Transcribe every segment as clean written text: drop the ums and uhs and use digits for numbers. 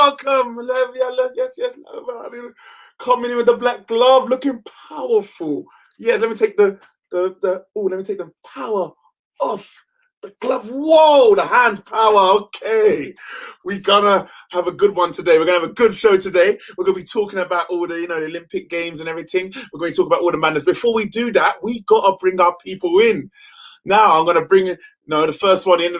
welcome. Yes. Coming in with the black glove, looking powerful. Yeah, let me take let me take the power off. The glove, whoa, the hand power. Okay, we're gonna have a good one today. We're gonna have a good show today. We're gonna be talking about all the, the Olympic Games and everything. We're going to talk about all the madness. Before we do that, we gotta bring our people in. Now I'm gonna bring the first one in.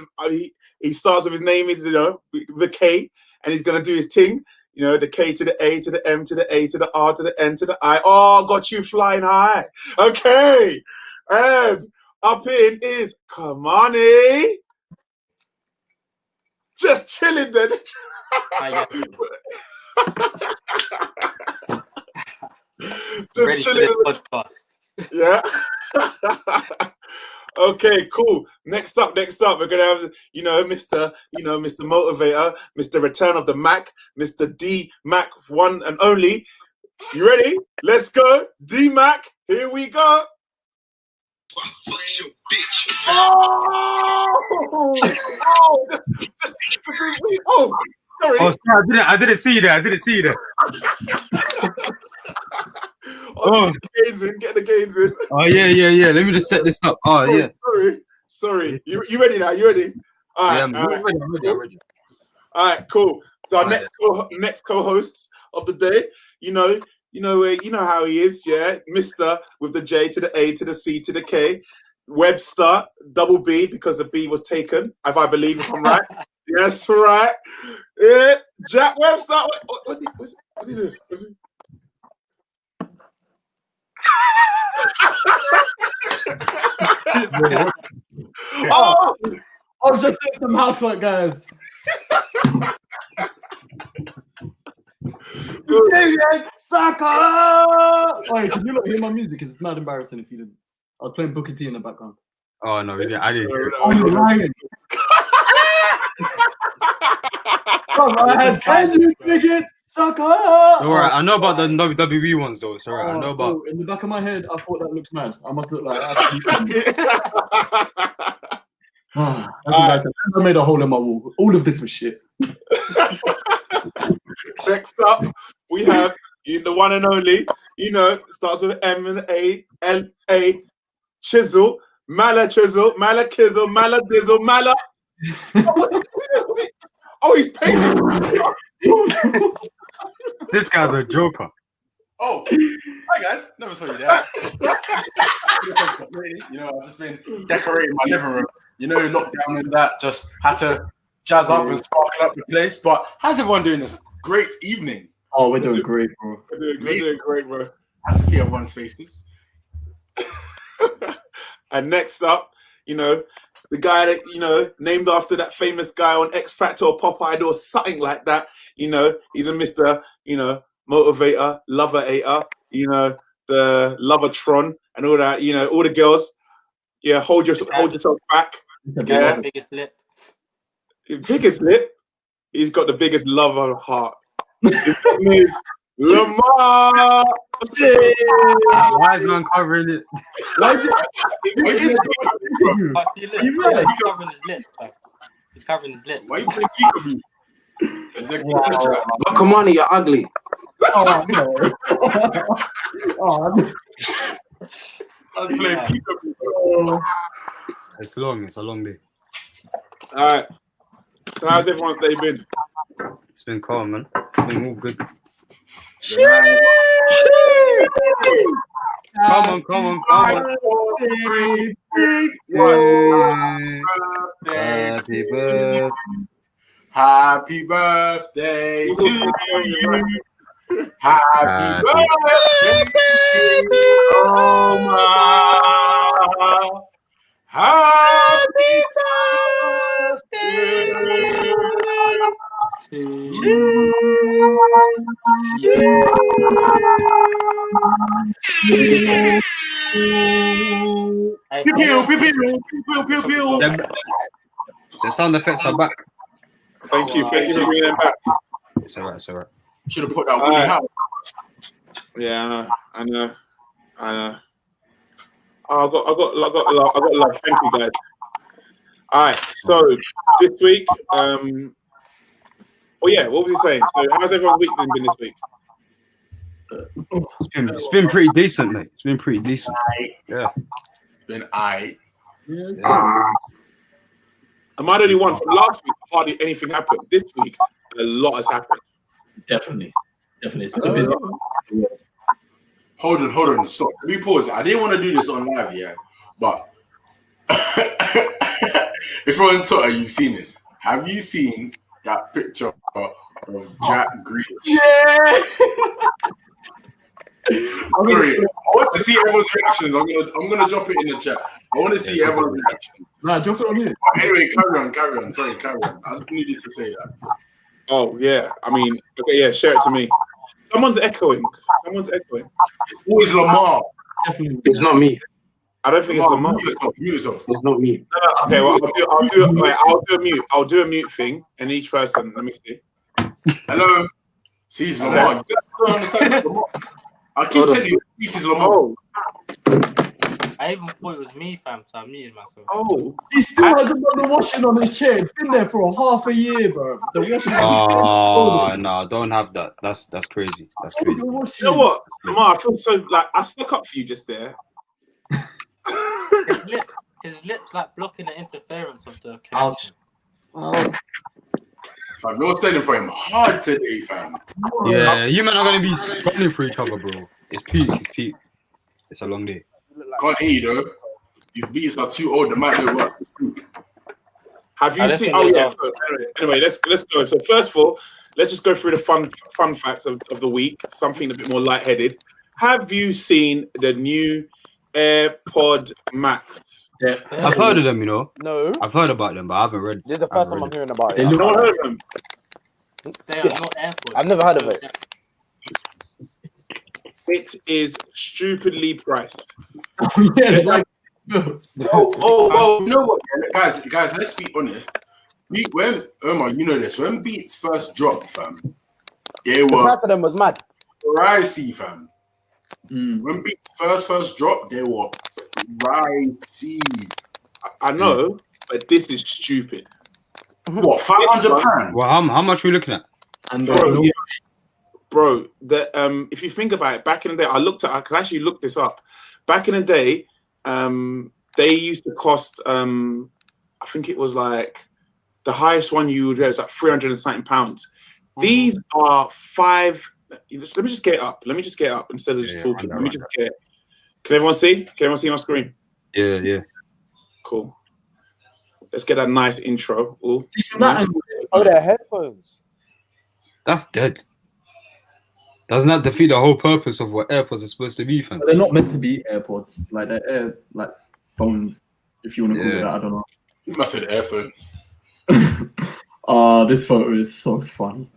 He starts with his name is the K, and he's gonna do his thing. The K to the A to the M to the A to the R to the N to the I. Oh, got you flying high. Okay, and up in is Kamani. Just chilling then. Ready for this podcast. Yeah. Okay, cool. Next up, we're gonna have Mr. Motivator, Mr. Return of the Mac, Mr. D Mac, one and only. You ready? Let's go, D Mac. Here we go. Sorry. Oh, sorry, I didn't see that. Get the gains in. Oh yeah. Let me just set this up. Oh yeah. Sorry. You ready now? You ready? All right. Yeah, I'm ready. All right, cool. So our next co-hosts of the day, you know how he is, yeah. Mr. with the J to the A to the C to the K, Webster, double B because the B was taken, if I believe, if I'm right. Yes, right. Yeah, Jack Webster. What's he doing? I was just doing some housework, guys. Saka! Wait, can you not hear my music? It's mad embarrassing if you didn't. I was playing Booker T in the background. Oh no, really? I didn't hear it. Oh, you're lying. Can you dig it? Saka! Alright, I know about the WWE ones though. It's alright. I know about. In the back of my head, I thought that looks mad. I must look like that. I made a hole in my wall. All of this was shit. Next up, we have the one and only. Starts with M and A L A Chisel, Mala Chisel, Mala Kizzle, Mala Dizzle, Mala. Oh, he's painting. This guy's a joker. Oh, hi guys. Never saw you there. I've just been decorating my living room. Lockdown and that, just had to jazz up and sparkle up the place. But how's everyone doing this great evening? Oh, we're doing great, bro. We're doing great, bro. Nice to see everyone's faces. And next up, the guy that, named after that famous guy on X Factor or Pop Idol or something like that. He's a Mr. Motivator, Lover-ator, the Lovertron and all that, all the girls. Yeah, hold yourself back. Yeah. Biggest lip. Biggest lip? He's got the biggest love of the heart. His name is Lamar. Why is man covering it? He's covering his lips. Why are you playing peekaboo? Come on, you're ugly. Oh, no. I'm playing peekaboo. It's a long day. All right. So how's everyone's day been? It's been calm, man. It's been all good. Come on. Happy birthday to you. Happy birthday, Oma. Happy birthday to you. Pew. The sound effects are back. Thank you for bringing them back. It's alright. Should have put that Willie House. Yeah, I know. Oh, I got love. Thank you, guys. All right, so this week, Oh yeah, what was he saying? So how's everyone's week been this week? It's been pretty decent, mate. It's been pretty decent. Yeah. It's been aight. Am I the only one from last week? Hardly anything happened. This week, a lot has happened. Definitely. It's been a busy. Hold on, stop. Let me pause. I didn't want to do this on live, yeah, but if you're on Twitter, you've seen this. Have you seen that picture of Jack Grealish? Yeah. Sorry, I want to see everyone's reactions. I'm gonna drop it in the chat. I want to see everyone's reactions. Nah, drop it on here. Anyway, carry on. Sorry, carry on. I just needed to say that. Oh yeah, I mean, okay, yeah, share it to me. Someone's echoing. It's always Lamar. Definitely. It's not me. I don't think it's Lamar. Mute yourself. It's not me. No. Okay, well, I'll do a mute thing, and each person. Let me see. Hello. See, it's Lamar. You don't understand it's Lamar. I keep telling you, it's Lamar. Oh, I even thought it was me, fam, so I muted myself. oh. He still hasn't done the washing on his chair. It's been there for half a year, bro. The washing No, don't have that. That's crazy. That's crazy. You know what, Lamar? I feel so like I stuck up for you just there. His lips like blocking the interference of the connection. Fam, you're standing for him hard today, fam. Yeah, you men are gonna be spawning for each other, bro. It's peak. It's a long day. Can't hear you though. These beats are too old. The mic don't work. Have you seen? Oh yeah. Anyway, let's go. So first of all, let's just go through the fun facts of the week. Something a bit more lightheaded. Have you seen the new AirPod Max? Yeah. I've heard of them, you know. No. I've heard about them, but I haven't read. This is the first time I'm hearing about They it. look- No one heard of them. They are not AirPods. I've never heard of it. It is stupidly priced. Yeah, it's like Oh, you know what, guys? Let's be honest. When Omar, you know this. When beats first dropped, fam, they The were price of them was mad. pricey, fam. When beats first dropped, they were pricey. I know, but this is stupid. What, £500? Well, how much are we looking at? and Bro, if you think about it, back in the day, I actually looked this up. Back in the day, they used to cost, I think it was like the highest one you would get was like £300 and something pounds. These are let me just get it up. Instead of just talking. Let me just get it. Can everyone see? Can everyone see my screen? Yeah. Cool. Let's get that nice intro. Ooh. Oh, they're headphones. That's dead. Doesn't that defeat the whole purpose of what AirPods are supposed to be, fam? They're not meant to be AirPods. Like they're like phones, if you want to call it that. I don't know. You must have earphones. This photo is so funny.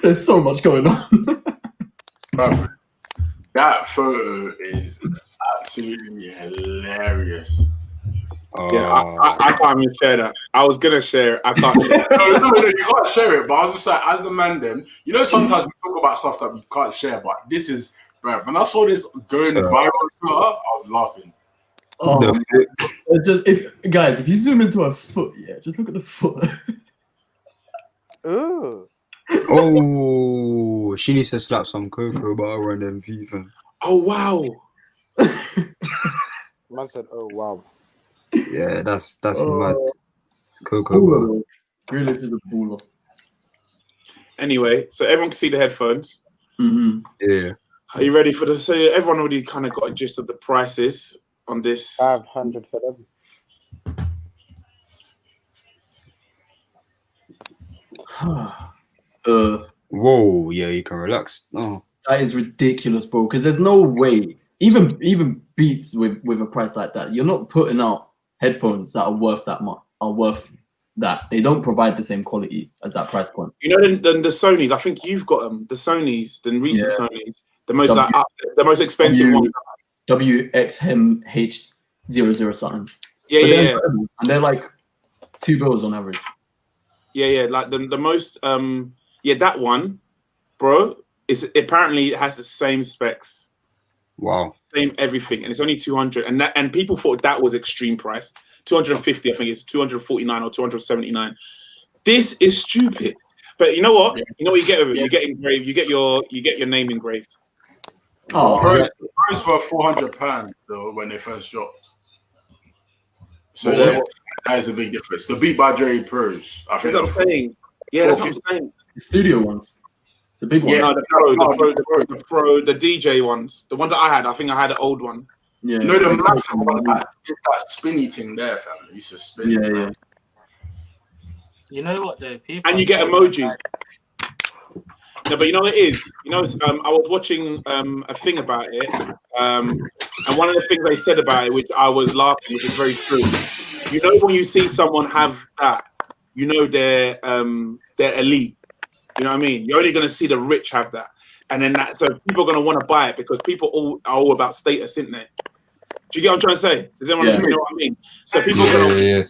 There's so much going on. Bro, that photo is absolutely hilarious. Yeah, I can't even share that. I was gonna share it. I can't share it. No, you can't share it. But I was just like, as the man, then you know, sometimes we talk about stuff that we can't share. But this is, bro. When I saw this going viral on Twitter, I was laughing. If you zoom into her foot, just look at the foot. Ooh. Oh, she needs to slap some cocoa butter on them feet, fam. Oh wow. Man said, "Oh wow." Yeah, that's mad. Cocoa butter. Really is a baller. Anyway, so everyone can see the headphones. Yeah. Are you ready for the? So everyone already kind of got a gist of the prices on this. 500 for them. Whoa, yeah, you can relax. Oh. That is ridiculous, bro. Because there's no way, even Beats with a price like that, you're not putting out headphones that are worth that much. They don't provide the same quality as that price point. You know the Sonys. I think you've got them. The Sonys, the recent Sonys, the most the most expensive one. WXMH00 something. Yeah. And they're like $2 on average. Yeah. Like the most that one, bro. Apparently it has the same specs. Wow. Same everything, and it's only 200. And people thought that was extreme priced. 250, I think it's 249 or 279. This is stupid. But you know what? You know what you get with it? Yeah. You get engraved. You get your name engraved. Oh, Pros were £400 though when they first dropped. So Well, yeah, that is a big difference. The Beat by Dre Pros, I think That's what I'm saying. Yeah, that's what I'm saying. the studio ones, the big ones. Yeah. No, the pro, the DJ ones. The ones that I had. I think I had an old one. Yeah, You know the big massive circle ones ones. that did that spinny thing there, fam. It used to spin. Yeah, yeah. You know what though, people. And you get emojis. No, but you know what it is. You know, I was watching a thing about it, and one of the things they said about it, which I was laughing, which is very true. You know, when you see someone have that, you know they're elite. You know what I mean? You're only going to see the rich have that, and then so people are going to want to buy it because people are all about status, isn't they? Do you get what I'm trying to say? Does anyone know what I mean? So people are going to. If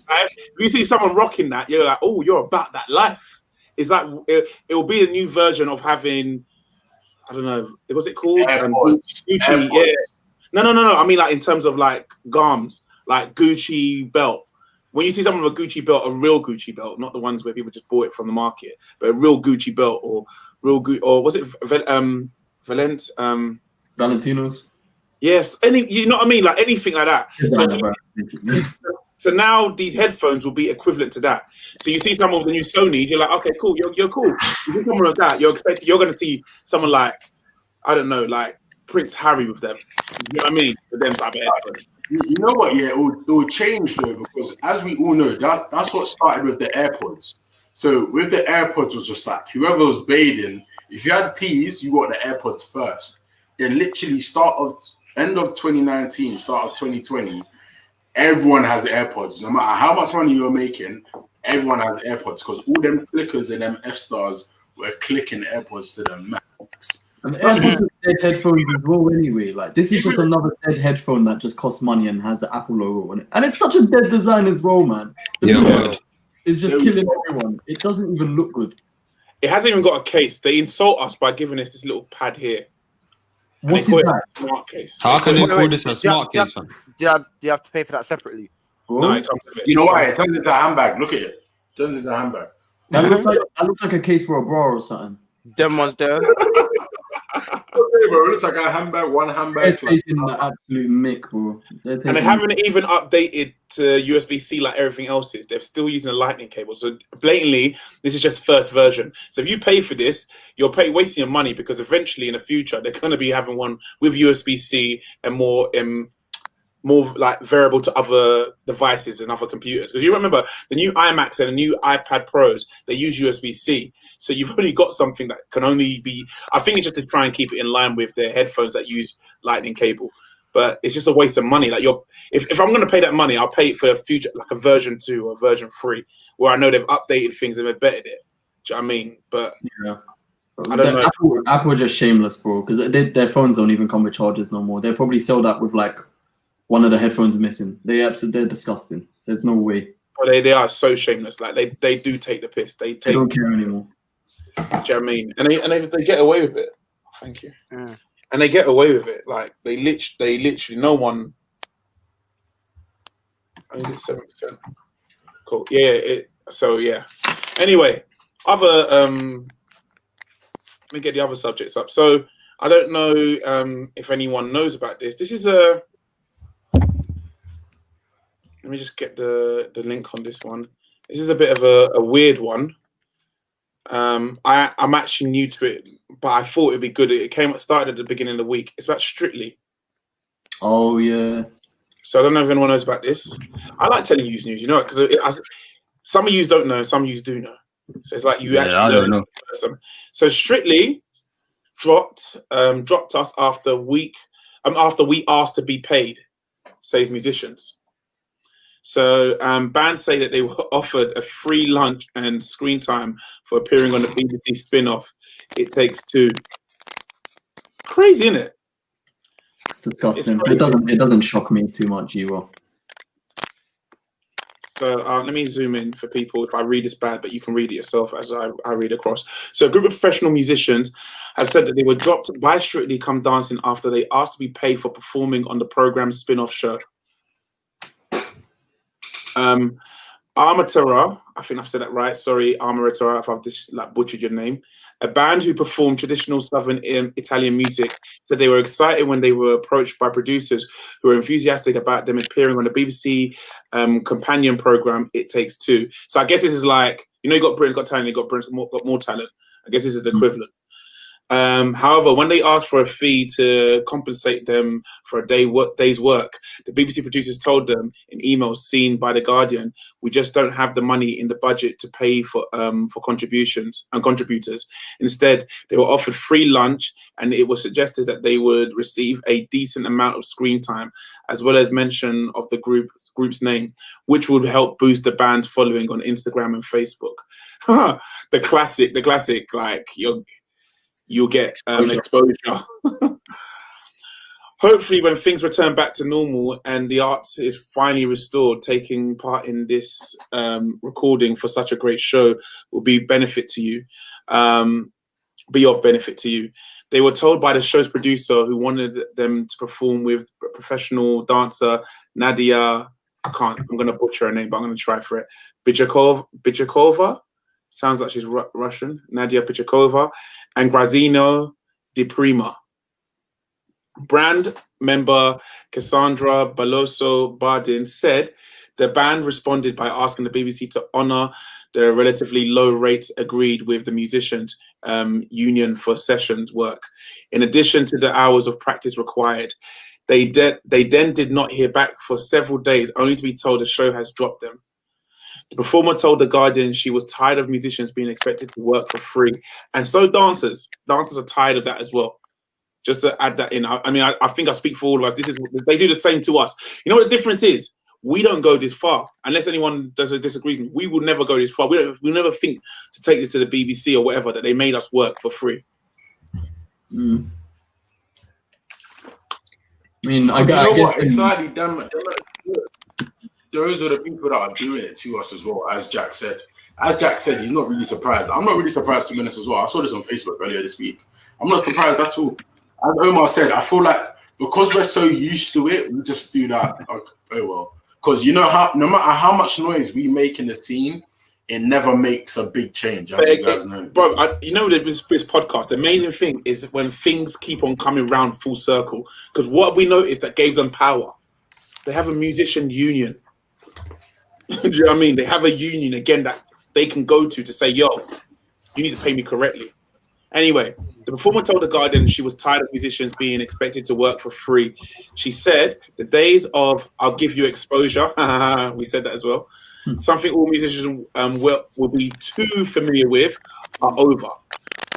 you see someone rocking that, you're like, oh, you're about that life. It's like it will be a new version of having, I don't know, what's it called? Gucci. Yeah. No. I mean, like in terms of like garms, like Gucci belt. When you see someone with a Gucci belt, a real Gucci belt, not the ones where people just bought it from the market, but a real Gucci belt or was it Valentino's. Yes, you know what I mean, like anything like that. So now these headphones will be equivalent to that. So you see someone with the new Sonys, you're like, okay, cool, you're cool. You see someone like that, you're going to see someone like, I don't know, like Prince Harry with them. You know what I mean? With them type of headphones. You know what? Yeah, it will change though, because as we all know, that's what started with the AirPods. So with the AirPods, it was just like whoever was bathing. If you had peas, you got the AirPods first. Then literally end of 2019, start of 2020. Everyone has AirPods. No matter how much money you're making, everyone has AirPods because all them clickers and them F-stars were clicking AirPods to the max. And AirPods are dead headphones as well anyway. Like, this is just another dead headphone that just costs money and has the Apple logo on it. And it's such a dead design as well, man. It's just killing everyone. It doesn't even look good. It hasn't even got a case. They insult us by giving us this little pad here. What is that? Smart case. How can they call this a smart case, fam? Do you have to pay for that separately? No, it comes with it. You know why? It turns into a handbag. Look at it. It turns into a handbag. That looks like a case for a bra or something. Them ones there. Okay, bro. It looks like a handbag, one handbag. They're taking the absolute mick, bro. And they haven't even updated to USB-C like everything else is. They're still using a lightning cable. So blatantly, this is just the first version. So if you pay for this, you're wasting your money because eventually in the future, they're going to be having one with USB-C and more like variable to other devices and other computers. Because you remember the new iMacs and the new iPad Pros, they use USB-C. So you've only got something that can only be, I think it's just to try and keep it in line with their headphones that use lightning cable. But it's just a waste of money. Like if I'm going to pay that money, I'll pay it for a future, like a version 2 or version 3, where I know they've updated things and they've bettered it. Do you know what I mean? But yeah. I don't know. Apple are just shameless, bro, because their phones don't even come with chargers no more. They'll probably sell that with like one of the headphones missing. They're disgusting. There's no way. Oh, they are so shameless. Like they do take the piss. They don't care anymore. Do you know what I mean? And they get away with it. Thank you. Mm. And they get away with it. Like they literally no one. I think it's 7%. Cool. Yeah. So yeah. Anyway, other let me get the other subjects up. So I don't know if anyone knows about this. This is a. Let me just get the link on this one. This is a bit of a weird one. I'm actually new to it, but I thought it'd be good. It started at the beginning of the week. It's about Strictly. Oh yeah. So I don't know if anyone knows about this. I like telling you news, you know, because some of you don't know, some of you do know. So it's like you actually I don't know. So Strictly dropped us after we asked to be paid, says musicians. So bands say that they were offered a free lunch and screen time for appearing on the BBC spin-off It Takes Two. Crazy, isn't it? It's disgusting. It doesn't shock me too much either. So let me zoom in for people if I read this bad, but you can read it yourself as I read across. So a group of professional musicians have said that they were dropped by Strictly Come Dancing after they asked to be paid for performing on the programme's spin-off show. Armatera, I think I've said that right. Sorry, Armatera, if I've just butchered your name. A band who performed traditional Southern Italian music said they were excited when they were approached by producers who were enthusiastic about them appearing on the BBC companion program It Takes Two. So I guess this is like, you got Britain's Got Talent, you got Britain's got more talent. I guess this is the equivalent. However, when they asked for a fee to compensate them for a day's work, the BBC producers told them in emails seen by The Guardian, "We just don't have the money in the budget to pay for contributions and contributors." Instead, they were offered free lunch, and it was suggested that they would receive a decent amount of screen time, as well as mention of the group's name, which would help boost the band's following on Instagram and Facebook. The classic, like you'll get exposure. Hopefully, when things return back to normal and the arts is finally restored, taking part in this recording for such a great show will be of benefit to you. They were told by the show's producer, who wanted them to perform with professional dancer Nadia. I'm going to butcher her name, but I'm going to try for it. Bichakova. Sounds like she's Russian. Nadia Pichakova and Grazino Di Prima. Brand member Cassandra Baloso Bardin said the band responded by asking the BBC to honour the relatively low rates agreed with the musicians' union for sessions work. In addition to the hours of practice required, they then did not hear back for several days, only to be told the show has dropped them. The performer told The Guardian she was tired of musicians being expected to work for free. And so dancers. Dancers are tired of that as well. Just to add that in. I think I speak for all of us. They do the same to us. You know what the difference is? We don't go this far. Unless anyone disagrees with me, we will never go this far. We'll never think to take this to the BBC or whatever, that they made us work for free. Mm. I mean, I guess what? It's slightly damn. Those are the people that are doing it to us as well, as Jack said. As Jack said, he's not really surprised. I'm not really surprised, to be honest, as well. I saw this on Facebook earlier this week. I'm not surprised at all. As Omar said, I feel like because we're so used to it, we just do that. Like, oh well. Because no matter how much noise we make in the scene, it never makes a big change, as you guys know. Bro, this podcast, the amazing thing is when things keep on coming round full circle. Because what we noticed that gave them power, they have a musician union. Do you know what I mean? They have a union, again, that they can go to say, yo, you need to pay me correctly. Anyway, the performer told The Guardian she was tired of musicians being expected to work for free. She said, the days of, I'll give you exposure, we said that as well, something all musicians will be too familiar with, are over.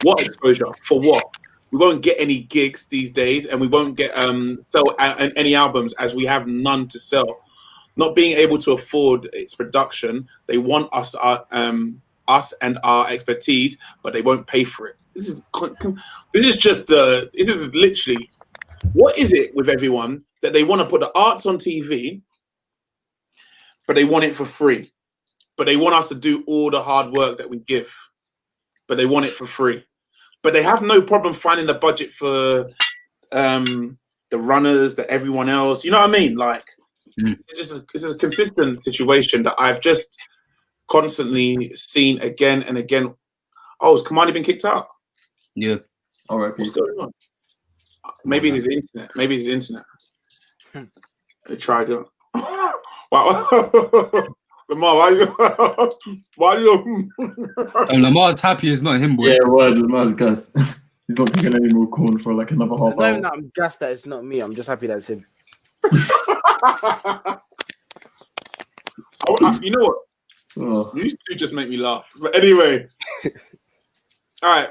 What exposure? For what? We won't get any gigs these days, and we won't get sell any albums, as we have none to sell. Not being able to afford its production, they want us and our expertise, but they won't pay for it. This is literally, what is it with everyone that they want to put the arts on TV, but they want it for free, but they want us to do all the hard work that we give, but they want it for free, but they have no problem finding the budget for the runners, that everyone else. You know what I mean? Like. It's a consistent situation that I've just constantly seen again and again. Oh, has Kamani been kicked out? Yeah. All right. What's going on? Maybe it's his internet. They tried it. Wow. Lamar, why you? Lamar's happy it's not him, boy. Yeah, word. Lamar's gassed. He's not taking any more corn for like another half hour. No, I'm gassed that it's not me. I'm just happy that it's him. You know what? Oh. These two just make me laugh. But anyway, all right.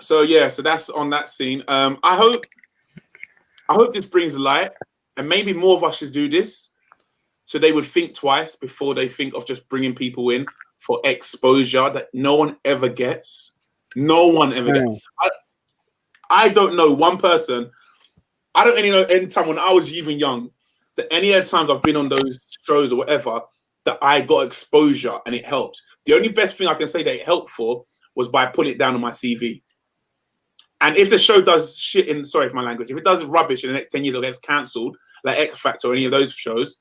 So that's on that scene. I hope this brings light, and maybe more of us should do this, so they would think twice before they think of just bringing people in for exposure that no one ever gets. No one ever gets. I don't know one person. I don't know any time when I was even young, that any other times I've been on those shows or whatever, that I got exposure and it helped. The only best thing I can say that it helped for was by putting it down on my CV. And if the show does shit sorry for my language, if it does rubbish in the next 10 years or gets cancelled, like X Factor or any of those shows,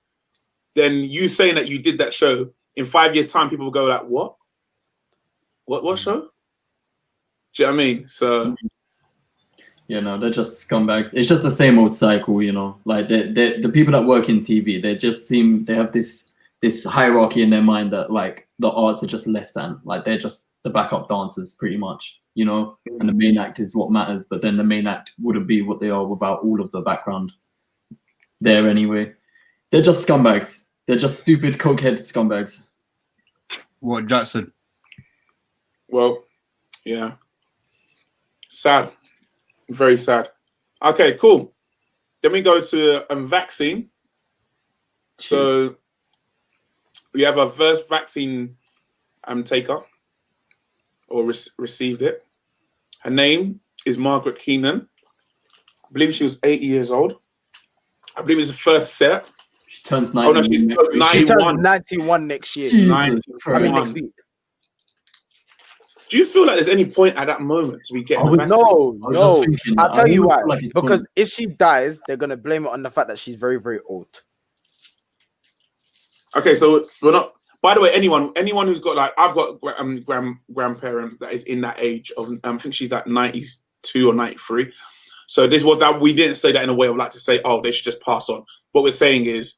then you saying that you did that show in 5 years' time, people will go like, what? What show? Do you know what I mean? So Yeah, no, they're just scumbags. It's just the same old cycle, you know. Like the people that work in TV, they have this hierarchy in their mind that like the arts are just less than, like they're just the backup dancers pretty much, you know. And the main act is what matters, but then the main act wouldn't be what they are without all of the background there anyway. They're just scumbags. They're just stupid cokehead scumbags. What Jackson? well, yeah. Sad. Very sad. Okay, cool. Then we go to vaccine. So we have our first vaccine taker or received it. Her name is Margaret Keenan. I believe she was 80 years old. I believe it's the first set. She turns 90. Oh no, she's 91. She turns 91 next year. Jesus 91. I mean, next week. Do you feel like there's any point at that moment to be getting the vaccine? No. I'll tell you why. Like Because if she dies, they're gonna blame it on the fact that she's very, very old. Okay, so we're not. By the way, anyone who's got like, I've got grandparents that is in that age of, I think she's like 92 or 93. So this was that we didn't say that in a way of like to say, oh, they should just pass on. What we're saying is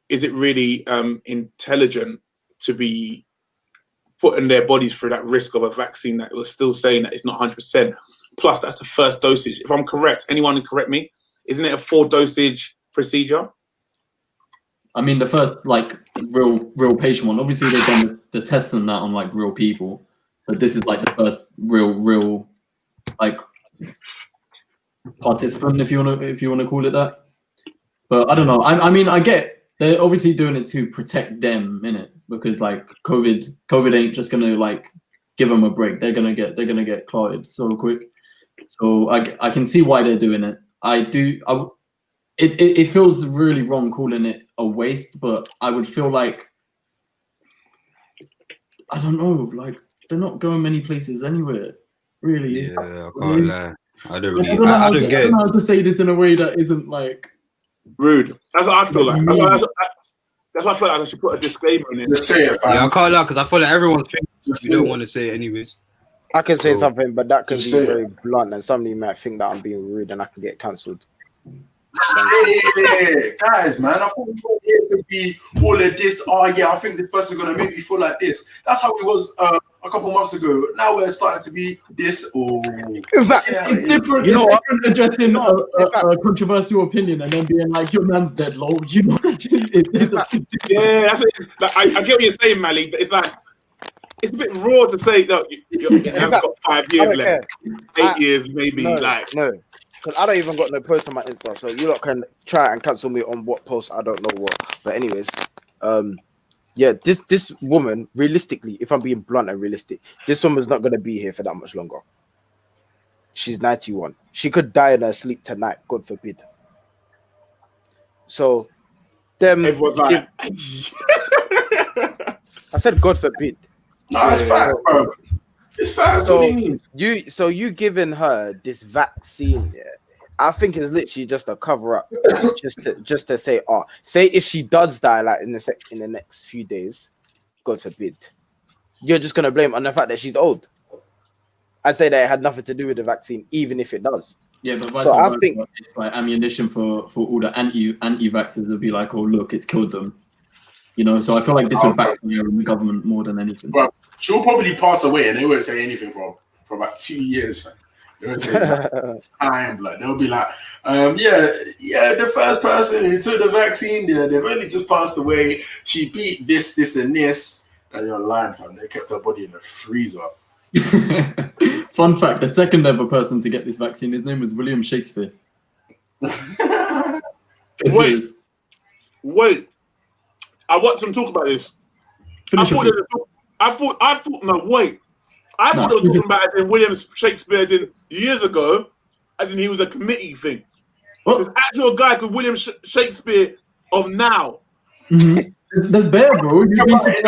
it really intelligent to be putting their bodies through that risk of a vaccine that was still saying that it's not 100%. Plus, that's the first dosage. If I'm correct, anyone can correct me. Isn't it a 4 dosage procedure? I mean, the first like real patient one. Obviously, they've done the tests on that on like real people, but this is like the first real like participant, if you wanna call it that. But I don't know. I mean, I get they're obviously doing it to protect them, innit? Because like COVID ain't just gonna like give them a break. They're gonna get clotted so quick. So I can see why they're doing it. It feels really wrong calling it a waste, but I would feel like, I don't know, like they're not going many places anywhere, really. Yeah, I can't lie. I don't Like, really. I don't get I it. don't know how to say this in a way that isn't like Rude. That's what I feel like. Yeah. That's why I feel like I should put a disclaimer in it. Just say it, fam. Yeah, I can't lie because I feel like everyone's thinking Just you say don't it. want to say it anyways. I can say So, something, but that can be just say it. very blunt, and somebody might think that I'm being rude, and I can get cancelled. Yeah, guys, man. I thought we were here to be all of this. Oh yeah, I think this person's gonna make me feel like this. That's how it was a couple months ago. Now we're starting to be this. Oh, In fact, it's different. You know it's what? different addressing a controversial opinion and then being like, your man's dead, lol. You know, Yeah, that's what it is. Like, I get what you're saying, Mally, but it's like it's a bit raw to say that you've got 5 I years don't left, care. 8 years maybe. No, like no, because I don't even got no post on my Insta, so you lot can try and cancel me on what post, I don't know what. But anyways, yeah, this woman, realistically, if I'm being blunt and realistic, this woman's not gonna be here for that much longer. She's 91. She could die in her sleep tonight, God forbid. So, everyone's like, I said God forbid. no, it's facts, bro. It's facts. So What do you mean? you giving her this vaccine, yeah? I think it's literally just a cover up, just to say, oh, say if she does die like in the next few days, God forbid, you're just gonna blame on the fact that she's old. I say that it had nothing to do with the vaccine, even if it does. yeah, but So I think it's like ammunition for all the anti-vaxxers would be like, oh look, it's killed them. You know, so I feel like this would backfire on the government more than anything. Bro, she'll probably pass away and they won't say anything for about 2 years, fam. They won't say time, blood. They'll be like, yeah, the first person who took the vaccine, they've only just passed away. She beat this, and this. And you're lying, fam. They kept her body in a freezer. Fun fact, the second ever person to get this vaccine, his name was William Shakespeare. wait. I watched them talk about this. I thought they were talking about it in William Shakespeare's in years ago, as in he was a committee thing. There's actual guy called William Shakespeare of now. Mm-hmm. There's bear, bro. In the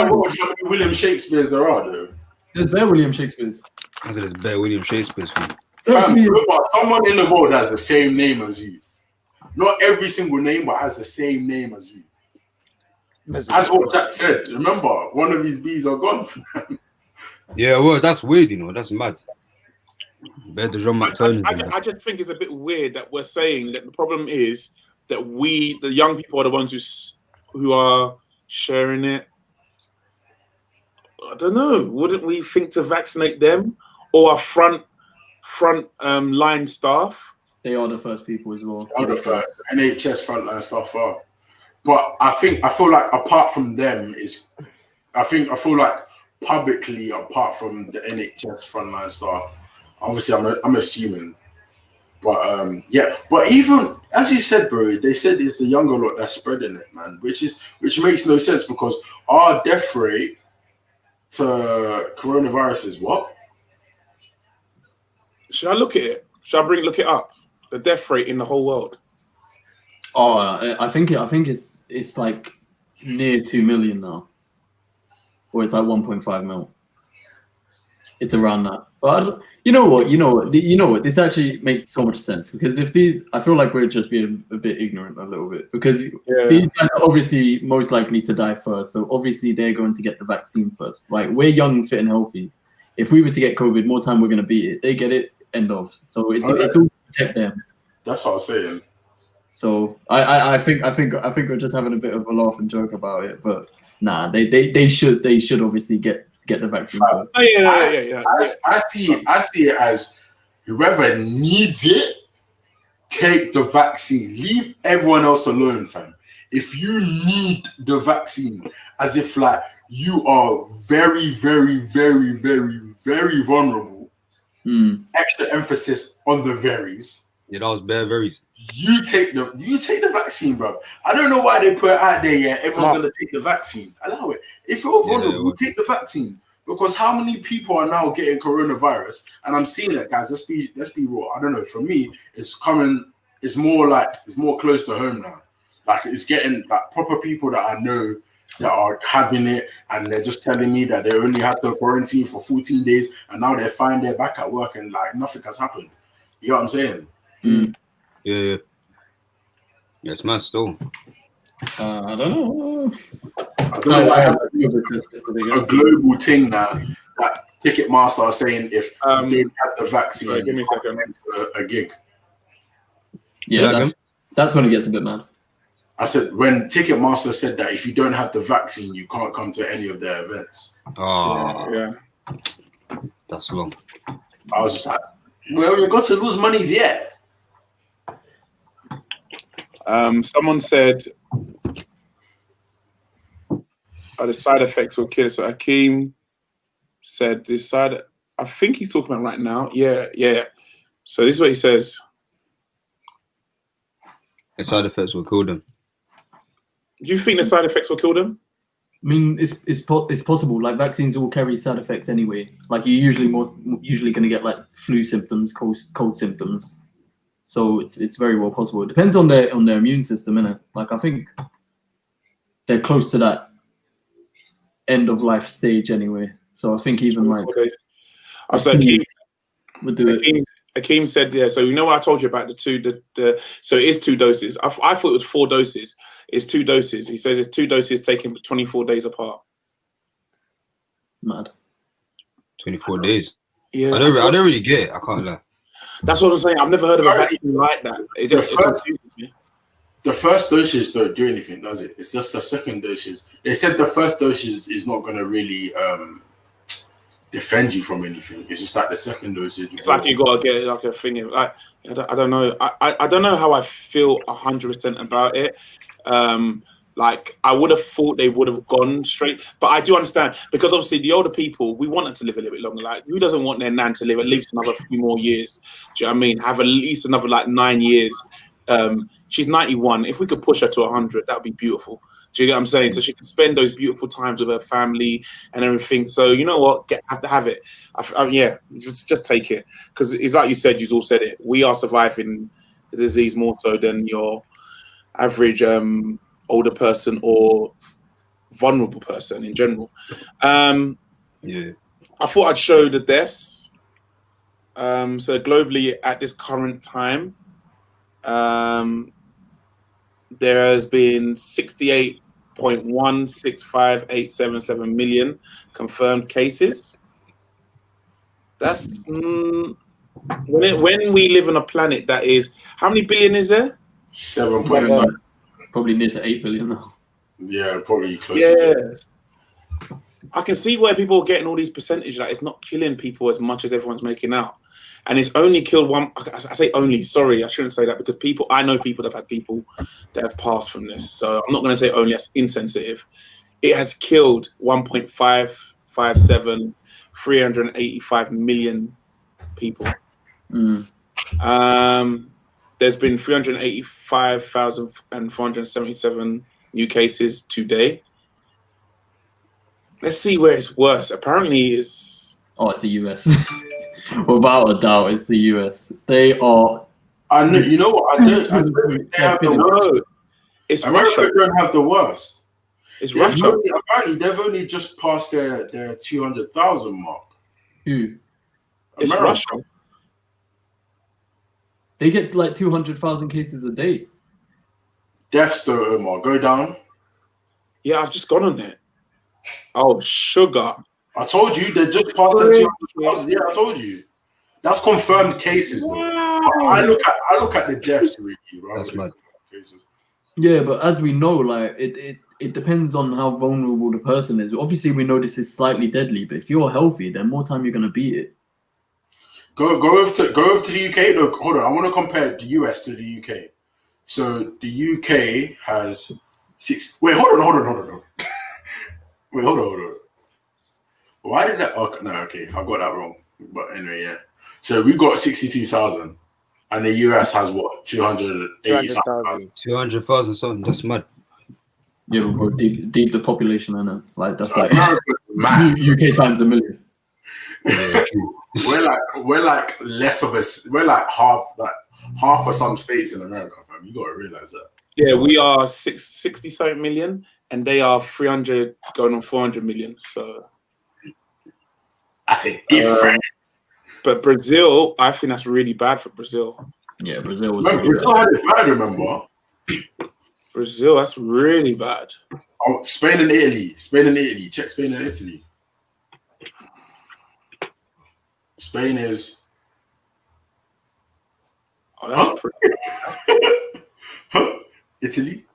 world, how many William Shakespeares there are, though? There's bear William Shakespeare's. I said it's better William Shakespeare's. Fam, remember, someone in the world has the same name as you. Not every single name, but has the same name as you. As what Jack said, remember, one of his bees are gone. Yeah, well, that's weird, you know. That's mad. Better the Jean McTurners. I just think it's a bit weird that we're saying that the problem is that we, the young people, are the ones who are sharing it. I don't know. Wouldn't we think to vaccinate them or our front line staff? They are the first people as well. Are the first NHS frontline staff are. But I feel like apart from them I feel like publicly apart from the NHS frontline staff, obviously I'm assuming. But yeah, but even as you said, bro, they said it's the younger lot that's spreading it, man, which makes no sense because our death rate to coronavirus is what? Should I look at it? Should I look it up? The death rate in the whole world. Oh, I think it's like near 2 million now, or it's like 1.5 mil. It's around that. But you know what? This actually makes so much sense because I feel like we're just being a bit ignorant a little bit because these guys are obviously most likely to die first. So obviously they're going to get the vaccine first. Like we're young, fit, and healthy. If we were to get COVID, more time we're going to beat it. They get it, end of. So it's all to protect them. That's what I was saying. So I think we're just having a bit of a laugh and joke about it, but nah, they should obviously get the vaccine first. Oh, yeah. I see it as whoever needs it, take the vaccine. Leave everyone else alone, fam. If you need the vaccine, as if like you are very, very, very, very, very vulnerable. Extra emphasis on the veries. Yeah, that was bare berries. You take the vaccine, bro. I don't know why they put it out there. Yeah, everyone's gonna take the vaccine. Allow it. If you're vulnerable, take the vaccine. Because how many people are now getting coronavirus? And I'm seeing it, guys. Let's be real. I don't know. For me, it's coming. It's more close to home now. Like it's getting like proper people that I know that are having it, and they're just telling me that they only had to quarantine for 14 days, and now they're fine. They're back at work, and like nothing has happened. You know what I'm saying? Yeah. Yes, man. Still. I don't know. I don't know why a global thing now that Ticketmaster are saying if you don't have the vaccine, sorry, give me a second. A gig. Yeah, that's when it gets a bit mad. I said when Ticketmaster said that if you don't have the vaccine, you can't come to any of their events. Oh, Yeah. That's long. I was just like, well, you got to lose money there. Someone said the side effects will kill. So Akeem said this side. I think he's talking about right now. Yeah. So this is what he says. The side effects will kill them. Do you think the side effects will kill them? I mean, it's possible. Like vaccines all carry side effects anyway. Like you're usually going to get like flu symptoms, cold symptoms. So it's very well possible. It depends on their immune system, innit? Like I think they're close to that end of life stage anyway. So I think even like I said Akeem would do it. Akeem said, yeah, so you know what I told you about so it is 2 doses. I thought it was 4 doses. It's 2 doses. He says it's 2 doses taken 24 days apart. Mad. 24 days. Yeah. I don't really get it. I can't lie. That's what I'm saying. I've never heard of a vaccine like that. It confuses me. The first dosage don't do anything, does it? It's just the second dosage. They said the first dosage is not going to really defend you from anything. It's just like the second dosage. It's like you got to get like a thing. Like I don't know. I don't know how I feel 100% about it. Like I would have thought they would have gone straight, but I do understand because obviously the older people, we want them to live a little bit longer. Like who doesn't want their nan to live at least another few more years? Do you know what I mean? Have at least another like 9 years. She's 91. If we could push her to 100, that would be beautiful. Do you get what I'm saying? So she can spend those beautiful times with her family and everything. So you know what? Have to have it. Yeah, just take it because it's like you said. You all said it. We are surviving the disease more so than your average older person or vulnerable person in general. Yeah. I thought I'd show the deaths. So globally at this current time, there has been 68 0.165877 million confirmed cases. That's when we live on a planet that is how many billion is there? 7.7. Probably near to 8 billion now. Yeah, probably closer to it. I can see where people are getting all these percentages. Like it's not killing people as much as everyone's making out, and it's only killed one. I say only. Sorry, I shouldn't say that because I know people that have had people that have passed from this. So I'm not going to say only. That's insensitive. It has killed 1.557, 385 million people. There's been 385,477 new cases today. Let's see where it's worse. Apparently, it's the US. Without a doubt, it's the US. They are. I know. You know what? I don't think they have the worst. It's America Russia. don't have the worst. It's Russia. Apparently, they've only just passed their 200,000 mark. Who? It's America. Russia. They get like 200,000 cases a day. Deaths though, Omar, go down. Yeah, I've just gone on there. Oh, sugar. I told you they just passed their 200,000. Yeah, I told you. That's confirmed cases. Though. I look at the deaths, Ricky. That's mad. Cases. Yeah, but as we know, like it depends on how vulnerable the person is. Obviously, we know this is slightly deadly, but if you're healthy, then more time you're gonna beat it. Go over to the UK. Look, hold on. I want to compare the US to the UK. So the UK has 6. Wait, hold on. Wait, hold on. Why did that? Okay, no, okay, I got that wrong. But anyway, yeah. So we got 62,000, and the US has what? 280,000. 200,000 something. That's mad. Yeah, but bro, deep the population, I know. Like that's like Man. UK times a million. Yeah, true. We're like less of us. We're like half of some states in America, fam. You gotta realize that. Yeah, we are 60 million, and they are 300 going on 400 million. So that's a difference. But Brazil, I think that's really bad for Brazil. Yeah, Brazil was. Brazil had it bad, remember? Brazil, that's really bad. Oh, Spain and Italy. Check Spain and Italy. Spain is. Oh, that's pretty. Italy.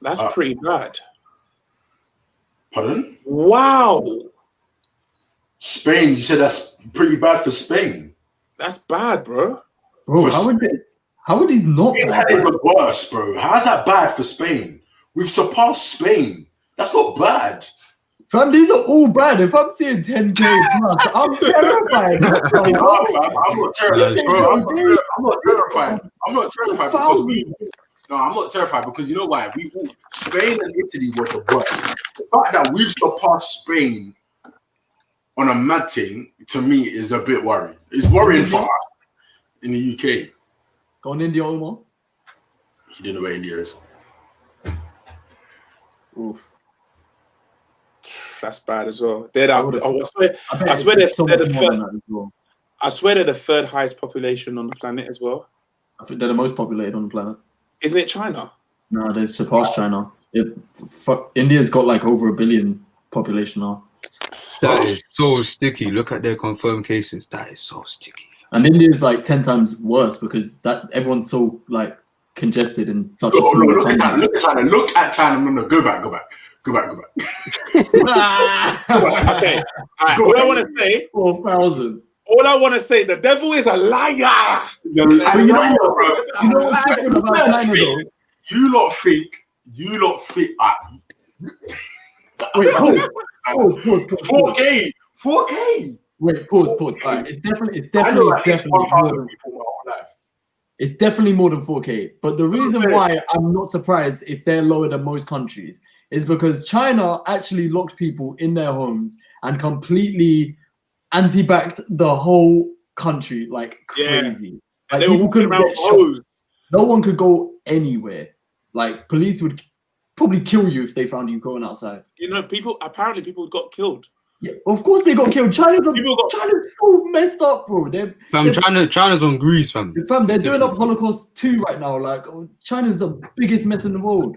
That's pretty bad. Pardon? Wow. Spain. You said that's pretty bad for Spain. That's bad, bro. Bro, how would these not Spain bad? had it the worst, bro. How's that bad for Spain? We've surpassed Spain. That's not bad. Fam, these are all bad. If I'm seeing 10K plus, I'm terrified. I'm not terrified, bro. I'm not terrified. I'm not terrified because I'm not terrified because you know why? Spain and Italy were the worst. The fact that we've surpassed Spain on a mad thing, to me, is a bit worrying. It's worrying for us in the UK. Go on India, Omar. You didn't know where India is. Oof. That's bad as well. I swear they're the third highest population on the planet as well. I think they're the most populated on the planet. Isn't it China? No, they've surpassed China. India's got like over 1 billion population now. That is so sticky. Look at their confirmed cases. That is so sticky. And India's like 10 times worse because everyone's so like congested in such a small country. Look at China. No, go back. Okay. All I want to say. 4,000. All I want to say. The devil is a liar. You know what's different about China though? You lot think. Wait, pause. 4K. Wait, pause. All right, it's definitely 1,000 people in my whole life. It's definitely more than 4K. But the reason why I'm not surprised if they're lower than most countries is because China actually locked people in their homes and completely anti-backed the whole country like crazy. Yeah. Like people couldn't get shot. No one could go anywhere. Like police would probably kill you if they found you going outside. You know, people got killed. Yeah, of course they got killed. China's so messed up, bro. China's on Greece, fam. Fam, they're doing up Holocaust 2 right now. Like, China's the biggest mess in the world.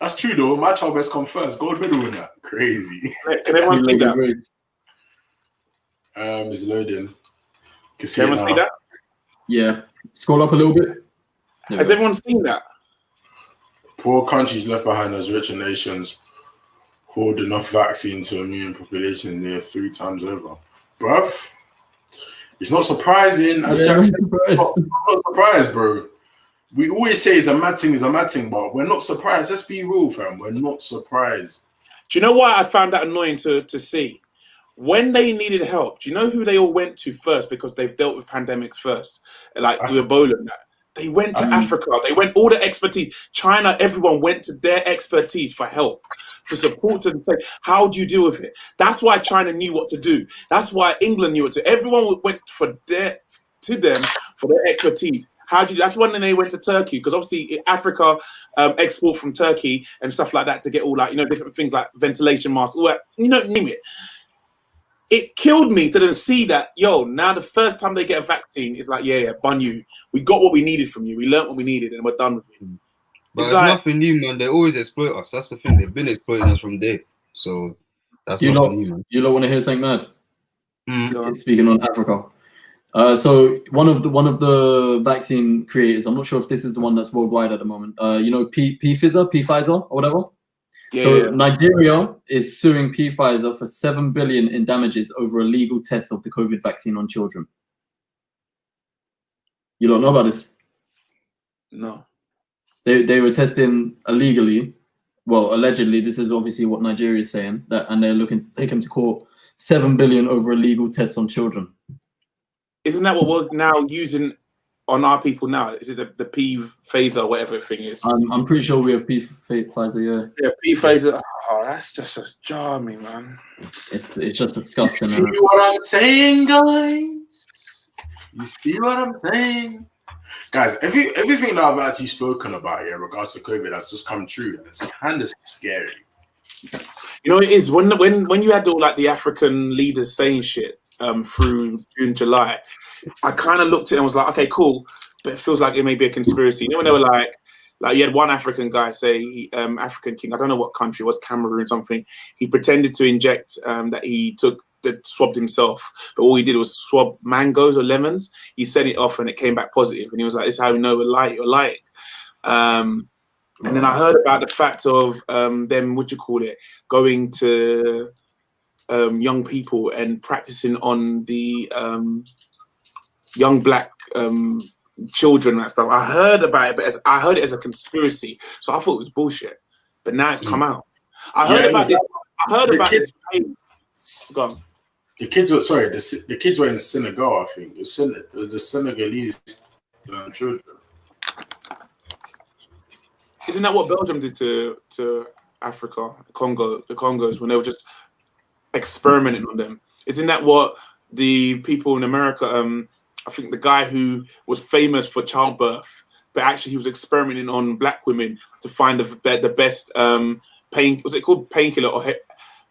That's true though. My child best come first. Gold medal in that. Crazy. Can everyone see that? It's loading. Can see Can it everyone see now. that? Yeah. Scroll up a little bit. There Has we go. everyone seen that? Poor countries left behind as richer nations hoard enough vaccine to immune population near 3 times over. Bruv, it's not surprising. As Yeah, Jack I'm said, surprised. I'm not surprised, bro. We always say it's a mad thing, but we're not surprised. Let's be real, fam. We're not surprised. Do you know why I found that annoying to see? When they needed help, do you know who they all went to first because they've dealt with pandemics first? Like with Ebola and that. They went to Africa. They went all the expertise. China, everyone went to their expertise for help, for support and say, how do you deal with it? That's why China knew what to do. That's why England knew what to do. Everyone went to them for their expertise. How do you? That's when they went to Turkey because obviously Africa export from Turkey and stuff like that to get all like different things like ventilation masks, all that, name it. It killed me to then see that, now the first time they get a vaccine, it's like, yeah, bun you. We got what we needed from you. We learnt what we needed and we're done with it. But it's nothing new, man. They always exploit us. That's the thing. They've been exploiting us from day. So that's nothing new, man. You don't want to hear something mad? Mm. Speaking on Africa. So one of the vaccine creators, I'm not sure if this is the one that's worldwide at the moment. Pfizer or whatever. Yeah. Nigeria is suing Pfizer for $7 billion in damages over illegal tests of the COVID vaccine on children. You don't know about this? No. They were testing illegally. Well, allegedly, this is obviously what Nigeria is saying, and they're looking to take him to court. $7 billion over illegal tests on children. Isn't that what we're now using on our people now? Is it the Pfizer, whatever the thing is? I'm pretty sure we have Pfizer, yeah. Yeah, Pfizer. Oh, that's just a jarmy, man. It's just disgusting. You see what I'm saying, guys? You see what I'm saying? Guys, everything that I've actually spoken about here in regards to COVID has just come true. And it's kind of scary. It is when you had all like the African leaders saying shit through June, July, I kind of looked at it and was like, okay, cool, but it feels like it may be a conspiracy. When they were like you had one African guy say, African king, I don't know what country it was, Cameroon something. He pretended to inject that he swabbed himself, but all he did was swab mangoes or lemons. He sent it off and it came back positive, and he was like, "This is how we know you're lying." And then I heard about the fact of them, going to young people and practicing on the young black children and that stuff. I heard about it, but I heard it as a conspiracy, so I thought it was bullshit. But now it's come out. I heard about this. I heard about this. Gone. The kids were in Senegal, I think. The Senegalese children. Isn't that what Belgium did to Africa, the Congos, when they were just experimenting on them? Isn't that what the people in America, I think the guy who was famous for childbirth, but actually he was experimenting on black women to find the best pain, was it called painkiller or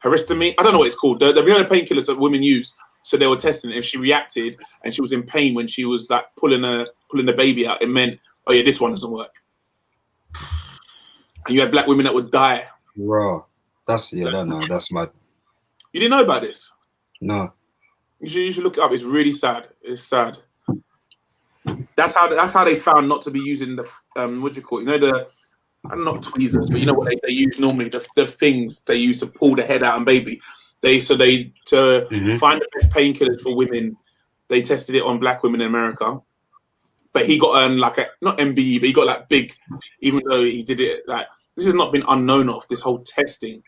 hysterectomy? I don't know what it's called. The painkillers that women use. So they were testing it. If she reacted and she was in pain when she was like pulling the baby out, it meant, oh yeah, this one doesn't work. And you had black women that would die. Bro, that's mad. You didn't know about this? No. You should look it up. It's really sad. It's sad. That's how they found not to be using the what do you call it? Not tweezers, but you know what they use normally, the things they use to pull the head out and baby. Find the best painkillers for women. They tested it on black women in America, but he got not MBE, but he got like big, even though he did it like this has not been unknown of this whole testing.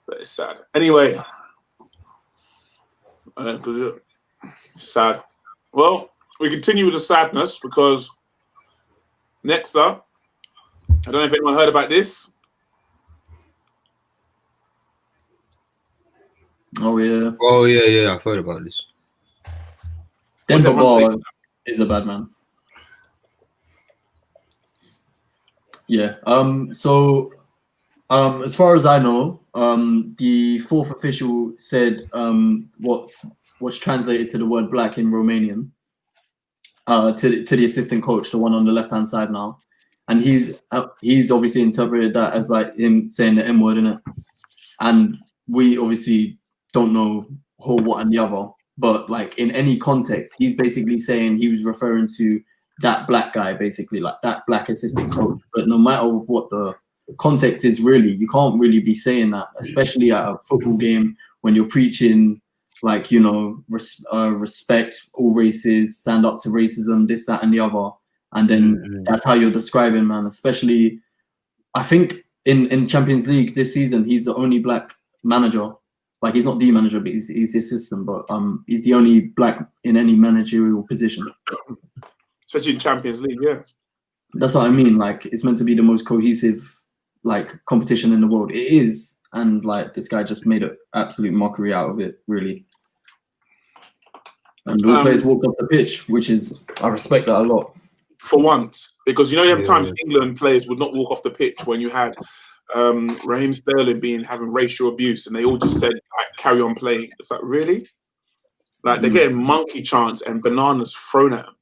But it's sad. Anyway, sad. Well, we continue with the sadness because next up. I don't know if anyone heard about this. Oh yeah. Oh yeah. I've heard about this. Denver Bar is a bad man. Yeah. So, as far as I know, the fourth official said what's translated to the word black in Romanian. To the assistant coach, the one on the left hand side now. and he's obviously interpreted that as like him saying the M word in it, and we obviously don't know who, what, and the other. But like in any context, he's basically saying he was referring to that black guy, basically like that black assistant coach. But no matter what the context is, really, you can't really be saying that, especially at a football game when you're preaching like, you know, respect all races, stand up to racism, this, that, and the other. And then that's how you're describing, man. Especially, I think in Champions League this season, he's the only black manager. Like, he's not the manager, but he's the assistant. But he's the only black in any managerial position. Especially in Champions League, yeah. That's what I mean. Like, it's meant to be the most cohesive, like, competition in the world. It is, and like this guy just made an absolute mockery out of it, really. And all players walked off the pitch, which is, I respect that a lot. For once, because you know, there times England players would not walk off the pitch when you had Raheem Sterling having racial abuse, and they all just said, like, carry on playing. It's like, really? Like, they're getting monkey chants and bananas thrown at them.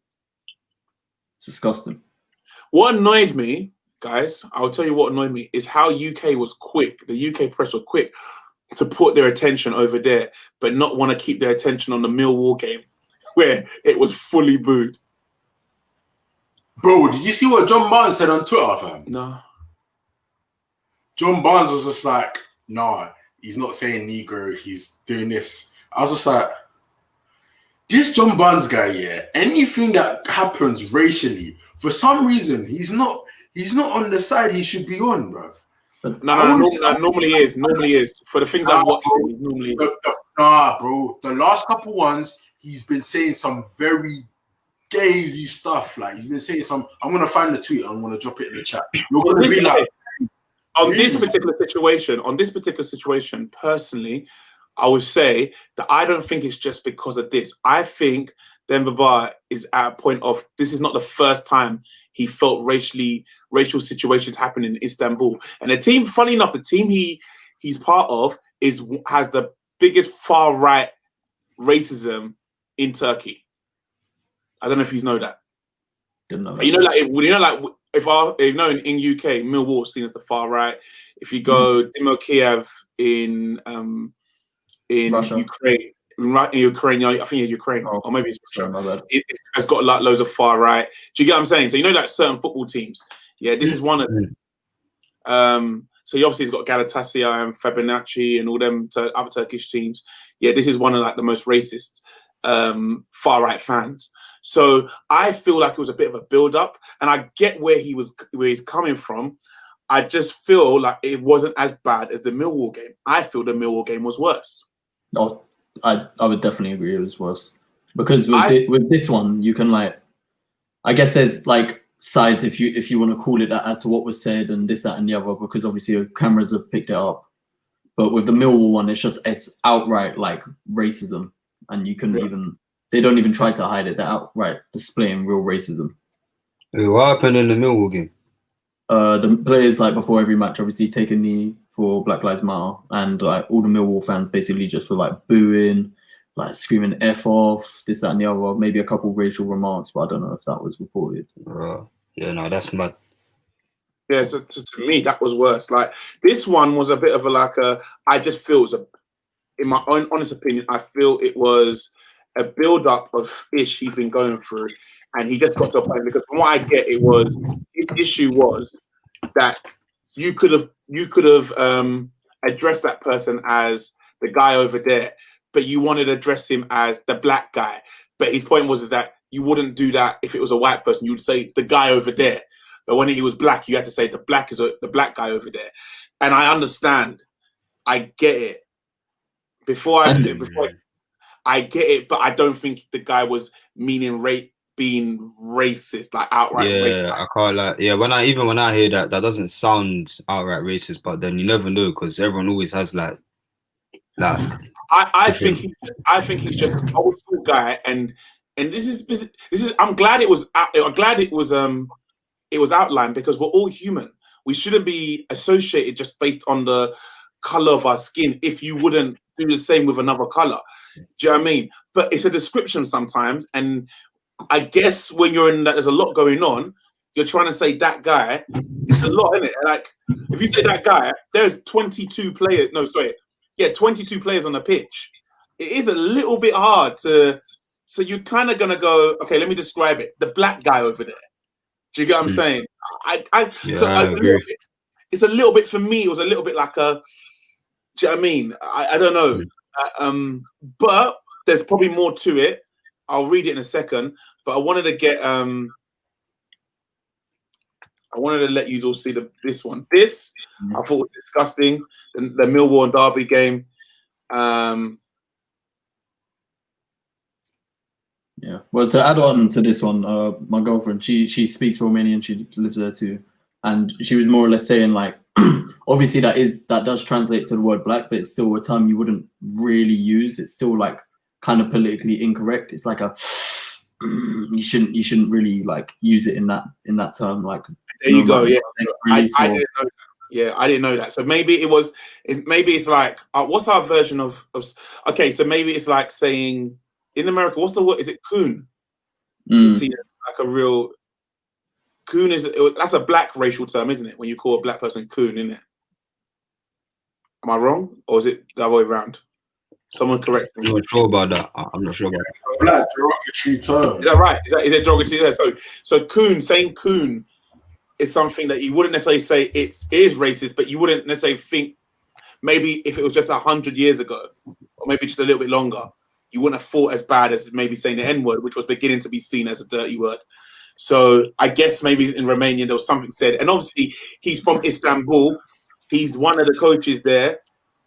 It's disgusting. What annoyed me, guys, I'll tell you what annoyed me, is how UK was quick. The UK press was quick to put their attention over there, but not want to keep their attention on the Millwall game, where it was fully booed. Bro, did you see what John Barnes said on Twitter, fam? No. John Barnes was just like, nah, he's not saying Negro, he's doing this. I was just like, this John Barnes guy, yeah, anything that happens racially, for some reason, he's not on the side he should be on, bruv. Normally is. For the things I've watched, normally is. Nah, bro. The last couple ones, he's been saying some very gazy stuff. Like, he's been saying some. I'm gonna find the tweet. I'm gonna drop it in the chat. You're gonna be like, on this particular situation, personally, I would say that I don't think it's just because of this. I think Demba Ba is at a point of, this is not the first time he felt racial situations happen in Istanbul. And the team, funny enough, the team he's part of has the biggest far right racism in Turkey. I don't know if you know that. Didn't know. But you know, like in UK, Millwall is seen as the far right. If you go Dimo Kiev in Russia. Ukraine, right in Ukraine, I think it's Ukraine, or maybe it's Russia. It's got like loads of far right. Do you get what I'm saying? So you know, like certain football teams. Yeah, this is one of them. So you obviously, it's got Galatasaray and Fenerbahce and all them other Turkish teams. Yeah, this is one of like the most racist far right fans. So I feel like it was a bit of a build up, and I get where he's coming from. I just feel like it wasn't as bad as the Millwall game. I feel the Millwall game was worse. Oh, I would definitely agree it was worse, because with this one you can, like, I guess there's like sides if you want to call it that as to what was said and this, that, and the other, because obviously cameras have picked it up. But with the Millwall one, it's outright like racism, and you couldn't they don't even try to hide it. They're outright displaying real racism. What happened in the Millwall game? The players, like, before every match, obviously take a knee for Black Lives Matter, and like all the Millwall fans basically just were like booing, like screaming "F off," this, that, and the other. Maybe a couple racial remarks, but I don't know if that was reported. Yeah, no, that's mad. Yeah, so to me that was worse. Like, this one was a bit of I just feel in my own honest opinion, I feel it was a build up of ish he's been going through, and he just got to a point, because from what I get, his issue was that you could have addressed that person as the guy over there, but you wanted to address him as the black guy. But his point was that you wouldn't do that if it was a white person. You would say the guy over there. But when he was black, you had to say the black guy over there. And I understand. I get it. I get it, but I don't think the guy was meaning being racist, like outright racist. Yeah, I can't like. Yeah, when I hear that doesn't sound outright racist, but then you never know, because everyone always has like. I think he's just an old school guy, and this is. I'm glad it was outlined, because we're all human. We shouldn't be associated just based on the color of our skin. If you wouldn't do the same with another color, do you know what I mean? But it's a description sometimes, and I guess when you're in that, there's a lot going on. you're trying to say that guy. It's a lot, isn't it? Like, if you say that guy, there's 22 players. No, sorry. Yeah, 22 players on the pitch. It is a little bit hard to. So you're kind of gonna go, okay, let me describe it. The black guy over there. Do you get what I'm saying? I agree. It's a little bit for me. It was a little bit like a. Do you know what I mean? I don't know. But there's probably more to it. I'll read it in a second. But I wanted to get. I wanted to let you all see this one. This I thought was disgusting. The Millwall and Derby game. Yeah. Well, to add on to this one, my girlfriend, she speaks Romanian. She lives there too, and she was more or less saying like, obviously that does translate to the word black, but it's still a term you wouldn't really use. It's still like kind of politically incorrect. It's like a you shouldn't really like use it in that term. Like there you go. Yeah, I didn't know that. Yeah, I didn't know that. So maybe it's like what's our version of okay? So maybe it's like saying. In America, what's the word? Is it coon? You see, like a real coon that's a black racial term, isn't it? When you call a black person coon, isn't it? Am I wrong, or is it the other way around? Someone correct me. I'm not sure about that. I'm not sure about that. Black derogatory term. Is that right? Is it derogatory? Yeah. So coon, saying coon is something that you wouldn't necessarily say it is racist, but you wouldn't necessarily think maybe if it was just 100 years ago, or maybe just a little bit longer. You wouldn't have thought as bad as maybe saying the N-word, which was beginning to be seen as a dirty word. So I guess maybe in Romania there was something said. And obviously he's from Istanbul. He's one of the coaches there.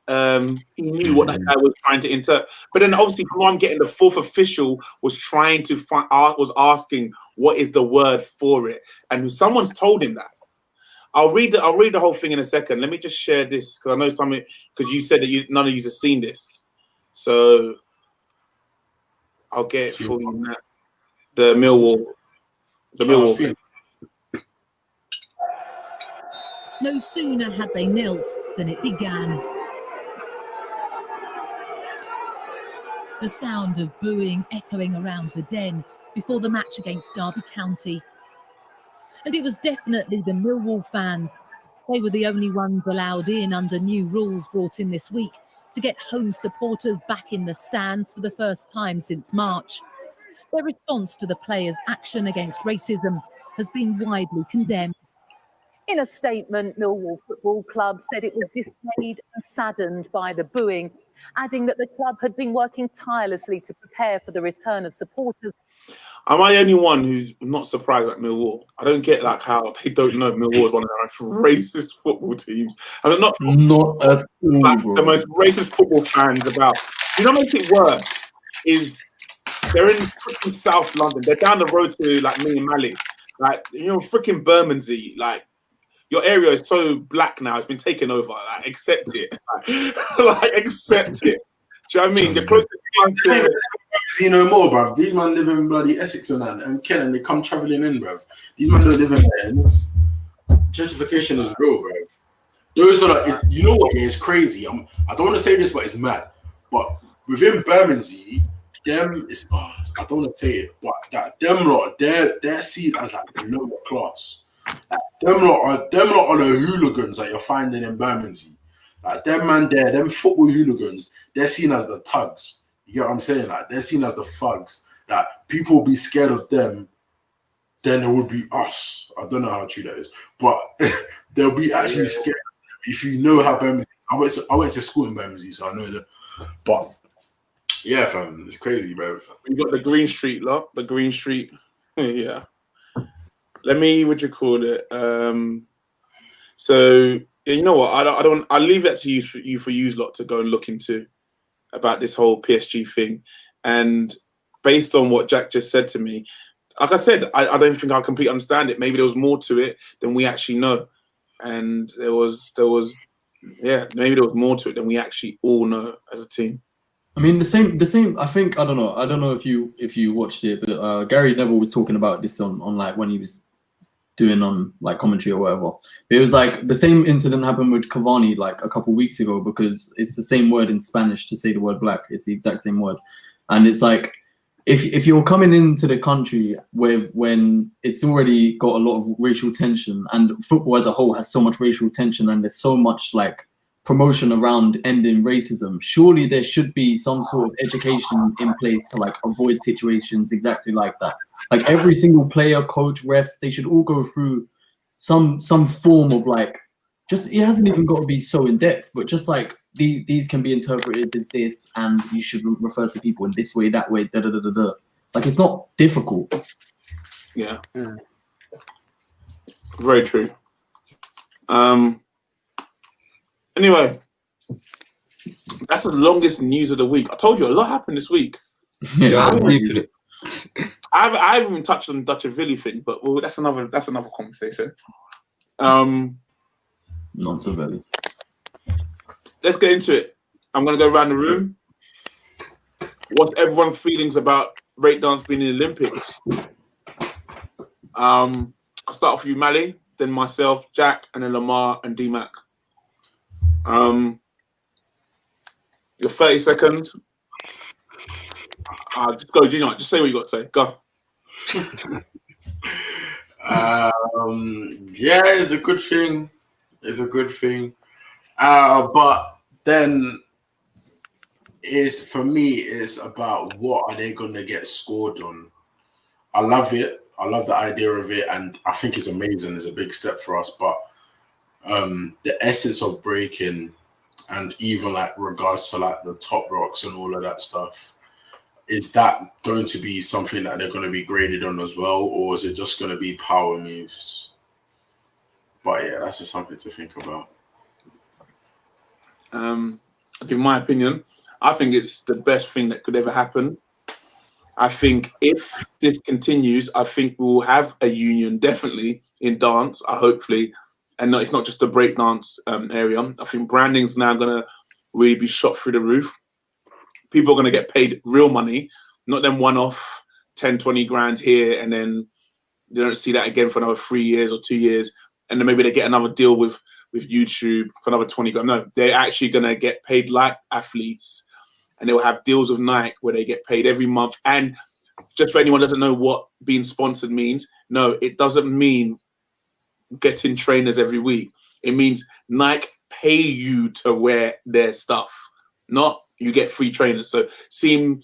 He knew what that guy was trying to interpret. But then obviously from what I'm getting, the fourth official was trying to was asking what is the word for it. And someone's told him that. I'll read the whole thing in a second. Let me just share this because I know something, because you said that none of you have seen this. So I'll get it for you now. The Millwall. Thing. No sooner had they knelt than it began. The sound of booing echoing around the Den before the match against Derby County. And it was definitely the Millwall fans. They were the only ones allowed in under new rules brought in this week to get home supporters back in the stands for the first time since March. Their response to the players' action against racism has been widely condemned. In a statement, Millwall Football Club said it was dismayed and saddened by the booing, adding that the club had been working tirelessly to prepare for the return of supporters. Am I the only one who's not surprised at Millwall? I don't get like how they don't know Millwall is one of the most racist football teams. And they're not at all, like the most racist football fans about. You know what makes it worse is they're in freaking South London. They're down the road to like me and Mali. Like, you know, freaking Bermondsey. Like, your area is so black now. It's been taken over. Like, accept it. Like, accept it. Do you know what I mean? You're close to See no more, bruv. These man live in bloody Essex and Kent, and they come travelling in, bruv. These man don't live in there. And gentrification is real, bruv. Those are like, you know what? Yeah, it's crazy. I don't want to say this, but it's mad. But within Bermondsey, them is I don't want to say it, but that them lot, they're seen as like the lower class. Like, them lot are the hooligans that you're finding in Bermondsey. Like them man there, them football hooligans, they're seen as the thugs. You get what I'm saying? Like they're seen as the thugs. That people will be scared of them, then it would be us. I don't know how true that is, but they'll be actually scared if you know how Bermondsey. I went to school in Bermondsey, so I know that. But yeah, fam, it's crazy, bro. You got the Green Street lot, the Green Street. Yeah. Let me, what you call it? So you know what? I'll leave that to you lot to go and look into about this whole PSG thing. And based on what Jack just said to me, like I said, I don't think I completely understand it. Maybe there was more to it than we actually know. And there was maybe there was more to it than we actually all know as a team. I mean, the same. I think I don't know if you watched it, but Gary Neville was talking about this on like when he was doing on like commentary or whatever. It was like the same incident happened with Cavani like a couple weeks ago, because it's the same word in Spanish to say the word black. It's the exact same word, and it's like if you're coming into the country when it's already got a lot of racial tension, and football as a whole has so much racial tension, and there's so much like promotion around ending racism, surely there should be some sort of education in place to like avoid situations exactly like that. Like every single player, coach, ref, they should all go through some form of like, just, it hasn't even got to be so in depth, but just like these can be interpreted as this, and you should refer to people in this way, that way, da da da da da. Like it's not difficult. Yeah. Very true. Anyway, that's the longest news of the week. I told you a lot happened this week. Yeah, I'm deep in it. I haven't even touched on the Dutch Villy thing, but well, that's another conversation. Not so very. Let's get into it. I'm gonna go around the room. What's everyone's feelings about breakdance being in the Olympics? I'll start off with you, Mally, then myself, Jack, and then Lamar and D-Mac. Your 30 seconds. Just go, Junior. Just say what you got to say. Go. Yeah, it's a good thing. It's a good thing. But then for me, it's about what are they going to get scored on. I love it. I love the idea of it, and I think it's amazing. It's a big step for us. But the essence of breaking, and even like regards to like the top rocks and all of that stuff, is that going to be something that they're going to be graded on as well, or is it just going to be power moves? But yeah, that's just something to think about. In my opinion, I think it's the best thing that could ever happen. I think if this continues, I think we'll have a union definitely in dance, hopefully. And no, it's not just the breakdance area. I think branding's now going to really be shot through the roof. People are going to get paid real money, not them one-off 10, 20 grand here, and then they don't see that again for another 3 years or 2 years. And then maybe they get another deal with YouTube for another 20 grand. No, they're actually going to get paid like athletes, and they'll have deals with Nike where they get paid every month. And just for anyone who doesn't know what being sponsored means, no, it doesn't mean getting trainers every week. It means Nike pay you to wear their stuff, not you get free trainers. So seeing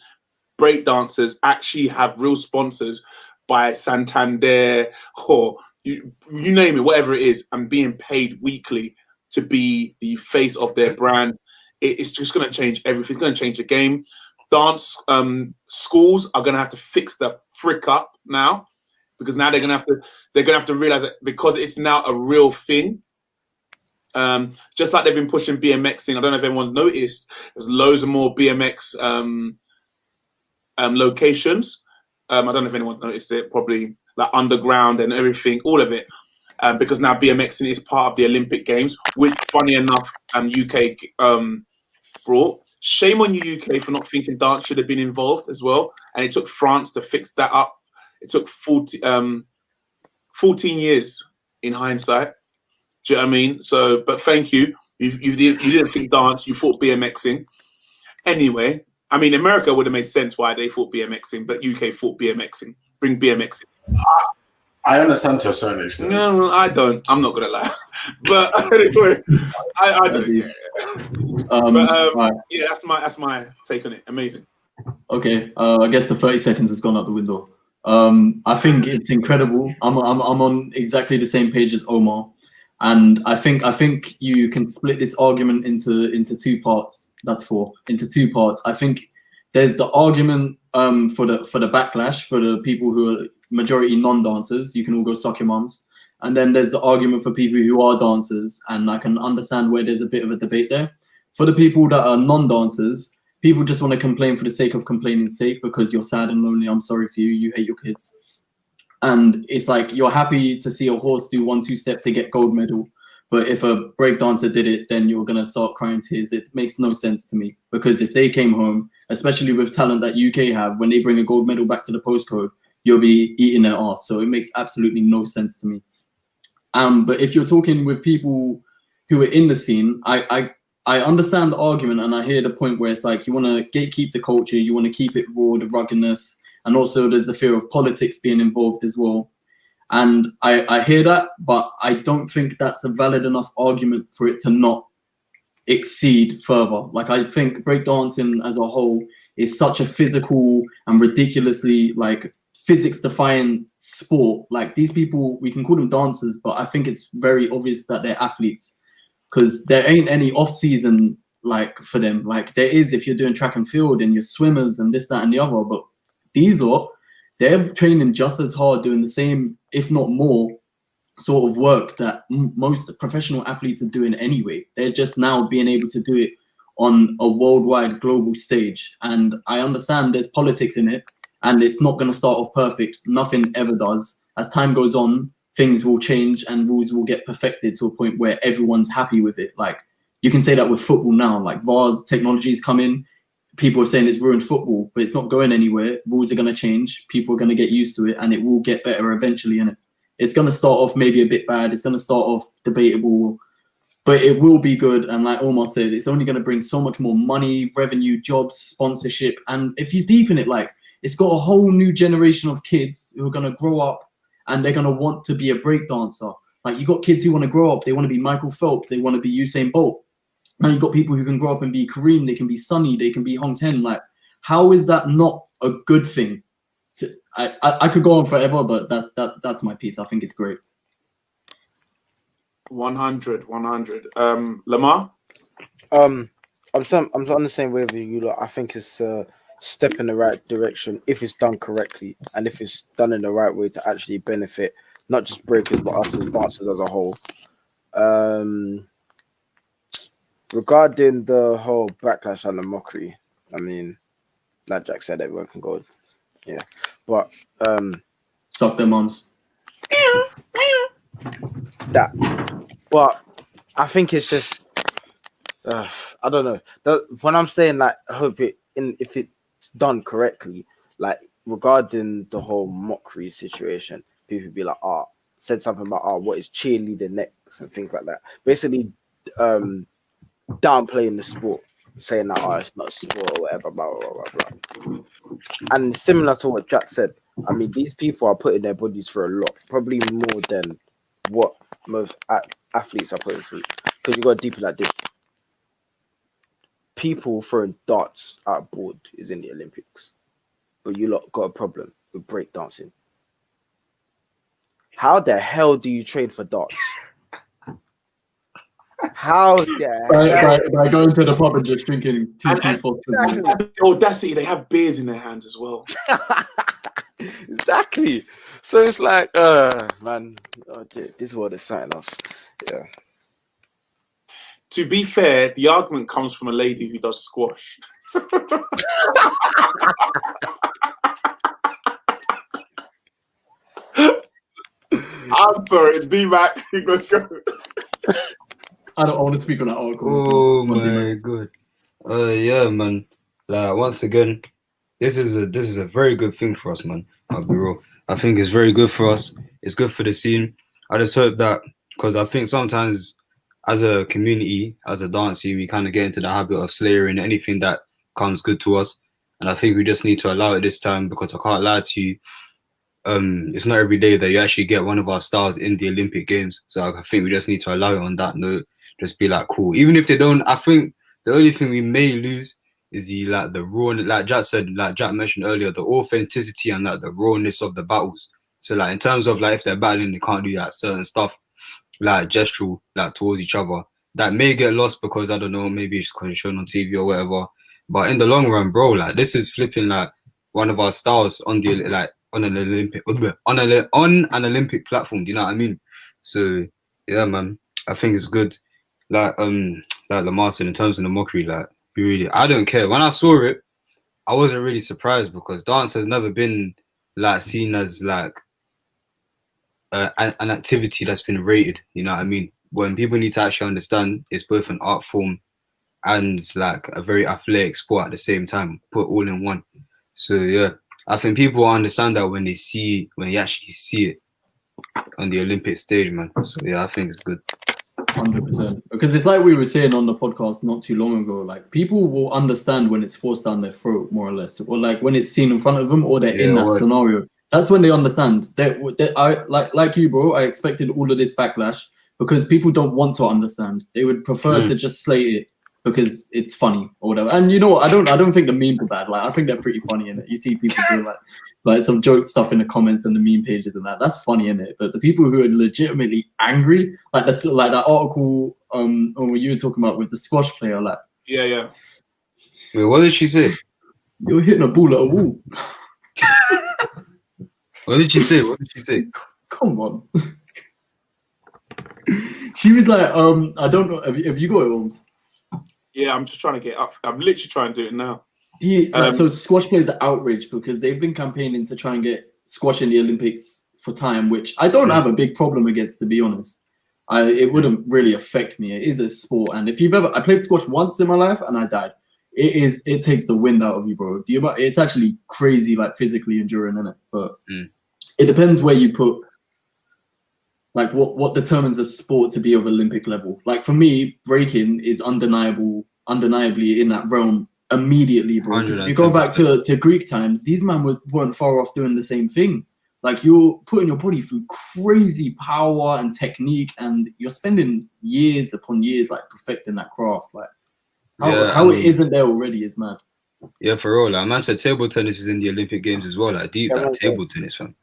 breakdancers actually have real sponsors by Santander or you name it, whatever it is, and being paid weekly to be the face of their brand. It's just going to change everything. It's going to change the game. Dance schools are going to have to fix the frick up now, because now they're going to have to realize that because it's now a real thing. Just like they've been pushing BMXing. I don't know if everyone noticed. There's loads of more BMX locations. I don't know if anyone noticed it. Probably like underground and everything, all of it. Because now BMXing is part of the Olympic Games, which, funny enough, UK brought. Shame on you, UK, for not thinking dance should have been involved as well. And it took France to fix that up. It took 14 years in hindsight. Do you know what I mean? So, but thank you. You didn't think dance, you thought BMXing. Anyway, I mean, America would have made sense why they thought BMXing, but UK thought BMXing. Bring BMXing. I understand to a certain extent. No, I don't. I'm not gonna lie. But anyway, I do. Right. Yeah, that's my take on it. Amazing. Okay, I guess the 30 seconds has gone out the window. I think it's incredible. I'm on exactly the same page as Omar, and I think you can split this argument into two parts. Into two parts. I think there's the argument for the backlash for the people who are majority non-dancers. You can all go suck your mums. And then there's the argument for people who are dancers, and I can understand where there's a bit of a debate there. For the people that are non-dancers, people just want to complain for the sake of complaining's sake because you're sad and lonely. I'm sorry for you. You hate your kids. And it's like you're happy to see a horse do 1-2 step to get gold medal. But if a breakdancer did it, then you're going to start crying tears. It makes no sense to me, because if they came home, especially with talent that UK have, when they bring a gold medal back to the postcode, you'll be eating their ass. So it makes absolutely no sense to me. But if you're talking with people who are in the scene, I understand the argument, and I hear the point where it's like you want to gatekeep the culture, you want to keep it raw, the ruggedness, and also there's the fear of politics being involved as well. And I hear that, but I don't think that's a valid enough argument for it to not exceed further. Like, I think breakdancing as a whole is such a physical and ridiculously like physics defying sport. Like, these people, we can call them dancers, but I think it's very obvious that they're athletes, because there ain't any off season like for them. Like, there is if you're doing track and field and you're swimmers and this, that, and the other. But these lot, they're training just as hard, doing the same, if not more, sort of work that most professional athletes are doing anyway. They're just now being able to do it on a worldwide global stage. And I understand there's politics in it, and it's not going to start off perfect. Nothing ever does. As time goes on, things will change and rules will get perfected to a point where everyone's happy with it. Like, you can say that with football now. Like, VAR technology's come in. People are saying it's ruined football, but it's not going anywhere. Rules are going to change. People are going to get used to it, and it will get better eventually. And it's going to start off maybe a bit bad. It's going to start off debatable, but it will be good. And like Omar said, it's only going to bring so much more money, revenue, jobs, sponsorship. And if you deepen it, like, it's got a whole new generation of kids who are going to grow up and they're going to want to be a breakdancer. Like, you got kids who want to grow up. They want to be Michael Phelps. They want to be Usain Bolt. Now you got people who can grow up and be Kareem. They can be Sunny. They can be Hong Ten. Like, how is that not a good thing? I could go on forever, but that's my piece. I think it's great. 100. Lamar? I'm on the same wave with you lot. I think it's a step in the right direction if it's done correctly, and if it's done in the right way to actually benefit not just breakers but us as dancers as a whole. Regarding the whole backlash and the mockery, I mean, like Jack said, everyone can go, yeah, but Stop their moms. But I think it's just I don't know. When I'm saying like, I hope if it's done correctly, like regarding the whole mockery situation, people be like, said something about what is cheerleader next and things like that. Basically, downplaying the sport, saying that it's not a sport or whatever, blah blah blah blah. And similar to what Jack said, I mean, these people are putting their bodies through a lot, probably more than what most athletes are putting through. Because you got to deep it like this: people throwing darts at a board is in the Olympics, but you lot got a problem with breakdancing. How the hell do you train for darts? How by going to the pub and just drinking tea for the audacity, they have beers in their hands as well. Exactly. So it's like, man, this world is something else. Yeah. To be fair, the argument comes from a lady who does squash. I'm sorry, D-Mac, let's go. I want to speak on that article. Oh my god. Yeah, man. Like, once again, this is a very good thing for us, man. I'll be real. I think it's very good for us. It's good for the scene. I just hope that, because I think sometimes as a community, as a dance scene, we kind of get into the habit of slayering anything that comes good to us. And I think we just need to allow it this time, because I can't lie to you. It's not every day that you actually get one of our stars in the Olympic Games. So I think we just need to allow it on that note. Just be like, cool. Even if they don't, I think the only thing we may lose is the raw, like Jack said, like Jack mentioned earlier, the authenticity and like the rawness of the battles. So like in terms of like if they're battling, they can't do like certain stuff like gestural like towards each other. That may get lost because I don't know, maybe it's because it's shown on TV or whatever. But in the long run, bro, like this is flipping like one of our stars on the like on an Olympic platform. Do you know what I mean? So yeah, man, I think it's good. Like Lamar said, in terms of the mockery, like really, I don't care. When I saw it, I wasn't really surprised because dance has never been like seen as like an activity that's been rated. You know what I mean? When people need to actually understand, it's both an art form and like a very athletic sport at the same time, put all in one. So yeah, I think people understand that when they actually see it on the Olympic stage, man. So yeah, I think it's good. 100%. Because it's like we were saying on the podcast not too long ago, like people will understand when it's forced down their throat, more or less, or like when it's seen in front of them, or they're in that scenario. That's when they understand. I like you, bro. I expected all of this backlash because people don't want to understand. They would prefer to just slay it because it's funny or whatever. And you know what? I don't think the memes are bad. Like I think they're pretty funny in it. You see people doing like some joke stuff in the comments and the meme pages and that. That's funny in it. But the people who are legitimately angry, like that's like that article when you were talking about with the squash player, like yeah. Wait, what did she say? You're hitting a ball at a wall. What did she say? What did she say? Come on. She was like, I don't know. Have you got it, Holmes? Yeah, I'm just trying to get up. I'm literally trying to do it now. So squash players are outraged because they've been campaigning to try and get squash in the Olympics for time, which I don't have a big problem against, to be honest. It wouldn't really affect me. It is a sport, and if you've ever, I played squash once in my life and I died. It takes the wind out of you, bro. It's actually crazy, like physically enduring, isn't it? But it depends where you put, like what determines a sport to be of Olympic level. Like for me, breaking is undeniably in that realm immediately, bro. Because if you go back to Greek times, these men weren't far off doing the same thing. Like you're putting your body through crazy power and technique, and you're spending years upon years like perfecting that craft. Like how it isn't there already is mad. Yeah, for real. Like man said, table tennis is in the Olympic Games as well. Like deep, like table tennis, fam.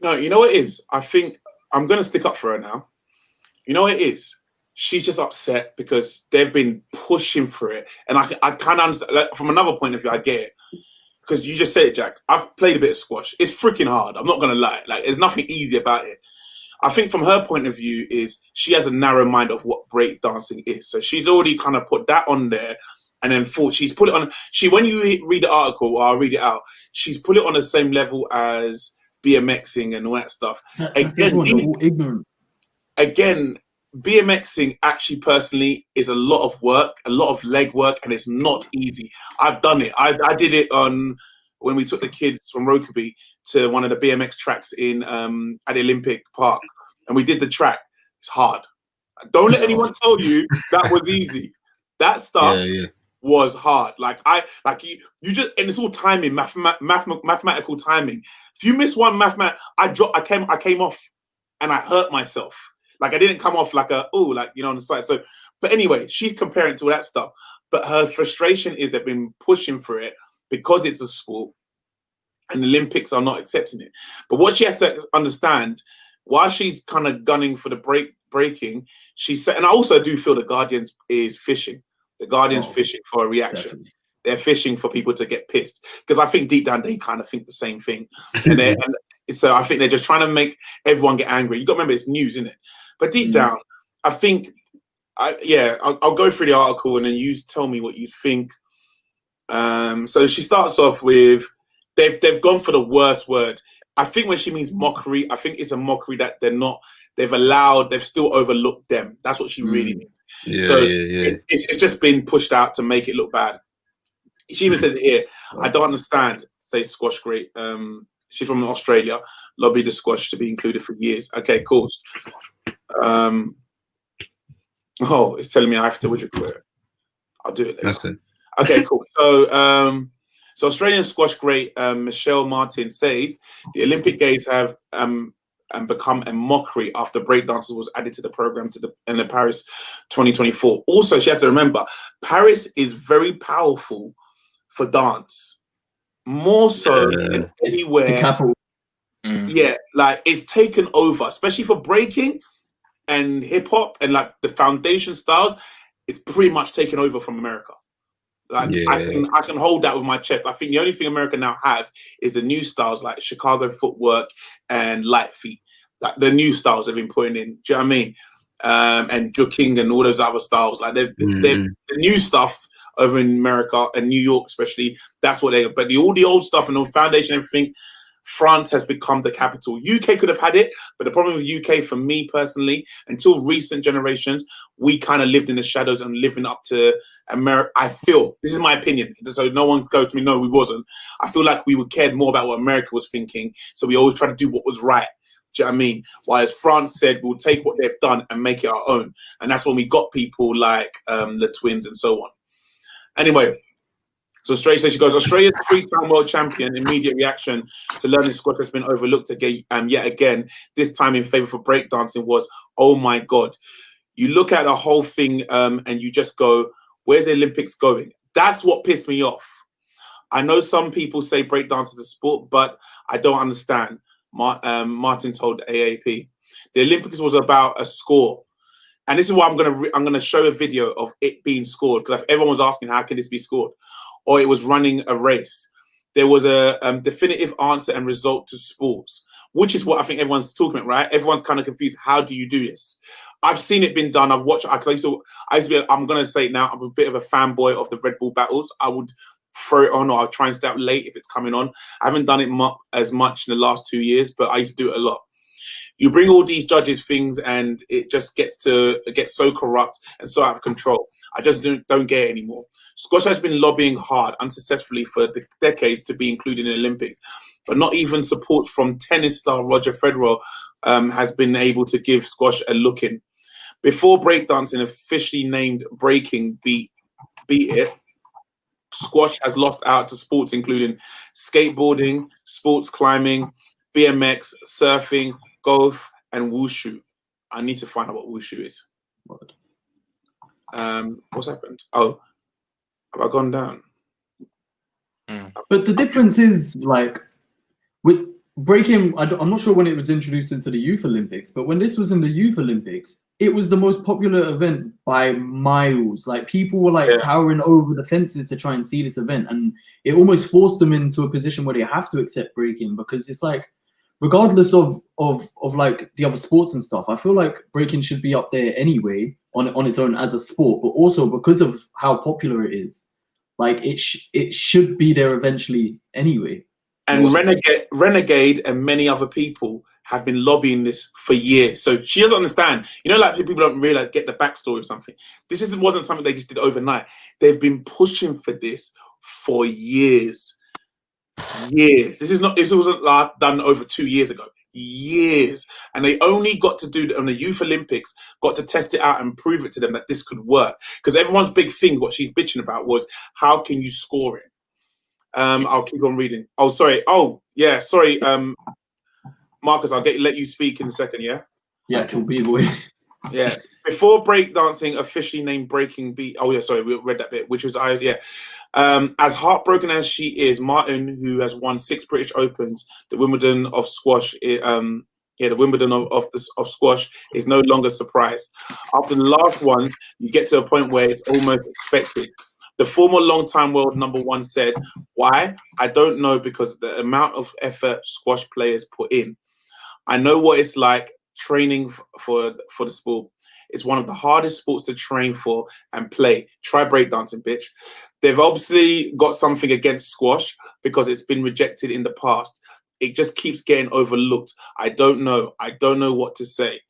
No, you know what it is? I think I'm going to stick up for her now. You know what it is? She's just upset because they've been pushing for it. And I kind of understand. Like, from another point of view, I get it. Because you just said it, Jack. I've played a bit of squash. It's freaking hard. I'm not going to lie. Like, there's nothing easy about it. I think from her point of view is she has a narrow mind of what break dancing is. So she's already kind of put that on there and then thought she's put it on. When you read the article, or I'll read it out, she's put it on the same level as BMXing and all that stuff. Again, BMXing actually personally is a lot of work, a lot of leg work, and it's not easy. I've done it. I did it on when we took the kids from Rokeby to one of the BMX tracks in at the Olympic Park, and we did the track. It's hard. Don't let anyone tell you that was easy. That stuff was hard. You just, and it's all timing, mathematical timing. If you miss one I came off, and I hurt myself. Like I didn't come off like on the side. So, but anyway, she's comparing to all that stuff. But her frustration is they've been pushing for it because it's a sport, and the Olympics are not accepting it. But what she has to understand, while she's kind of gunning for the breaking, she said, and I also do feel the Guardians is fishing. The Guardians fishing for a reaction. Definitely. They're fishing for people to get pissed because I think deep down they kind of think the same thing, and so I think they're just trying to make everyone get angry. You got to remember it's news, isn't it? But deep down, I think, I'll go through the article and then you tell me what you think. So she starts off with they've gone for the worst word. I think when she means mockery, I think it's a mockery that they've still overlooked them. That's what she really means. It's just been pushed out to make it look bad. She even says it here. I don't understand. Say squash great. She's from Australia. Lobbied the squash to be included for years. Okay, cool. It's telling me I have to. What do you call it? I'll do it later. That's it. Okay, cool. So Australian squash great Michelle Martin says the Olympic Games have become a mockery after breakdancers was added to the program in the Paris 2024. Also, she has to remember Paris is very powerful for dance, more so than anywhere. The capital. Yeah, like it's taken over, especially for breaking and hip hop and like the foundation styles. It's pretty much taken over from America. Like I can hold that with my chest. I think the only thing America now have is the new styles like Chicago footwork and light feet. Like the new styles they've been putting in. Do you know what I mean? And juking and all those other styles. Like they've the new stuff over in America and New York especially. That's what they. But all the old stuff and the foundation and everything. France has become the capital. UK could have had it, but the problem with UK, for me personally, until recent generations, we kind of lived in the shadows and living up to America. I feel, this is my opinion, so no one go to me, no, we wasn't. I feel like we cared more about what America was thinking, so we always tried to do what was right. Do you know what I mean? Whereas France said we'll take what they've done and make it our own. And that's when we got people like the twins and so on. Anyway, so Australia says, she goes, Australia's three-time world champion. Immediate reaction to learning squash has been overlooked again, yet again, this time in favor for breakdancing was, oh my God. You look at the whole thing and you just go, where's the Olympics going? That's what pissed me off. I know some people say breakdance is a sport, but I don't understand. Martin told AAP. The Olympics was about a score. And this is why I'm gonna show a video of it being scored, because everyone was asking how can this be scored, or it was running a race. There was a definitive answer and result to sports, which is what I think everyone's talking about, right? Everyone's kind of confused. How do you do this? I've seen it been done. I've watched. I used to be. I'm gonna say it now. I'm a bit of a fanboy of the Red Bull battles. I would throw it on, or I'll try and stay up late if it's coming on. I haven't done it as much in the last 2 years, but I used to do it a lot. You bring all these judges things and it just gets so corrupt and so out of control. I just don't get it anymore. Squash has been lobbying hard, unsuccessfully, for decades to be included in the Olympics, but not even support from tennis star Roger Federer has been able to give squash a look in. Before breakdancing, officially named breaking, beat it, squash has lost out to sports including skateboarding, sports climbing, BMX, surfing, golf, and wushu. I need to find out what wushu is. What's happened? Oh, have I gone down? But the difference is, like, with breaking, I'm not sure when it was introduced into the Youth Olympics, but when this was in the Youth Olympics, it was the most popular event by miles. Like, people were like towering over the fences to try and see this event, and it almost forced them into a position where they have to accept breaking, because it's like, regardless of like the other sports and stuff, I feel like breaking should be up there anyway on its own as a sport, but also because of how popular it is, like it should be there eventually anyway. And Renegade and many other people have been lobbying this for years. So she doesn't understand. You know, like people don't realize, get the backstory of something. This wasn't something they just did overnight. They've been pushing for this for years. Years. This wasn't done over 2 years ago. Years. And they only got to do it on the Youth Olympics, got to test it out and prove it to them that this could work. Because everyone's big thing, what she's bitching about, was how can you score it? I'll keep on reading. Oh, sorry. Oh, yeah. Sorry, Marcus. I'll let you speak in a second. Yeah. Yeah, actual b-boy. Yeah. Before breakdancing officially named breaking beat. Oh yeah. Sorry, we read that bit, which was as heartbroken as she is, Martin, who has won 6 British Opens, the Wimbledon of squash, the Wimbledon of squash is no longer surprised. After the last one, you get to a point where it's almost expected. The former long-time world #1 said, "Why? I don't know, because the amount of effort squash players put in. I know what it's like training for the sport. It's one of the hardest sports to train for and play. Try breakdancing, bitch." They've obviously got something against squash because it's been rejected in the past. It just keeps getting overlooked. I don't know what to say.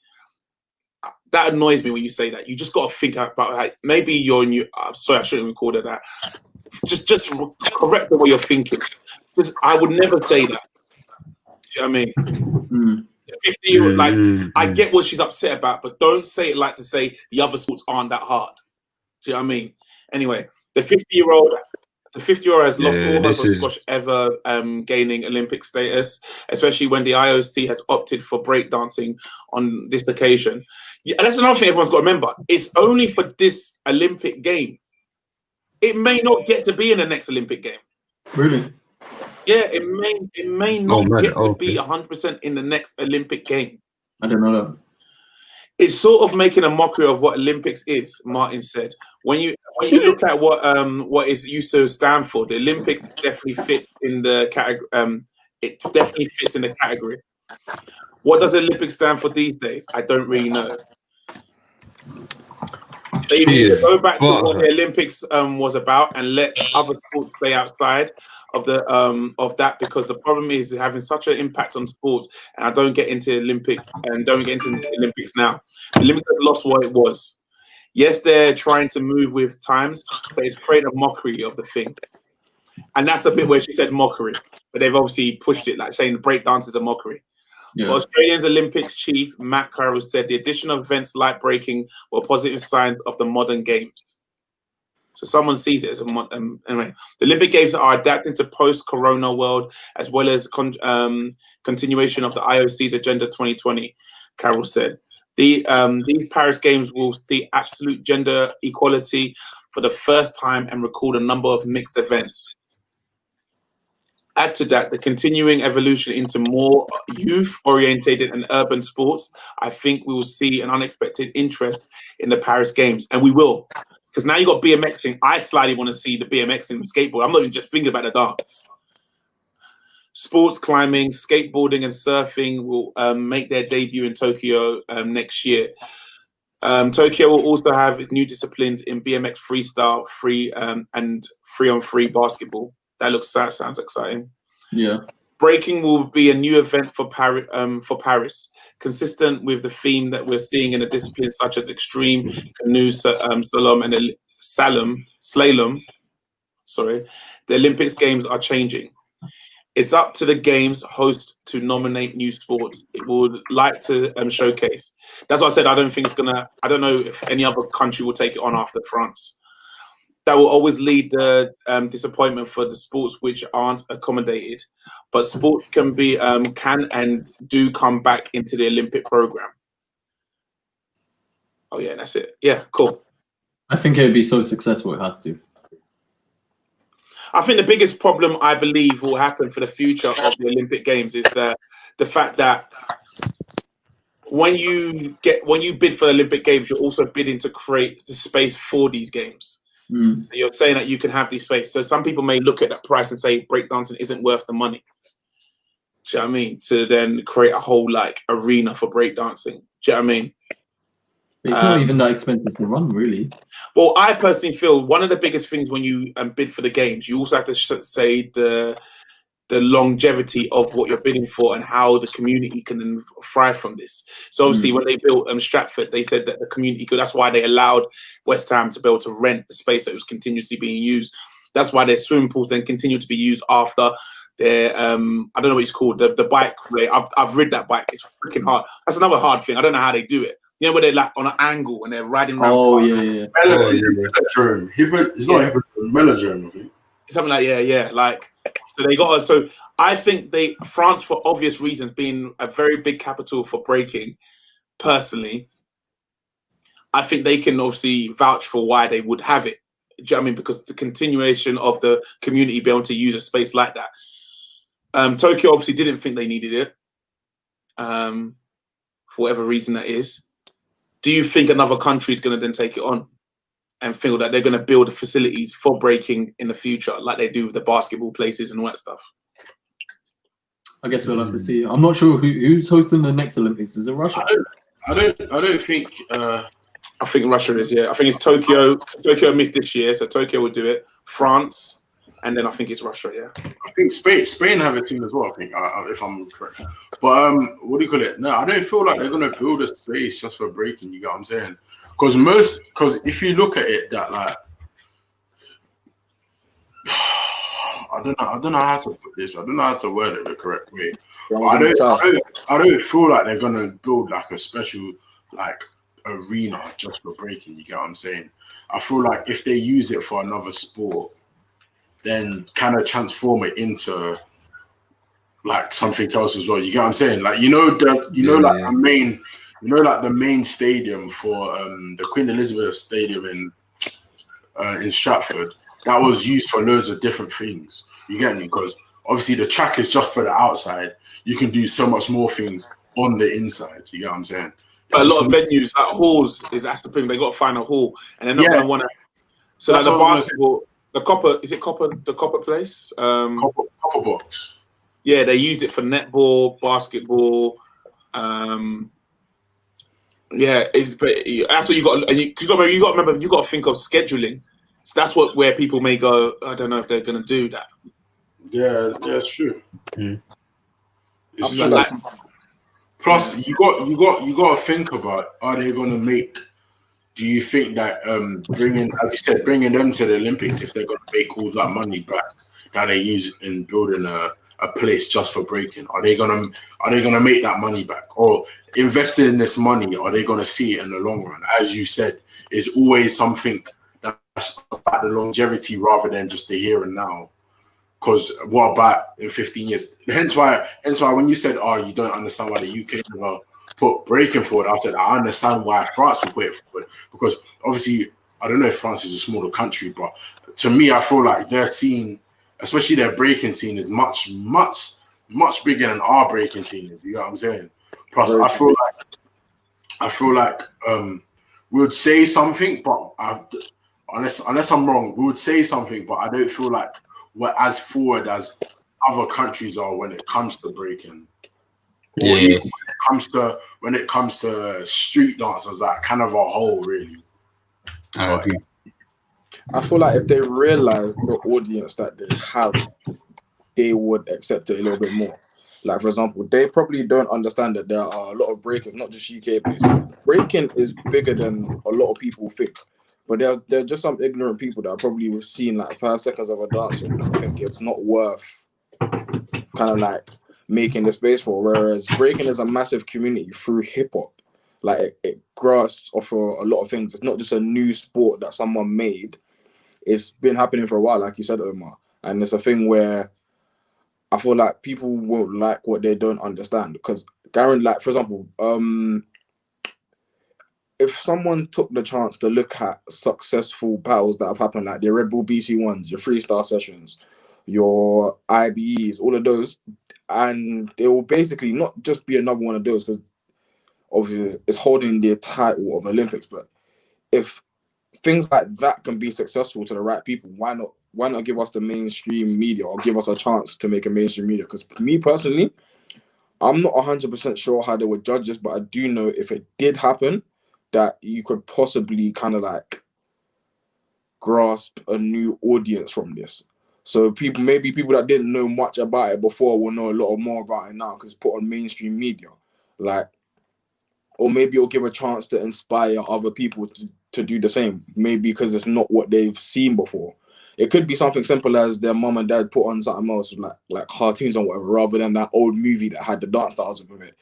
That annoys me when you say that. You just got to think about how maybe you're new. I'm sorry, I shouldn't record that. Just correct the way you're thinking. Because I would never say that. Do you know what I mean? 50-year-old, I get what she's upset about, but don't say it like to say the other sports aren't that hard. Do you know what I mean? Anyway, the 50-year-old has lost all hope of squash ever gaining Olympic status, especially when the IOC has opted for breakdancing on this occasion. Yeah, and that's another thing everyone's got to remember. It's only for this Olympic game. It may not get to be in the next Olympic game. Really? Yeah, it may not get to be 100% in the next Olympic game. I don't know that. It's sort of making a mockery of what Olympics is, Martin said. When you look at what it used to stand for, the Olympics definitely fits in the category. It definitely fits in the category. What does Olympics stand for these days? I don't really know. They need to go back to what the Olympics was about and let other sports stay outside of that, because the problem is having such an impact on sports. And I don't get into Olympics now. The Olympics has lost what it was. Yes, they're trying to move with times, but it's created a mockery of the thing. And that's the bit where she said mockery, but they've obviously pushed it, like saying breakdance is a mockery. Yeah. But Australian's Olympics chief, Matt Carroll, said the addition of events like breaking were positive signs of the modern games. So someone sees it as a anyway. The Olympic Games are adapting to post-corona world as well as continuation of the IOC's Agenda 2020, Carroll said. These Paris Games will see absolute gender equality for the first time and record a number of mixed events. Add to that the continuing evolution into more youth-orientated and urban sports. I think we will see an unexpected interest in the Paris Games, and we will, because now you got BMXing. I slightly want to see the BMXing and skateboard. I'm not even just thinking about the dance. Sports climbing, skateboarding, and surfing will make their debut in Tokyo next year. Tokyo will also have new disciplines in BMX freestyle, and free-on-free basketball. That sounds exciting. Yeah. Breaking will be a new event for Paris, consistent with the theme that we're seeing in the disciplines such as extreme canoe, slalom, and slalom. Sorry, the Olympics Games are changing. It's up to the Games host to nominate new sports it would like to showcase. That's what I said. I don't think it's gonna. I don't know if any other country will take it on after France. That will always lead the disappointment for the sports which aren't accommodated. But sports can and do come back into the Olympic program. Oh yeah, that's it. Yeah, cool. I think it would be so successful. It has to. I think the biggest problem I believe will happen for the future of the Olympic Games is the fact that when you bid for Olympic Games, you're also bidding to create the space for these games. Mm. You're saying that you can have this space. So some people may look at that price and say breakdancing isn't worth the money. Do you know what I mean? To then create a whole like arena for breakdancing. Do you know what I mean? It's not even that expensive to run, really. Well, I personally feel one of the biggest things when you bid for the games, you also have to say the longevity of what you're bidding for and how the community can thrive from this. So obviously when they built Stratford, they said that the community could, that's why they allowed West Ham to be able to rent the space that was continuously being used. That's why their swimming pools then continue to be used after their, I don't know what it's called, the bike. I've rid that bike. It's freaking hard. That's another hard thing. I don't know how they do it. You know, where they're like on an angle and they're riding around. Oh, yeah. Velodrome. It's not velodrome, I think. Something like, yeah. Like, so they got, so I think France, for obvious reasons, being a very big capital for breaking, personally, I think they can obviously vouch for why they would have it. Do you know what I mean? Because the continuation of the community being able to use a space like that. Tokyo obviously didn't think they needed it, for whatever reason that is. Do you think another country is going to then take it on and feel that they're going to build facilities for breaking in the future, like they do with the basketball places and all that stuff? I guess we'll have to see. I'm not sure who's hosting the next Olympics. Is it Russia? I don't think. I think Russia is. Yeah, I think it's Tokyo. Tokyo missed this year, so Tokyo will do it. France, and then I think it's Russia. Yeah, I think Spain have a team as well. I think, if I'm correct. But what do you call it? No, I don't feel like they're gonna build a space just for breaking. You get what I'm saying? Because if you look at it, that like, I don't know how to put this. I don't know how to word it the correct way. But I don't feel like they're gonna build like a special like arena just for breaking. You get what I'm saying? I feel like if they use it for another sport, then kind of transform it into like something else as well. You get what I'm saying? Like the main stadium for the Queen Elizabeth Stadium in Stratford, that was used for loads of different things. You get me? Because obviously the track is just for the outside. You can do so much more things on the inside. You get what I'm saying? A lot of venues, like halls, that's the thing. They got to find a hall, and they're not going to want to. So like the basketball, the Copper place? Copper Box. Yeah, they used it for netball, basketball. Yeah, that's what you got. And you got to remember, you got to think of scheduling. So that's where people may go. I don't know if they're going to do that. Yeah, it's true. It's true. Like, plus, you got to think about, are they going to make? Do you think that bringing them to the Olympics, if they're going to make all that money back that they use in building a a place just for breaking? Are they gonna make that money back, or investing in this money? Are they gonna see it in the long run? As you said, it's always something that's about the longevity rather than just the here and now. Because what about in 15 years? Hence why when you said, "Oh, you don't understand why the UK never put breaking forward," I said I understand why France will put it forward, because obviously I don't know if France is a smaller country, but to me, I feel like their scene, especially their breaking scene, is much bigger than our breaking scene is. You know what I'm saying? Plus, I feel like we would say something, but unless I'm wrong, we would say something, but I don't feel like we're as forward as other countries are when it comes to breaking, or even when it comes to street dance as that kind of a whole, really. I agree. I feel like if they realize the audience that they have, they would accept it a little bit more. Like, for example, they probably don't understand that there are a lot of breakers, not just UK based. Breaking is bigger than a lot of people think. But there are just some ignorant people that are probably seen like 5 seconds of a dance and think it's not worth kind of like making the space for. Whereas breaking is a massive community through hip hop. Like it grasps off a lot of things. It's not just a new sport that someone made. It's been happening for a while, like you said, Omar. And it's a thing where I feel like people won't like what they don't understand. Because Garen, like, for example, if someone took the chance to look at successful battles that have happened, like the Red Bull BC ones, your freestyle sessions, your IBEs, all of those, and they will basically not just be another one of those, because obviously it's holding the title of Olympics. But if things like that can be successful to the right people, why not give us the mainstream media, or give us a chance to make a mainstream media? Because me personally, I'm not 100% sure how they would judge this, but I do know if it did happen, that you could possibly kind of like grasp a new audience from this. So people that didn't know much about it before will know a lot more about it now because it's put on mainstream media. Like, or maybe it'll give a chance to inspire other people to do the same. Maybe because it's not what they've seen before. It could be something simple as their mom and dad put on something else, like cartoons or whatever, rather than that old movie that had the dance styles with it,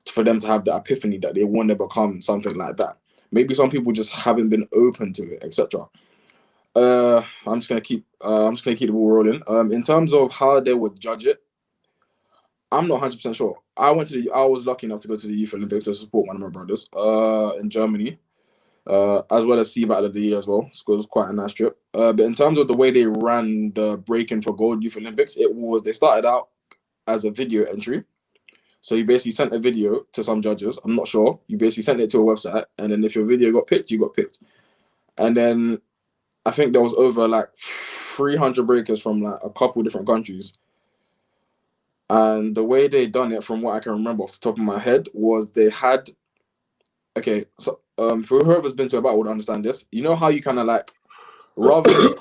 for them to have the epiphany that they want to become something like that. Maybe some people just haven't been open to it, etc. I'm just gonna keep the ball rolling. In terms of how they would judge it, I'm not 100% sure. I was lucky enough to go to the Youth Olympics to support one of my brothers in Germany, as well as see Battle of the Year as well. So it was quite a nice trip. But in terms of the way they ran the Breaking for Gold Youth Olympics, they started out as a video entry. So you basically sent a video to some judges. I'm not sure. You basically sent it to a website, and then if your video got picked, you got picked. And then I think there was over like 300 breakers from like a couple different countries. And the way they done it, from what I can remember off the top of my head, was they had, okay, so for whoever's been to a battle would understand this. You know how you kind of like, rather than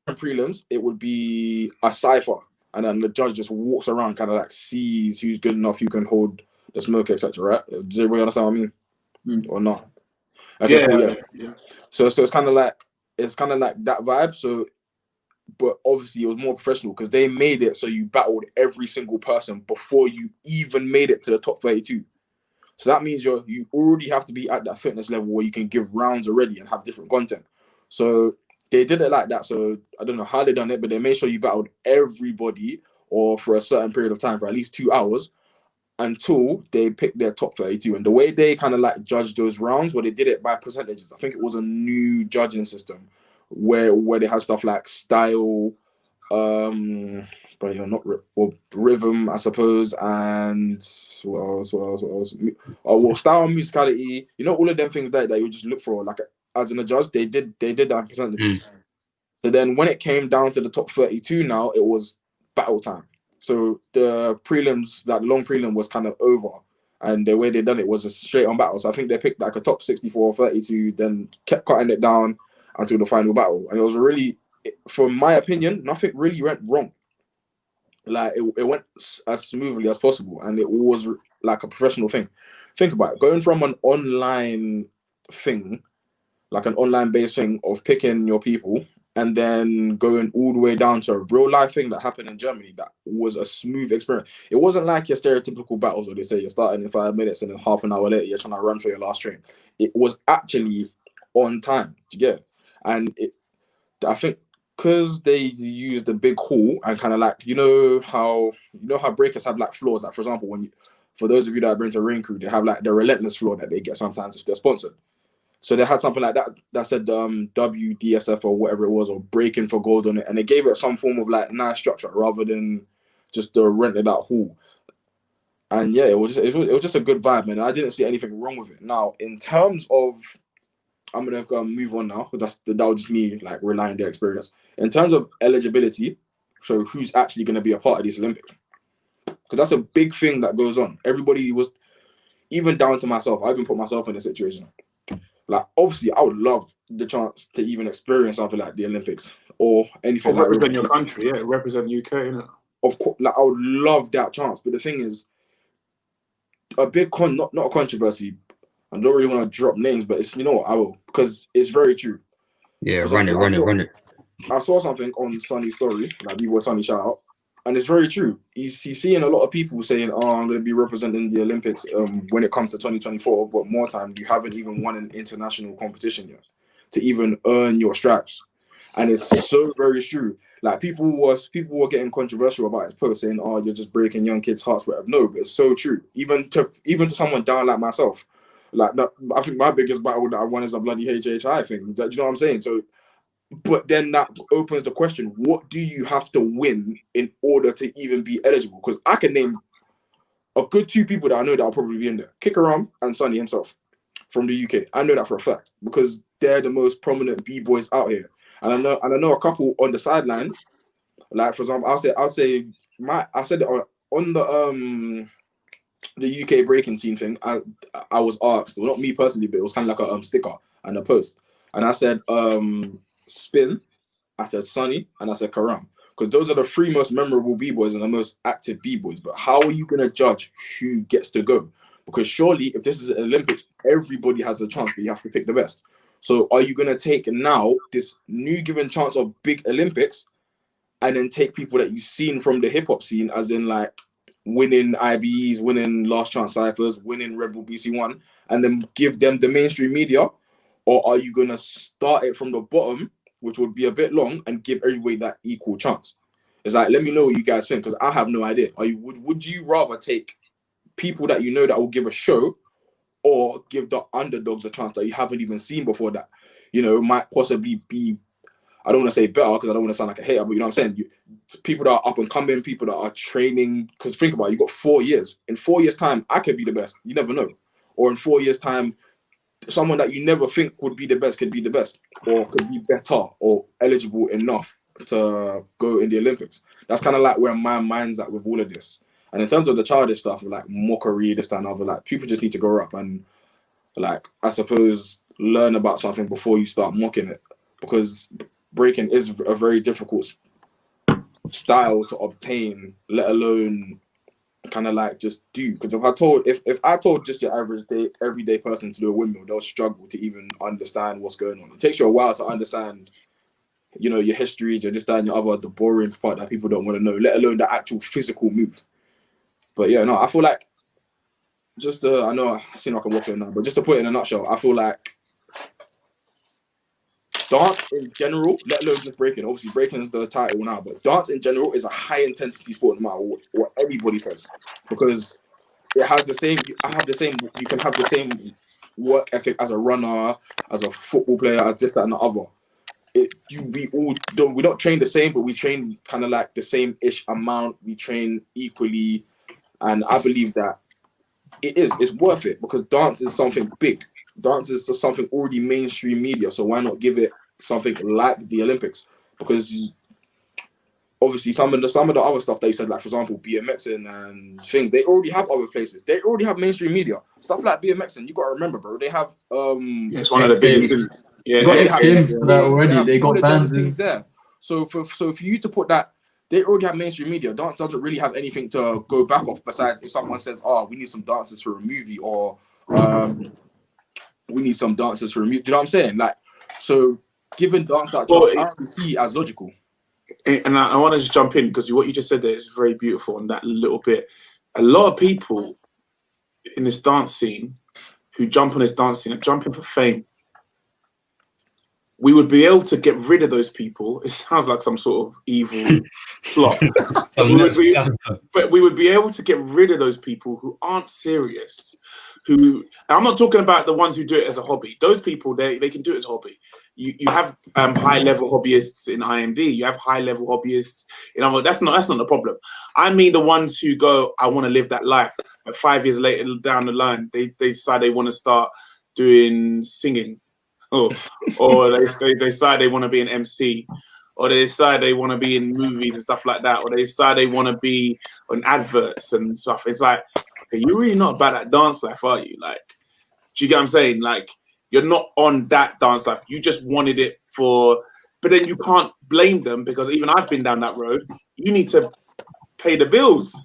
prelims, it would be a cipher, and then the judge just walks around, kind of like sees who's good enough, who can hold the smoke, etc. Right? Does everybody understand what I mean, or not? Okay, Yeah, cool, yeah. So it's kind of like that vibe. So, but obviously it was more professional because they made it so you battled every single person before you even made it to the top 32. So that means you already have to be at that fitness level where you can give rounds already and have different content. So they did it like that. So I don't know how they done it, but they made sure you battled everybody, or for a certain period of time, for at least 2 hours, until they picked their top 32. And the way they kind of like judged those rounds, they did it by percentages. I think it was a new judging system where they had stuff like style, but you're not rhythm, I suppose, and what else? Oh, well, style and musicality. You know, all of them things that you just look for, like as in a judge, they did that in percentages. So then when it came down to the top 32, now it was battle time. So the prelims, that long prelim, was kind of over, and the way they done it was a straight on battle. So I think they picked like a top 64, 32, then kept cutting it down until the final battle, and it was really, from my opinion, nothing really went wrong. Like it went as smoothly as possible, and it was like a professional thing. Think about it, going from an online thing, like an online based thing of picking your people, and then going all the way down to a real life thing that happened in Germany that was a smooth experience. It wasn't like your stereotypical battles where they say you're starting in 5 minutes and then half an hour later you're trying to run for your last train. It was actually on time. Do you get it? And I think because they used the big hall and kind of like you know how breakers have like floors. Like for example, for those of you that have been to Rain Crew, they have like the relentless floor that they get sometimes if they're sponsored. So they had something like that said WDSF or whatever it was, or breaking for gold on it, and they gave it some form of like nice structure rather than just the rented out hall. And yeah, it was just a good vibe, man. I didn't see anything wrong with it. Now, in terms of, I'm gonna go and move on now because that was just me like relying on their experience. In terms of eligibility, so who's actually gonna be a part of these Olympics? Because that's a big thing that goes on. Everybody was, even down to myself. I even put myself in a situation. Like, obviously, I would love the chance to even experience something like the Olympics or anything like represent your country, yeah, represent UK, innit? Of course, like I would love that chance. But the thing is, a big not a controversy. I don't really want to drop names, but it's, you know what, I will, because it's very true. Yeah, run it. I saw something on Sunny's story, like B-Boy Sunny, shout out, and it's very true. He's seeing a lot of people saying, "Oh, I'm going to be representing the Olympics when it comes to 2024." But more time, you haven't even won an international competition yet to even earn your stripes, and it's so very true. Like people were getting controversial about his post, saying, "Oh, you're just breaking young kids' hearts." Whatever. No, but it's so true. Even to someone down like myself, like that. I think my biggest battle that I won is a bloody HHI thing. Do you know what I'm saying? So. But then that opens the question, what do you have to win in order to even be eligible? Because I can name a good 2 people that I know that will probably be in there. Kikaram and Sonny himself from the UK. I know that for a fact because they're the most prominent B-boys out here. And I know a couple on the sideline. Like for example, I said it on the UK breaking scene thing. I was asked, well, not me personally, but it was kind of like a sticker and a post. And I said, Spin, I said Sonny, and I said Karam. Because those are the 3 most memorable B-boys and the most active B-boys. But how are you going to judge who gets to go? Because surely, if this is the Olympics, everybody has a chance, but you have to pick the best. So are you going to take now this new given chance of big Olympics and then take people that you've seen from the hip-hop scene, as in like winning IBEs, winning Last Chance Cyphers, winning Red Bull BC1, and then give them the mainstream media? Or are you going to start it from the bottom, which would be a bit long, and give everybody that equal chance? It's like, let me know what you guys think, because I have no idea. Would you rather take people that you know that will give a show, or give the underdogs a chance that you haven't even seen before that, you know, might possibly be, I don't want to say better because I don't want to sound like a hater, but you know what I'm saying? People that are up and coming, people that are training, because think about it, you got 4 years. In 4 years' time, I could be the best. You never know. Or in 4 years' time, someone that you never think would be the best could be the best, or could be better or eligible enough to go in the Olympics. That's kind of like where my mind's at with all of this. And in terms of the childish stuff, like mockery, this, that, and other, like people just need to grow up and, like, I suppose, learn about something before you start mocking it, because breaking is a very difficult style to obtain, let alone kind of like just do. Because if I told just your average everyday person to do a windmill, they'll struggle to even understand what's going on. It takes you a while to understand, you know, your histories, your this, that, and your other, the boring part that people don't want to know, let alone the actual physical move. But yeah, no, I feel like I know I seem like I'm waffling now, but just to put it in a nutshell, I feel like dance in general, let alone just breaking. Obviously, breaking is the title now, but dance in general is a high intensity sport, no matter what everybody says, because it has the same. You can have the same work ethic as a runner, as a football player, as this, that, and the other. We don't train the same, but we train kind of like the same-ish amount. We train equally, and I believe that it's worth it, because dance is something big. Dance is something already mainstream media, so why not give it something like the Olympics? Because obviously some of the other stuff they said, like for example BMXing and things, they already have other places. They already have mainstream media. Stuff like BMXing, you gotta remember, bro. They have it's one of the biggest things. Yeah, got they have Sims for that already. They all got of them bands things there. So for you to put that, they already have mainstream media. Dance doesn't really have anything to go back off besides if someone says, "Oh, we need some dancers for a movie," or we need some dancers for a movie. Do you know what I'm saying? Like, so giving dance that Well, chance, I don't see it as logical. And I want to just jump in because what you just said there is very beautiful. And that little bit, a lot of people in this dance scene who jump on this dance scene are jumping for fame. We would be able to get rid of those people. It sounds like some sort of evil plot. But we would be able to get rid of those people who aren't serious. I'm not talking about the ones who do it as a hobby. Those people, they can do it as a hobby. You have high-level hobbyists in IMD. You have high-level hobbyists in other. That's not the problem. I mean the ones who go, I want to live that life. But 5 years later down the line, they decide they want to start doing singing. Or they decide they want to be an MC, or they decide they want to be in movies and stuff like that, or they decide they want to be on adverts and stuff. It's like, okay, you're really not about that dance life, are you? Like, do you get what I'm saying? Like, you're not on that dance life. You just wanted it for, but then you can't blame them because even I've been down that road. You need to pay the bills.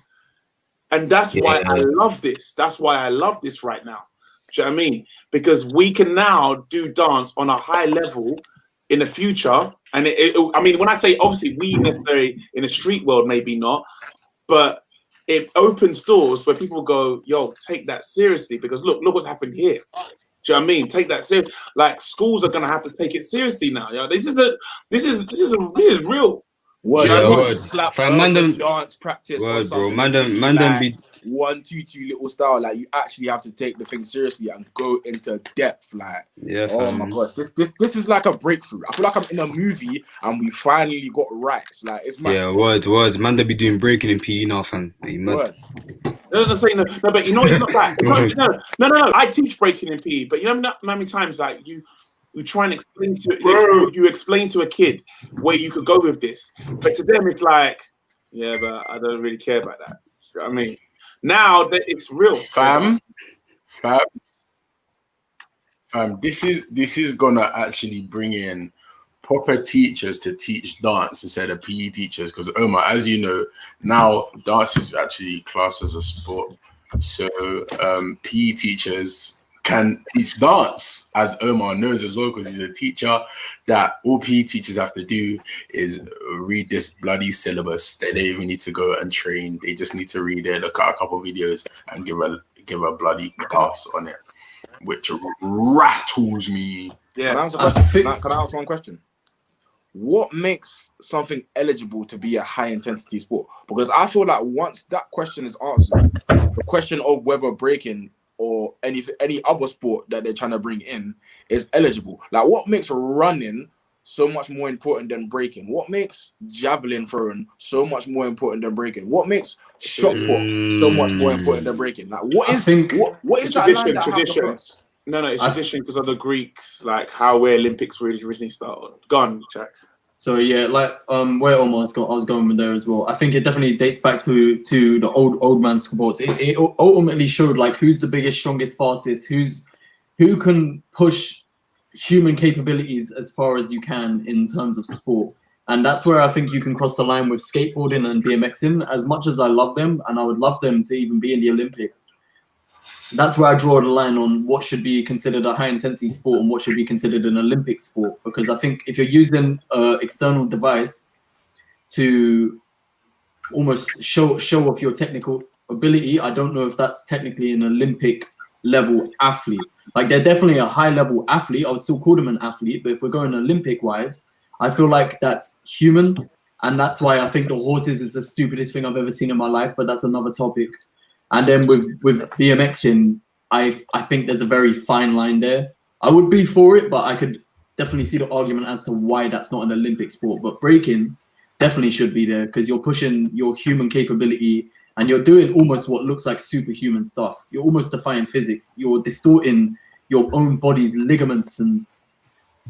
And that's why I love this. That's why I love this right now. Do you know what I mean? Because we can now do dance on a high level in the future. And I mean, when I say obviously we necessarily in the street world, maybe not, but it opens doors where people go, yo, take that seriously because look what's happened here. Do you know what I mean? Take that serious. Like schools are gonna have to take it seriously now. Yo, this is real. Word, Yeah, word. Slap dance practice. Word, bro. Man, them be 1, 2, 2 little style. Like you actually have to take the thing seriously and go into depth. Like, oh my gosh, this is like a breakthrough. I feel like I'm in a movie and we finally got rights. Like it's mad. Yeah, words. Man, they be doing breaking in PE now, fam. Word. No, but you know it's not that. No. I teach breaking in PE, but you know how many times like you try and explain you explain to a kid where you could go with this, but to them it's like, yeah, but I don't really care about that. You know what I mean? Now that it's real, fam. This is gonna actually bring in proper teachers to teach dance instead of PE teachers because Omar, as you know, now dance is actually classed as a sport. So PE teachers can teach dance, as Omar knows as well, because he's a teacher. That all PE teachers have to do is read this bloody syllabus. They don't even need to go and train. They just need to read it, look at a couple of videos, and give a bloody class on it, which rattles me. Yeah. Can I ask one question? What makes something eligible to be a high intensity sport? Because I feel like once that question is answered, the question of whether breaking or any other sport that they're trying to bring in is eligible. Like, what makes running so much more important than breaking? What makes javelin throwing so much more important than breaking? What makes shot put so much more important than breaking? Like, what is that line that tradition? No, it's tradition because of the Greeks, like where Olympics really originally started. Gone, Jack. So yeah, like where Omar I was going with there as well. I think it definitely dates back to the old man sports. It ultimately showed like who's the biggest, strongest, fastest, who can push human capabilities as far as you can in terms of sport. And that's where I think you can cross the line with skateboarding and BMXing. As much as I love them, and I would love them to even be in the Olympics, that's where I draw the line on what should be considered a high-intensity sport and what should be considered an Olympic sport. Because I think if you're using an external device to almost show off your technical ability, I don't know if that's technically an Olympic-level athlete. Like, they're definitely a high-level athlete. I would still call them an athlete. But if we're going Olympic-wise, I feel like that's human. And that's why I think the horses is the stupidest thing I've ever seen in my life. But that's another topic. And then with BMXing, I think there's a very fine line there. I would be for it, but I could definitely see the argument as to why that's not an Olympic sport. But breaking definitely should be there because you're pushing your human capability and you're doing almost what looks like superhuman stuff. You're almost defying physics. You're distorting your own body's ligaments and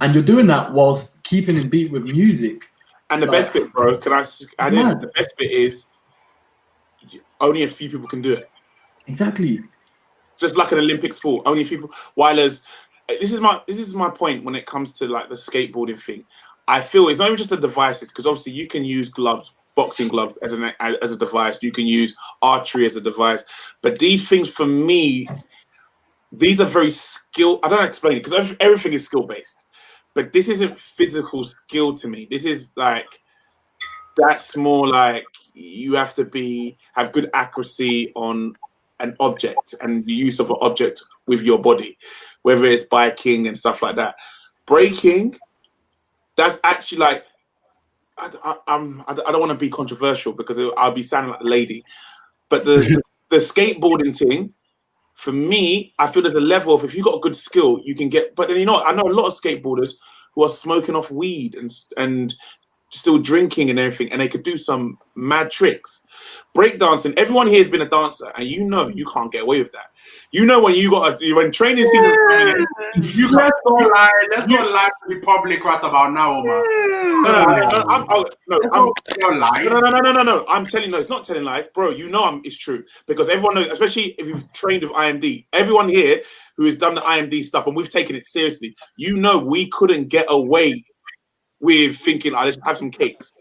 you're doing that whilst keeping in beat with music. And the best bit, bro, can I add in? The best bit is only a few people can do it. Exactly. Just like an Olympic sport, only a few people. While as this is my point when it comes to like the skateboarding thing. I feel it's not even just the devices because obviously you can use gloves, boxing gloves as a device. You can use archery as a device, but these things for me, these are very skill. I don't know how to explain it because everything is skill based. but this isn't physical skill to me. This is like, that's more like you have to have good accuracy on an object and the use of an object with your body, whether it's biking and stuff like that. Breaking, that's actually like, I don't want to be controversial because I'll be sounding like a lady, but the skateboarding thing, for me, I feel there's a level of, if you got a good skill, you can get. But then, you know, I know a lot of skateboarders who are smoking off weed and still drinking and everything, and they could do some mad tricks. Breakdancing, everyone here has been a dancer, and you know you can't get away with that. You know when training season's coming in, let's not lie to the public right about now, man. No. I'm telling you, it's not telling lies, bro. You know it's true because everyone knows, especially if you've trained with IMD. Everyone here who has done the IMD stuff and we've taken it seriously, you know we couldn't get away with thinking, let's have some cakes.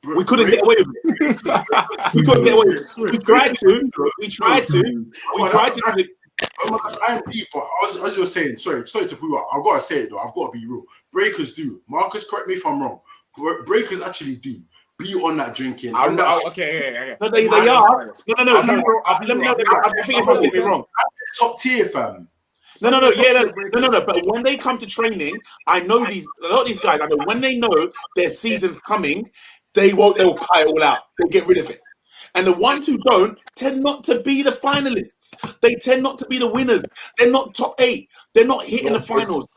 We couldn't get away with it. We couldn't get away with it. We tried to. IMD, but as you were saying, sorry to put you up. I've got to say it though. I've got to be real. Breakers do. Marcus, correct me if I'm wrong. Breakers actually do be on that drinking. Okay. No, they are. No. Let me know. I think everyone's getting me wrong. Top tier, fam. No. But when they come to training, I know a lot of these guys. I know when they know their season's coming, they'll cut it all out. They'll get rid of it. And the ones who don't tend not to be the finalists. They tend not to be the winners. They're not top 8. They're not hitting the finals.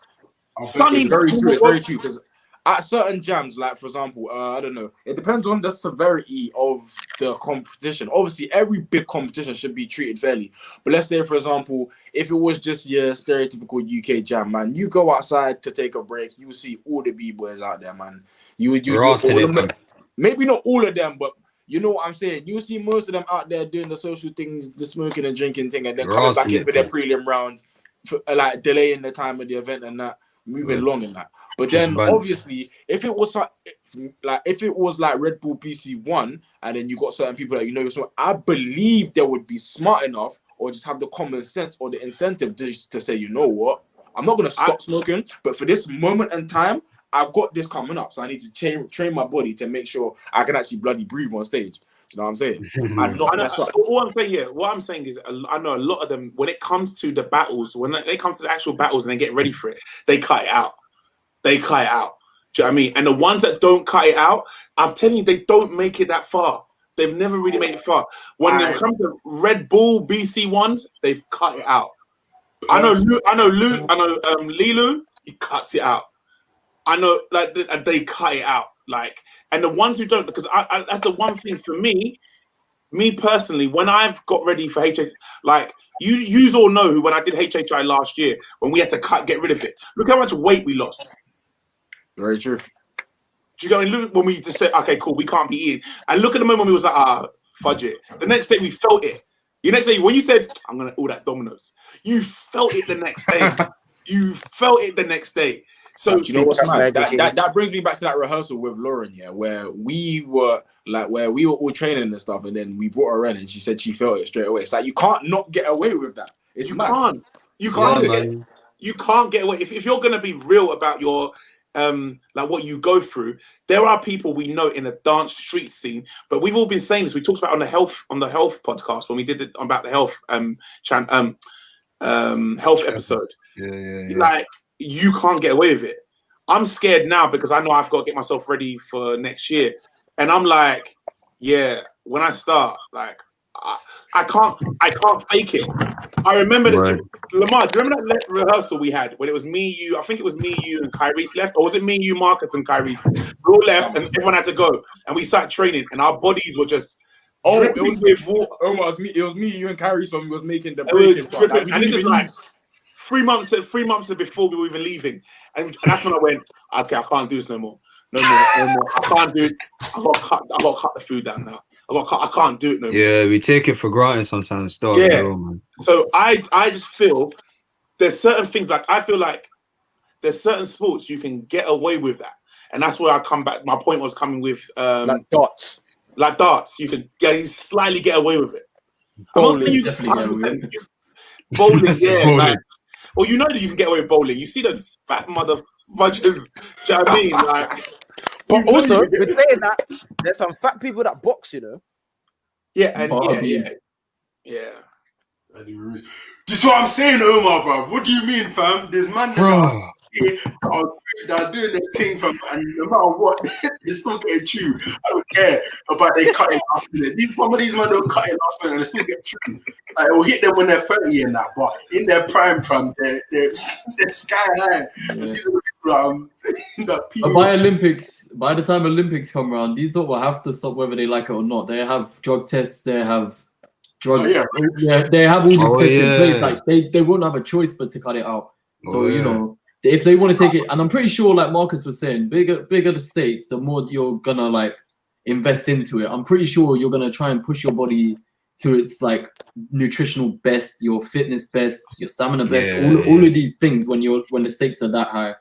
Sunny, it's very true. Because at certain jams, like for example, I don't know, it depends on the severity of the competition. Obviously, every big competition should be treated fairly. But let's say, for example, if it was just your stereotypical UK jam, man, you go outside to take a break, you will see all the B-boys out there, man. Maybe not all of them, but you know what I'm saying? You see most of them out there doing the social things, the smoking and drinking thing, and then coming back in for their prelim round, like delaying the time of the event and that, moving along and that. But then obviously, if it was like Red Bull BC1, and then you got certain people that you know, I believe they would be smart enough or just have the common sense or the incentive to say, you know what, I'm not gonna stop smoking, but for this moment in time, I've got this coming up, so I need to train my body to make sure I can actually bloody breathe on stage. You know what I'm saying? What I'm saying is, I know a lot of them, when it comes to the battles, when they come to the actual battles and they get ready for it, they cut it out. Do you know what I mean? And the ones that don't cut it out, I'm telling you, they don't make it that far. They've never really made it far. When it comes to Red Bull BC ones, they've cut it out. I know Lilu, he cuts it out. I know, like, they cut it out, like, and the ones who don't, because that's the one thing for me personally, when I've got ready for HHI, like, you all know who, when I did HHI last year, when we had to get rid of it, look how much weight we lost. Very true. Do you go and look when we just said, okay, cool, we can't be eating, and look at the moment when we was like, fudge it. The next day we felt it. The next day, when you said, I'm gonna all that Dominoes, you felt it the next day. So you know what's mad? That brings me back to that rehearsal with Lauren, yeah, where we were all training and stuff, and then we brought her in, and she said she felt it straight away. It's like you can't not get away with that. You can't get away. If you're gonna be real about your like what you go through, there are people we know in the dance street scene, but we've all been saying this. We talked about on the health podcast when we did it about the health health episode. Yeah. Like, you can't get away with it. I'm scared now because I know I've got to get myself ready for next year. And I'm like, yeah, when I start, like, I can't fake it. I remember Lamar, do you remember that rehearsal we had when it was me, you, I think it was me, you, and Kyrie's left? Or was it me, you, Marcus, and Kyrie's? We all left and everyone had to go. And we started training and our bodies were just it was me, you, and Kyrie when we was making the break. And this is like 3 months before we were even leaving, and that's when I went, okay, I can't do this no more. I can't do it. I got to cut the food down now. I can't do it no more. Yeah, we take it for granted sometimes. So I just feel there's certain things, like I feel like there's certain sports you can get away with that, and that's where I come back. My point was coming with like darts. Like darts, you can slightly get away with it. Bowling, definitely get away with it. Bowling, yeah. Like, Or you know that you can get away with bowling. You see the fat mother fudges. Do you know what I mean? Like, But you know also, you can with get- saying that, there's some fat people that box, you know. yeah, and Barbie. yeah. This is what I'm saying, Omar, bro. What do you mean, fam? There's man Bro. that are doing their thing, fam, and no matter what, they still get chewed. I don't care about they cutting last minute. Some of these men don't cut it last minute and they still get chewed. Like, it'll hit them when they're 30 and that, but in their prime, fam, they're sky high. And these are the people that people. But by the time Olympics come around, these lot will have to stop whether they like it or not. They have drug tests. They have drug. They have all these tests in place. Like they won't have a choice but to cut it out. So you know, if they want to take it, and I'm pretty sure, like Marcus was saying, bigger the stakes, the more you're gonna like invest into it. I'm pretty sure you're gonna try and push your body to its like nutritional best, your fitness best, your stamina best, all of these things when the stakes are that high.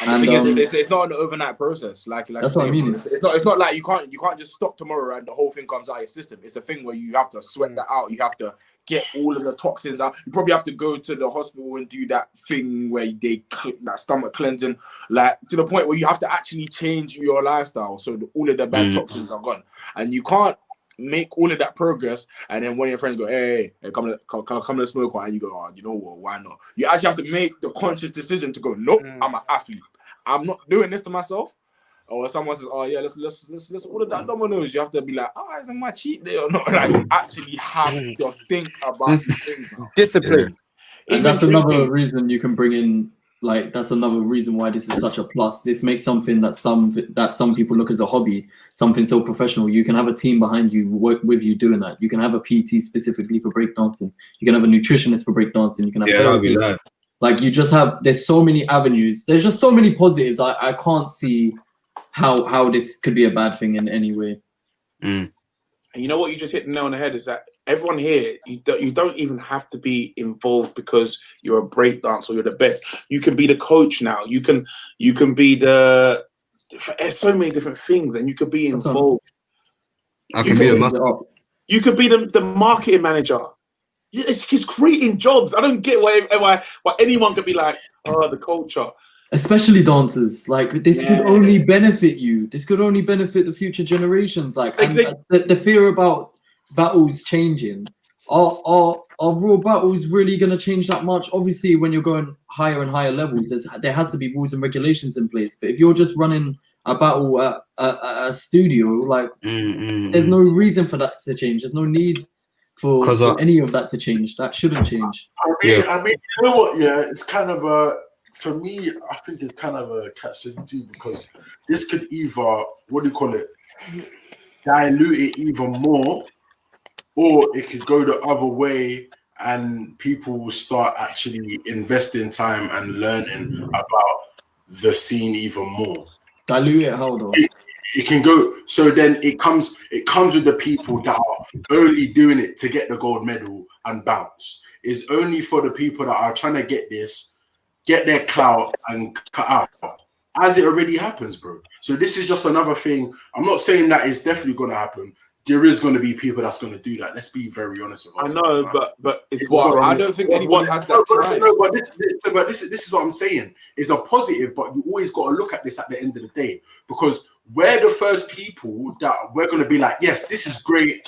And the thing is, it's not an overnight process. Like that's what I mean. It's not like you can't just stop tomorrow and the whole thing comes out of your system. It's a thing where you have to sweat that out. You have to get all of the toxins out. You probably have to go to the hospital and do that thing where they that stomach cleansing, like to the point where you have to actually change your lifestyle so that all of the bad toxins are gone. And you can't make all of that progress and then one of your friends go, hey, come to smoke one, and you go, oh, you know what, why not? You actually have to make the conscious decision to go, nope, I'm an athlete. I'm not doing this to myself. Or someone says, oh yeah, let's order that Domino's. You have to be like, oh, isn't my cheat day or not? Like you actually have to think about discipline. And that's another reason you can bring in, like, that's another reason why this is such a plus. This makes something that some people look as a hobby, something so professional. You can have a team behind you, work with you doing that. You can have a PT specifically for breakdancing. You can have a nutritionist for breakdancing. You can have that'll be live. Like you just have, there's so many avenues. There's just so many positives. I can't see how this could be a bad thing in any way. And you know what you just hit the nail on the head is that everyone here, you don't even have to be involved because you're a breakdancer or you're the best. You can be the coach now. You can be the so many different things, and you could be involved. I can be the master. You could be the marketing manager. It's creating jobs. I don't get why anyone could be like, oh, the culture. Especially dancers, like this could only benefit you. This could only benefit the future generations. Like the fear about battles changing. Are raw battles really going to change that much? Obviously, when you're going higher and higher levels, there has to be rules and regulations in place. But if you're just running a battle at a studio, like there's no reason for that to change. There's no need for any of that to change. That shouldn't change. I mean, you know what? Yeah, it's kind of a. For me, I think it's kind of a catch-22 because this could either, dilute it even more, or it could go the other way and people will start actually investing time and learning about the scene even more. Dilute it, how though? It can go, so then it comes with the people that are only doing it to get the gold medal and bounce. It's only for the people that are trying to get their clout and cut out, as it already happens, bro. So this is just another thing. I'm not saying that it's definitely going to happen. There is going to be people that's going to do that. Let's be very honest with ourselves. I know, but it's I don't think anyone has that time. But this is what I'm saying. It's a positive, but you always got to look at this at the end of the day, because we're the first people that we're going to be like, yes, this is great.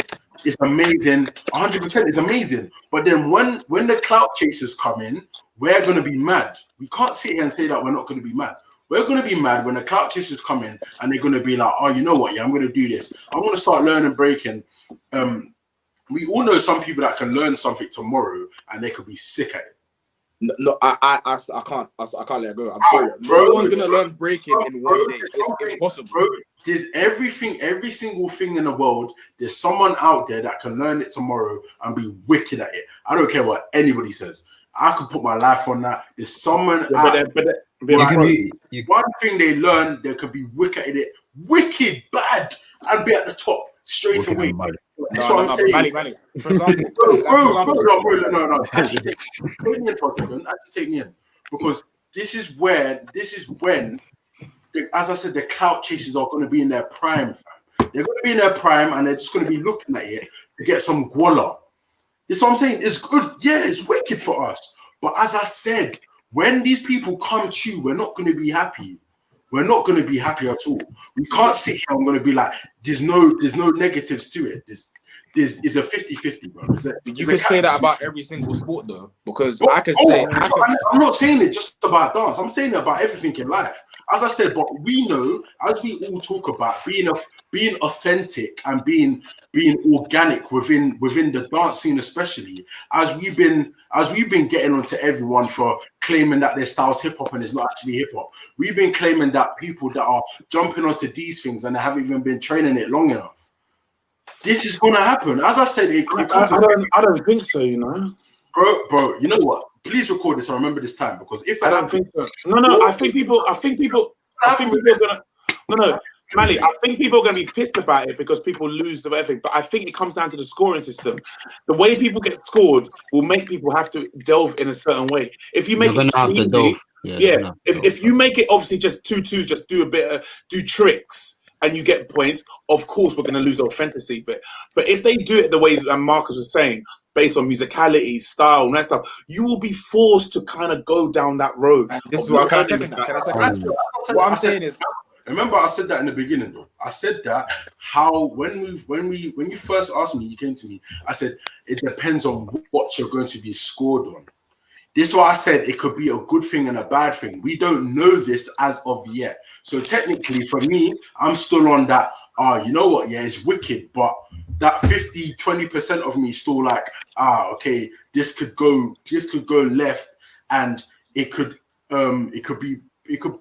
It's amazing. 100% is amazing. But then when the clout chasers come in, we're going to be mad. We can't sit here and say that we're not going to be mad. We're going to be mad when the clout chasers come in and they're going to be like, oh, you know what? Yeah, I'm going to do this. I'm going to start learning breaking. We all know some people that can learn something tomorrow and they could be sick at it. No, I can't let it go. I'm sorry. Bro, no one's going to learn breaking in one day. It's impossible. Bro, there's every single thing in the world. There's someone out there that can learn it tomorrow and be wicked at it. I don't care what anybody says. I could put my life on that. There's someone one thing they learn, they could be wicked at it, wicked bad, and be at the top straight away. That's what I'm saying. Manny. For example, no. Actually, take me in for a second. Take me in, because this is when, as I said, the clout chasers are going to be in their prime. Fam. They're going to be in their prime, and they're just going to be looking at it to get some guala. That's what I'm saying. It's good. Yeah, it's wicked for us. But as I said, when these people come to you, we're not going to be happy. We're not going to be happy at all. We can't sit here and going to be like, there's no negatives to it. It's a 50-50, bro. You could say that about every single sport, though, because But, I could say I'm not saying it just about dance. I'm saying it about everything in life. As I said, but we know, as we all talk about being authentic and being organic within the dance scene, especially as we've been getting onto everyone for claiming that their style's hip hop and it's not actually hip hop. We've been claiming that people that are jumping onto these things and they haven't even been training it long enough. This is gonna happen. As I said, I don't think so. You know, bro. You know what? Please record this and remember this time, because if I don't think so. No. I think people are gonna. No, Mali. I think people are gonna be pissed about it because people lose the everything. But I think it comes down to the scoring system. The way people get scored will make people have to delve in a certain way. If you make it easy, if you make it obviously just 2-2, just do a bit of do tricks, and you get points, of course we're going to lose authenticity. But if they do it the way that Marcus was saying, based on musicality, style, and that stuff, you will be forced to kind of go down that road. And this is what I second that. What I'm saying is, remember I said that in the beginning, though. I said that how when you first asked me, you came to me, I said it depends on what you're going to be scored on. This is why I said it could be a good thing and a bad thing. We don't know this as of yet. So technically, for me, I'm still on that. You know what? Yeah, it's wicked, but that 50-20% of me still like, okay, this could go left, and it could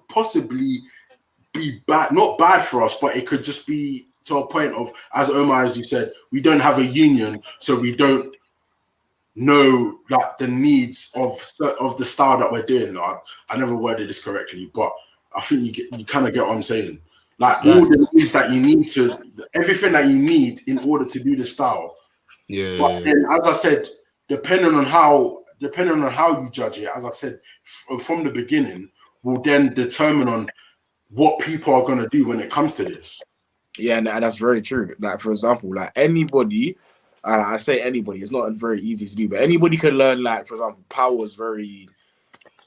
possibly be bad, not bad for us, but it could just be to a point of, as Omar, as you said, we don't have a union, so we don't know like the needs of the style that we're doing. I never worded this correctly, but I think you kind of get what I'm saying. Like all the needs that you need to, everything that you need in order to do the style. Yeah. But then, as I said, depending on how you judge it, as I said from the beginning, will then determine on what people are going to do when it comes to this. Yeah, and that's very true. Like, for example, like anybody, I say anybody, it's not very easy to do, but anybody can learn, like, for example, power is very,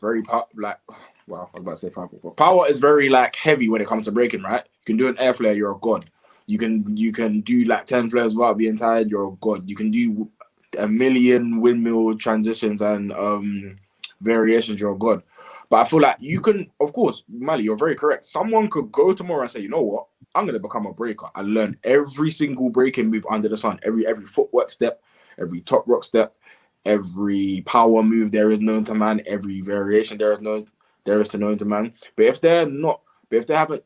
very, like, well, I was about to say powerful, but power is very, like, heavy when it comes to breaking, right? You can do an air flare, you're a god. You can do, like, 10 flares without being tired, you're a god. You can do a million windmill transitions and variations, you're a god. But I feel like you can, of course, Mali, you're very correct. Someone could go tomorrow and say, you know what? I'm going to become a breaker. I learn every single breaking move under the sun. Every footwork step, every top rock step, every power move there is known to man, every variation there is to known to man. But if they haven't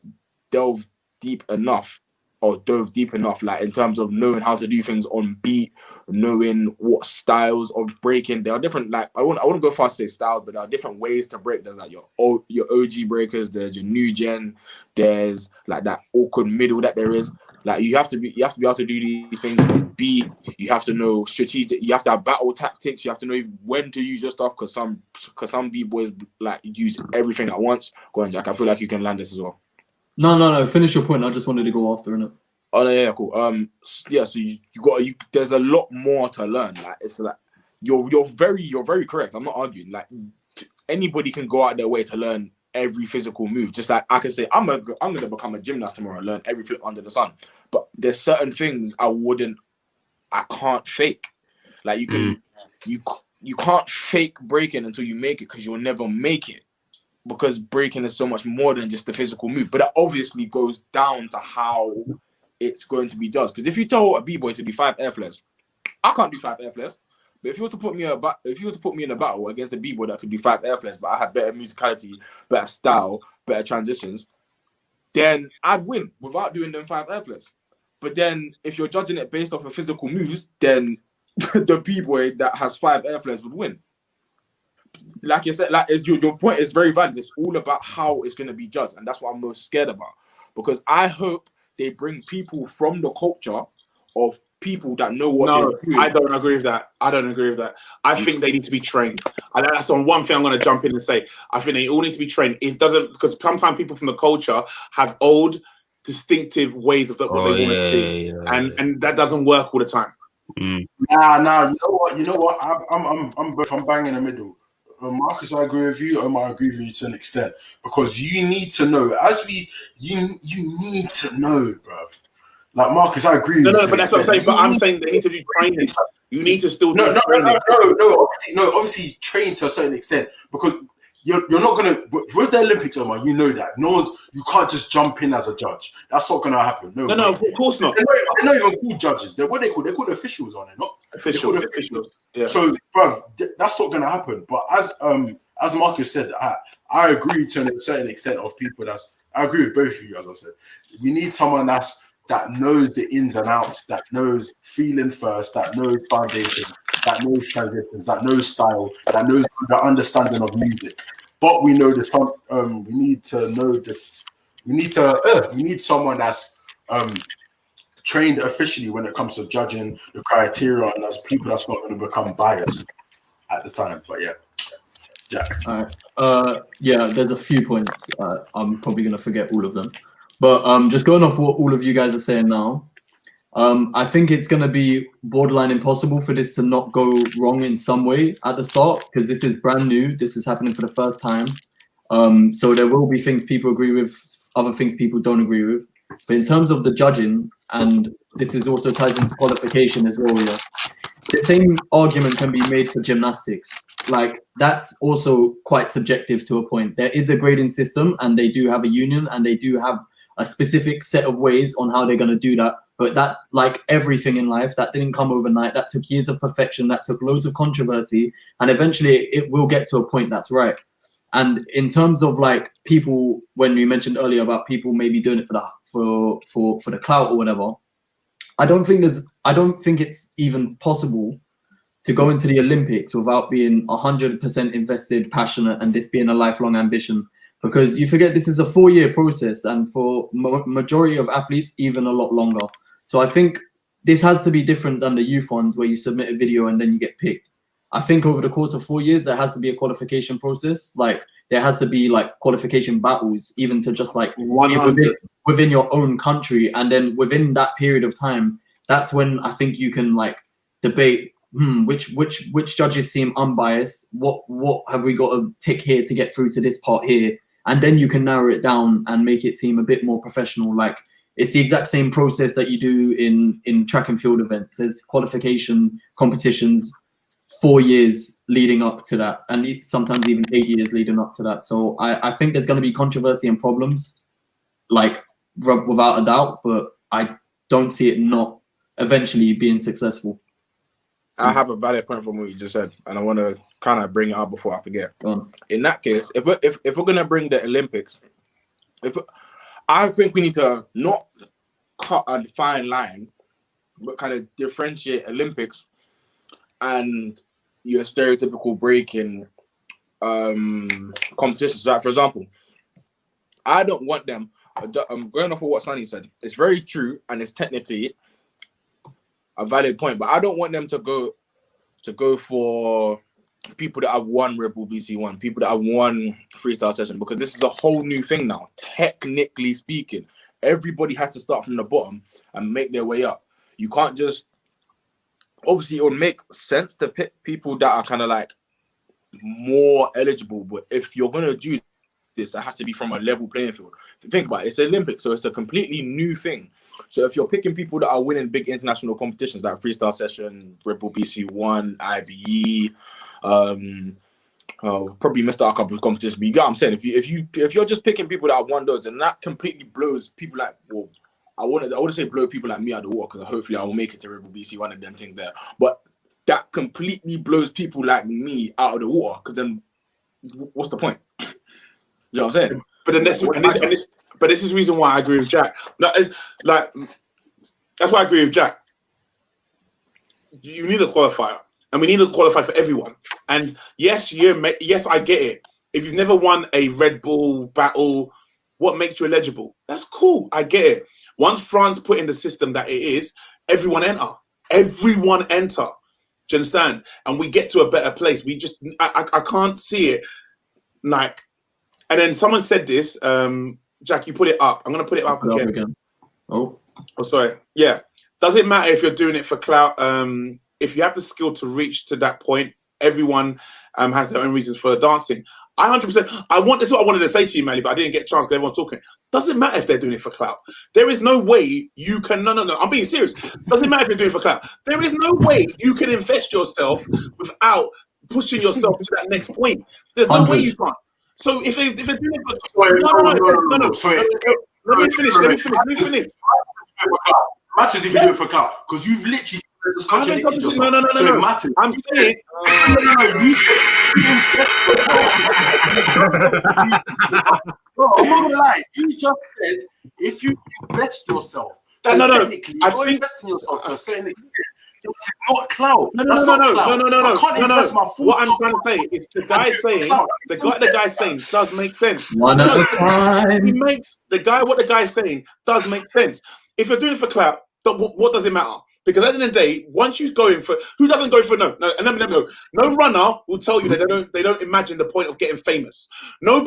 dove deep enough, like in terms of knowing how to do things on beat, knowing what styles of breaking, there are different, like I wouldn't go far to say styles, but there are different ways to break. There's like your OG breakers, there's your new gen, there's like that awkward middle that there is. Like you have to be able to do these things on beat. You have to know strategic, you have to have battle tactics, you have to know when to use your stuff, because some b-boys like use everything at once. Go on, Jack. I feel like you can land this as well. No. Finish your point. I just wanted to go after it. Oh no, yeah, cool. Yeah. So you there's a lot more to learn. Like it's like you're very correct. I'm not arguing. Like anybody can go out their way to learn every physical move. Just like I can say, I'm gonna become a gymnast tomorrow and learn every flip under the sun. But there's certain things I can't fake. Like you can't fake breaking until you make it, because you'll never make it. Because breaking is so much more than just the physical move. But that obviously goes down to how it's going to be judged. Because if you tell a b-boy to do 5 air flares, I can't do 5 air flares. But if you was to put me in a battle against a b-boy that could do 5 air flares, but I had better musicality, better style, better transitions, then I'd win without doing them 5 air flares. But then if you're judging it based off of physical moves, then the b-boy that has 5 air flares would win. Like you said, like your point is very valid. It's all about how it's going to be judged, and that's what I'm most scared about. Because I hope they bring people from the culture of people that know what they're doing. I don't agree with that. I think they need to be trained. And that's on one thing I'm going to jump in and say. I think they all need to be trained. It doesn't, because sometimes people from the culture have old, distinctive ways of what they want to do, and that doesn't work all the time. Nah. You know what? I'm bang in the middle. Marcus, I agree with you. Omar, I agree with you to an extent, because you need to know. You need to know, bro. Like Marcus, I agree with you. No, but that's what I'm saying. But I'm saying they need to do training. You need to still do training. No. Obviously, train to a certain extent, because you're not gonna with the Olympics, Omar. You know that you can't just jump in as a judge. That's not gonna happen. No, of course not. They're not even called judges. They're what they call. They're called officials on it, not Officials. Yeah. So, bro, that's not gonna happen. But as Marcus said, I agree to a certain extent of people. I agree with both of you. As I said, we need someone that knows the ins and outs, that knows feeling first, that knows foundation, that knows transitions, that knows style, that knows the understanding of music. But we know this. We need to know this. We need someone that's trained officially when it comes to judging the criteria, and that's people that's not going to become biased at the time. But yeah. All right. Yeah, there's a few points. I'm probably gonna forget all of them, but just going off what all of you guys are saying now, I think it's gonna be borderline impossible for this to not go wrong in some way at the start, because this is brand new. This is happening for the first time. So there will be things people agree with, other things people don't agree with. But in terms of the judging, and this is also ties into qualification as well, yeah, the same argument can be made for gymnastics. Like, that's also quite subjective to a point. There is a grading system, and they do have a union, and they do have a specific set of ways on how they're going to do that. But that, like everything in life, that didn't come overnight. That took years of perfection. That took loads of controversy, and eventually it will get to a point that's right. And in terms of like people, when we mentioned earlier about people maybe doing it for the clout or whatever, I don't think it's even possible to go into the Olympics without being 100% invested, passionate, and this being a lifelong ambition. Because you forget this is a 4-year process, and for majority of athletes, even a lot longer. So I think this has to be different than the youth ones where you submit a video and then you get picked. I think over the course of 4 years, there has to be a qualification process. Like, there has to be like qualification battles, even to just like within your own country. And then within that period of time, that's when I think you can like debate which judges seem unbiased. What have we got to tick here to get through to this part here? And then you can narrow it down and make it seem a bit more professional. Like, it's the exact same process that you do in track and field events. There's qualification competitions, 4 years leading up to that, and sometimes even 8 years leading up to that. So I think there's going to be controversy and problems, like without a doubt, but I don't see it not eventually being successful. I have a valid point from what you just said, and I want to kind of bring it up before I forget. In that case, if we're going to bring the Olympics, I think we need to not cut a fine line, but kind of differentiate Olympics and your stereotypical breaking competitions. Like, for example, I don't want them. I'm going off of what Sonny said. It's very true, and it's technically a valid point. But I don't want them to go for people that have won Red Bull BC1, people that have won freestyle session, because this is a whole new thing now. Technically speaking, everybody has to start from the bottom and make their way up. You can't just. Obviously, it would make sense to pick people that are kind of like more eligible, but if you're going to do this, it has to be from a level playing field. Think about it, it's Olympics, so it's a completely new thing. So if you're picking people that are winning big international competitions like freestyle session, Red Bull BC1, IBE, probably missed out a couple of competitions, but you get what I'm saying. If you're just picking people that have won those, and that completely blows people like, well, I wouldn't say blow people like me out of the water, because hopefully I will make it to Red Bull BC, one of them things there. But that completely blows people like me out of the water, because then what's the point? You know what I'm saying? But then this is the reason why I agree with Jack. That's why I agree with Jack. You need a qualifier, and we need a qualifier for everyone. And yes, I get it. If you've never won a Red Bull battle, what makes you eligible? That's cool. I get it. Once France put in the system that it is, everyone enter. Everyone enter. Do you understand? And we get to a better place. I can't see it. Like, and then someone said this, Jack, you put it up. I'm going to put it up again. Oh, sorry. Yeah. Does it matter if you're doing it for clout? If you have the skill to reach to that point, everyone has their own reasons for dancing. I 100%. This is what I wanted to say to you, Manny, but I didn't get a chance because everyone's talking. Doesn't matter if they're doing it for clout. There is no way you can. No. I'm being serious. Doesn't matter if you're doing it for clout. There is no way you can invest yourself without pushing yourself to that next point. There's no way you can't. So if they're doing it for no. Sorry. Let me finish. Matters if you do it for clout, because you've literally just contradicted yourself. No. So it matters. I'm saying. No, I'm not gonna lie. You just said if you invest yourself. So technically, you're investing yourself to a certain extent. This is not clout. No. I can't invest my full. What I'm trying to say is the guy saying does make sense. One at a time. What the guy's saying does make sense. If you're doing it for clout, what does it matter? Because at the end of the day, once you're going for, who doesn't go for no runner will tell you that they don't imagine the point of getting famous. No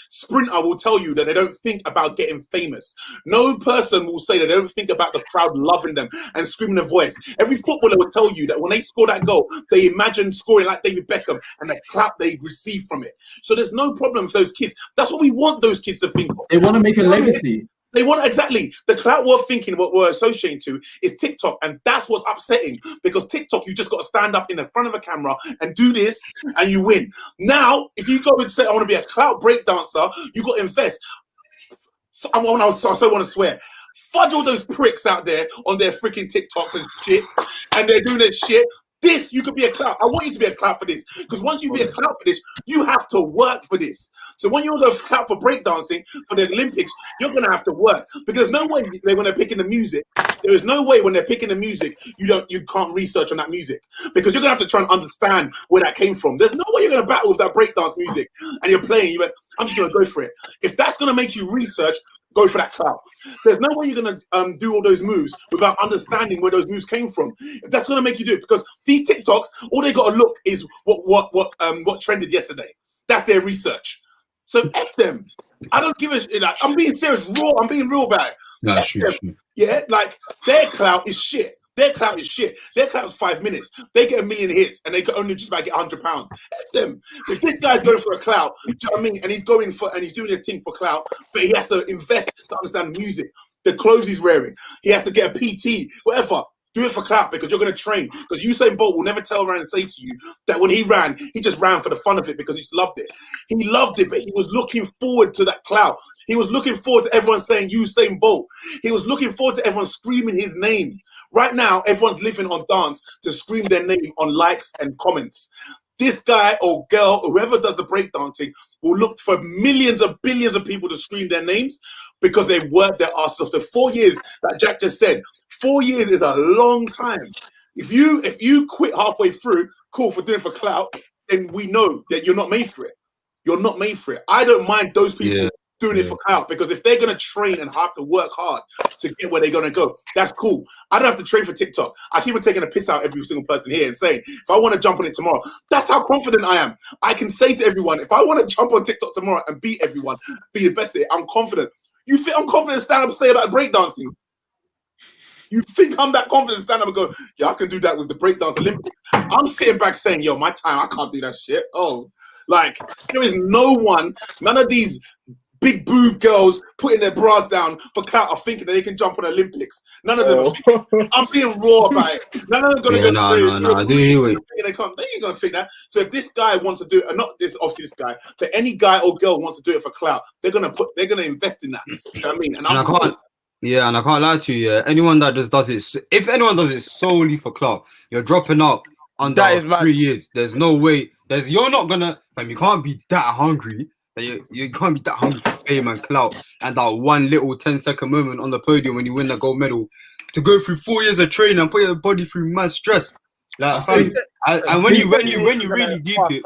sprinter will tell you that they don't think about getting famous. No person will say that they don't think about the crowd loving them and screaming their voice. Every footballer will tell you that when they score that goal, they imagine scoring like David Beckham and the clap they receive from it. So there's no problem with those kids. That's what we want those kids to think of. They want to make a legacy. They want exactly the clout we're thinking, what we're associating to is TikTok, and that's what's upsetting because TikTok, you just got to stand up in the front of a camera and do this, and you win. Now, if you go and say I want to be a clout break dancer, you got to invest. So I so want to swear. Fudge all those pricks out there on their freaking TikToks and shit, and they're doing that shit. This, you could be a clout. I want you to be a clout for this. Because once you be a clout for this, you have to work for this. So when you're the clout for breakdancing for the Olympics, you're going to have to work. Because there's no way when they're picking the music, there is no way when they're picking the music, you can't research on that music. Because you're going to have to try and understand where that came from. There's no way you're going to battle with that breakdance music. And you're playing, I'm just going to go for it. If that's going to make you research, go for that clout. There's no way you're gonna do all those moves without understanding where those moves came from. If that's gonna make you do it, because these TikToks, all they gotta look is what trended yesterday. That's their research. So F them. I don't give a shit. Like, I'm being serious, raw. I'm being real about it. No, sure. Yeah, like their clout is shit. Their clout is shit. Their clout is 5 minutes. They get 1 million hits and they can only just about get £100. F them. If this guy's going for a clout, do you know what I mean? And he's doing a thing for clout, but he has to invest to understand the music, the clothes he's wearing. He has to get a PT, whatever. Do it for clout because you're going to train. Because Usain Bolt will never turn around and say to you that when he ran, he just ran for the fun of it because he just loved it. He loved it, but he was looking forward to that clout. He was looking forward to everyone saying Usain Bolt. He was looking forward to everyone screaming his name. Right now, everyone's living on dance to scream their name on likes and comments. This guy or girl, whoever does the breakdancing, will look for millions of billions of people to scream their names because they worked their asses off. The 4 years that Jack just said, 4 years is a long time. If you quit halfway through, cool, for doing it for clout, then we know that you're not made for it. You're not made for it. I don't mind those people doing it for clout because if they're going to train and have to work hard to get where they're going to go, that's cool. I don't have to train for TikTok. I keep on taking a piss out every single person here and saying, if I want to jump on it tomorrow, that's how confident I am. I can say to everyone, if I want to jump on TikTok tomorrow and beat everyone, be the best at it, I'm confident. You think I'm confident to stand up and say about breakdancing? You think I'm that confident to stand up and go, yeah, I can do that with the breakdance Olympics? I'm sitting back saying, yo, my time, I can't do that shit. Oh, like, there is none of these big boob girls putting their bras down for clout are thinking that they can jump on Olympics. None of them. I'm being raw about it. None of them going to go. No. I do hear it. They ain't going to think that. So if this guy wants to do it, not this, obviously this guy, but any guy or girl wants to do it for clout, they're going to invest in that. You know what I mean? And I can't lie to you. Anyone that just does it, if anyone does it solely for clout, you're dropping out under 3 years. There's no way. You're not gonna. You can't be that hungry. You can't be that hungry for fame and clout and that one little 10-second moment on the podium when you win the gold medal to go through 4 years of training and put your body through mad stress. Like, fam, and when you really deep it,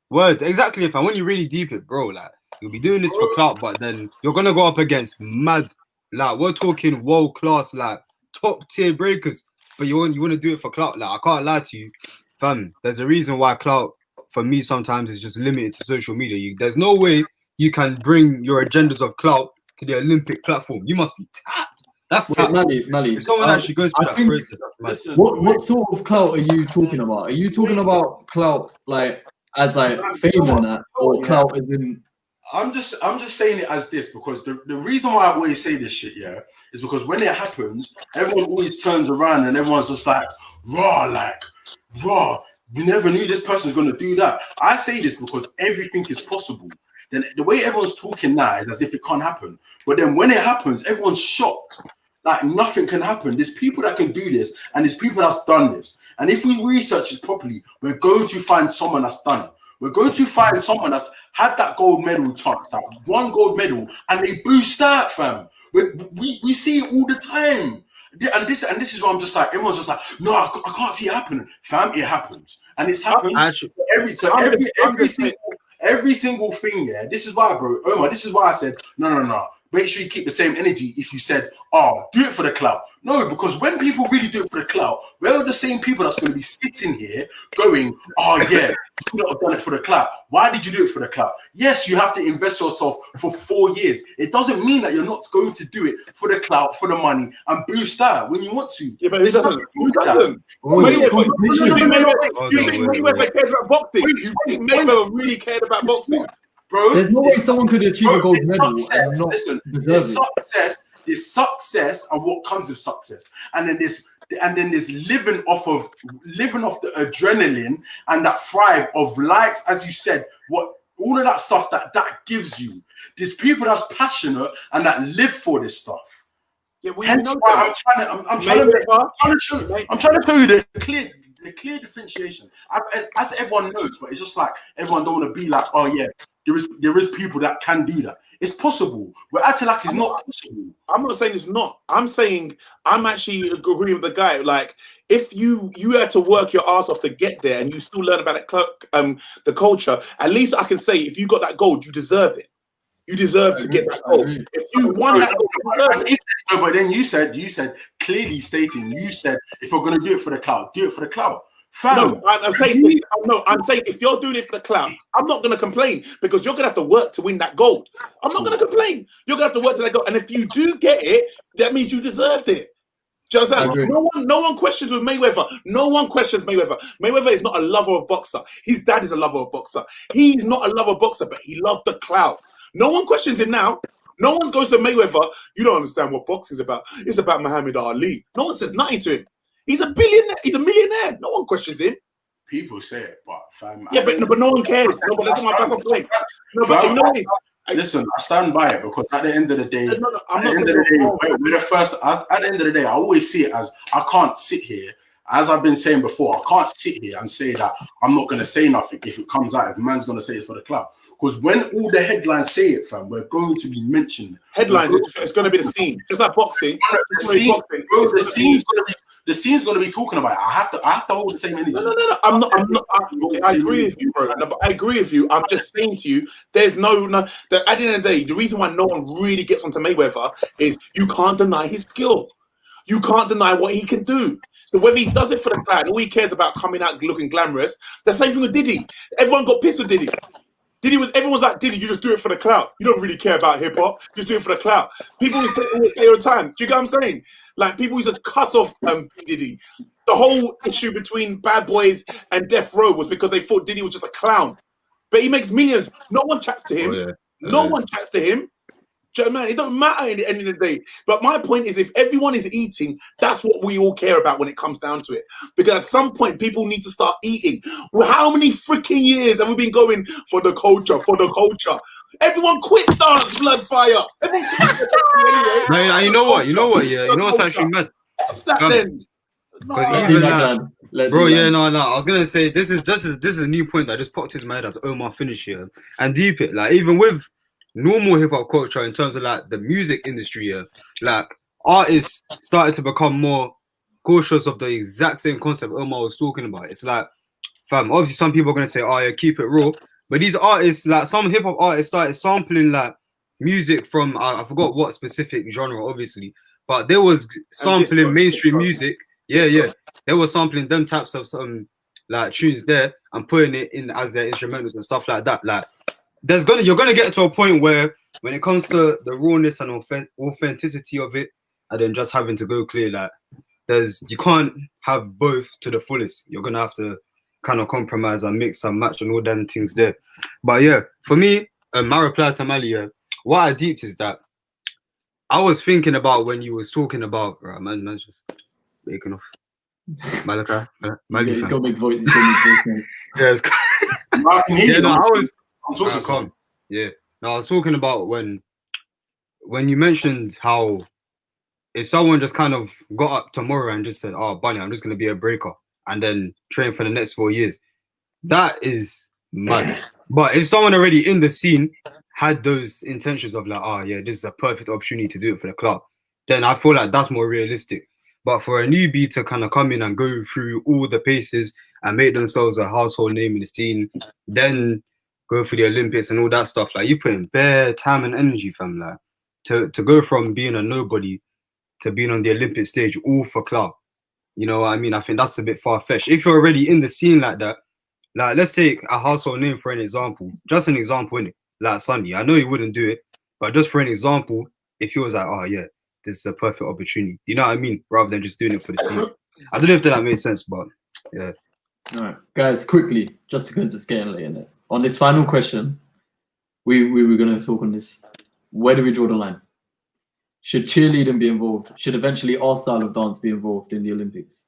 word exactly. Fam, when you really deep it, bro, like you'll be doing this for clout, but then you're gonna go up against mad. Like we're talking world class, like top tier breakers, but you want to do it for clout. Like I can't lie to you, fam. There's a reason why clout for me sometimes is just limited to social media. There's no way you can bring your agendas of clout to the Olympic platform. You must be tapped. That's Wait, tap. Mally, If someone actually goes through I that think- process, that's mad. Listen, What sort of clout are you talking about? Are you talking about clout like as like fame and that, or Yeah. clout as in? I'm just saying it as this because the reason why I always say this shit, yeah, is because when it happens, everyone always turns around and everyone's just like, raw, we never knew this person's gonna do that. I say this because everything is possible. Then the way everyone's talking now is as if it can't happen. But then when it happens, everyone's shocked. Like nothing can happen. There's people that can do this, and there's people that's done this. And if we research it properly, we're going to find someone that's done it. We're going to find someone that's had that gold medal chance, that one gold medal, and they boost out, fam. We see it all the time. And this is why I'm just like, everyone's just like, no, I can't see it happening. Fam, it happens. And it's happened every single thing, yeah. This is why, bro. Omar, this is why I said, no. Make sure you keep the same energy if you said, oh, do it for the clout. No, because when people really do it for the clout, we're the same people that's going to be sitting here going, oh, yeah, you should have done it for the clout. Why did you do it for the clout? Yes, you have to invest yourself for 4 years. It doesn't mean that you're not going to do it for the clout, for the money, and boost out when you want to. Yeah, but who doesn't? Who doesn't? You think Mayweather cares about boxing? You think Mayweather really cared about boxing? Bro, There's no way someone could achieve a gold medal and not deserve it. There's success and what comes with success, and then there's living off the adrenaline and that thrive of likes, as you said, what all of that stuff that gives you. There's people that's passionate and that live for this stuff. Yeah, hence why I'm trying to show you the clear differentiation. As everyone knows, but it's just like everyone don't want to be like, oh yeah, there is people that can do that. It's possible. We're acting like it's not possible. I'm not saying it's not. I'm saying I'm actually agreeing with the guy. Like, if you had to work your ass off to get there, and you still learn about the culture, at least I can say if you got that gold, you deserved it. You deserve to get that gold. If you won that gold, you deserve it. No, but then you said clearly stating, you said if you're gonna do it for the clout, do it for the clout. Fam, no, I'm saying if you're doing it for the clout, I'm not gonna complain because you're gonna have to work to win that gold. I'm not gonna complain. You're gonna have to work to that gold, and if you do get it, that means you deserved it. Do you understand? No one questions with Mayweather. No one questions Mayweather. Mayweather is not a lover of boxer. His dad is a lover of boxer. He's not a lover of boxer, but he loved the clout. No one questions him now. No one goes to Mayweather. You don't understand what boxing's about. It's about Muhammad Ali. No one says nothing to him. He's a billionaire. He's a millionaire. No one questions him. People say it, but fam. Yeah, but no one cares. No, but that's my back on play. No, but you know, listen, I stand by it because at the end of the day, at the end of the day, I always see it as I can't sit here. As I've been saying before, I can't sit here and say that I'm not going to say nothing if it comes out. If a man's going to say it's for the club. Because when all the headlines say it, fam, we're going to be mentioned. Headlines, it's going to be the scene. Just like boxing. The scene's going to be talking about it. I have to hold the same energy. No. I'm not. I agree with you, bro. No, but I agree with you. I'm just saying to you, there's no. At the end of the day, the reason why no one really gets onto Mayweather is you can't deny his skill. You can't deny what he can do. So whether he does it for the crowd, all he cares about coming out looking glamorous. The same thing with Diddy. Everyone got pissed with Diddy. Everyone's like, Diddy, you just do it for the clout. You don't really care about hip hop. Just do it for the clout. People always say all the time. Do you get what I'm saying? Like people used to cuss off Diddy. The whole issue between Bad Boys and Death Row was because they thought Diddy was just a clown. But he makes millions. No one chats to him. No one chats to him. Do you know what I mean? It don't matter at the end of the day. But my point is, if everyone is eating, that's what we all care about when it comes down to it. Because at some point, people need to start eating. Well, how many freaking years have we been going for the culture, for the culture? Everyone quit dance, blood fire. Everyone quit anyway. You know what? Yeah, you know what's actually mad. F that then. Bro, yeah, no. I was gonna say this is a new point that just popped into my head as Omar finished here and deep it. Like even with normal hip hop culture in terms of like the music industry, yeah, like artists started to become more cautious of the exact same concept Omar was talking about. It's like, fam, obviously some people are gonna say, oh yeah, keep it raw, but these artists, like some hip hop artists, started sampling like music from I forgot what specific genre, obviously, but they was sampling mainstream music. Yeah, they were sampling them types of some like tunes there and putting it in as their instrumentals and stuff like that. Like you're gonna get to a point where when it comes to the rawness and authenticity of it, and then just having to go clear. Like, you can't have both to the fullest. You're gonna have to kind of compromise and mix and match and all them things there. But yeah, for me, my reply to Mali, what I deeped is that I was thinking about when you was talking about man's just waking off. Malaka, Mali, He's fam. got big voice. He's got big voice. Yeah, it's I can hear you. no, I'm talking calm. Yeah, no, I was talking about when you mentioned how if someone just kind of got up tomorrow and just said, "Oh, Bunny, I'm just gonna be a breaker," and then train for the next 4 years, that is mad. But if someone already in the scene had those intentions of like, "Oh yeah, this is a perfect opportunity to do it for the club," then I feel like that's more realistic. But for a newbie to kind of come in and go through all the paces and make themselves a household name in the scene, then go for the Olympics and all that stuff, like you put in bare time and energy, fam. Like to go from being a nobody to being on the Olympic stage, all for clout. You know what I mean? I think that's a bit far-fetched. If you're already in the scene like that, like let's take a household name for an example. Just an example, innit? Like Sonny. I know he wouldn't do it, but just for an example, if he was like, oh yeah, this is a perfect opportunity. You know what I mean? Rather than just doing it for the scene. I don't know if that made sense, but yeah. All right, guys, quickly, just because it's getting late in it. On this final question, we were going to talk on this. Where do we draw the line? Should cheerleading be involved? Should eventually our style of dance be involved in the Olympics?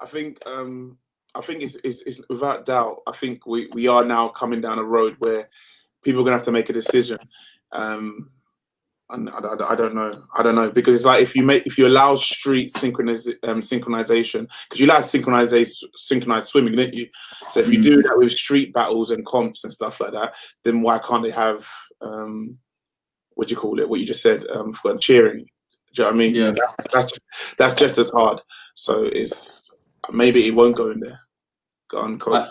I think it's without doubt. I think we are now coming down a road where people are gonna have to make a decision. And I don't know because it's like if you allow street synchronization, because you like synchronized swimming, didn't you? So if you do that with street battles and comps and stuff like that, then why can't they have what do you call it? What you just said for cheering? Do you know what I mean? Yeah. That's just as hard. So it's maybe it won't go in there. Go on, coach.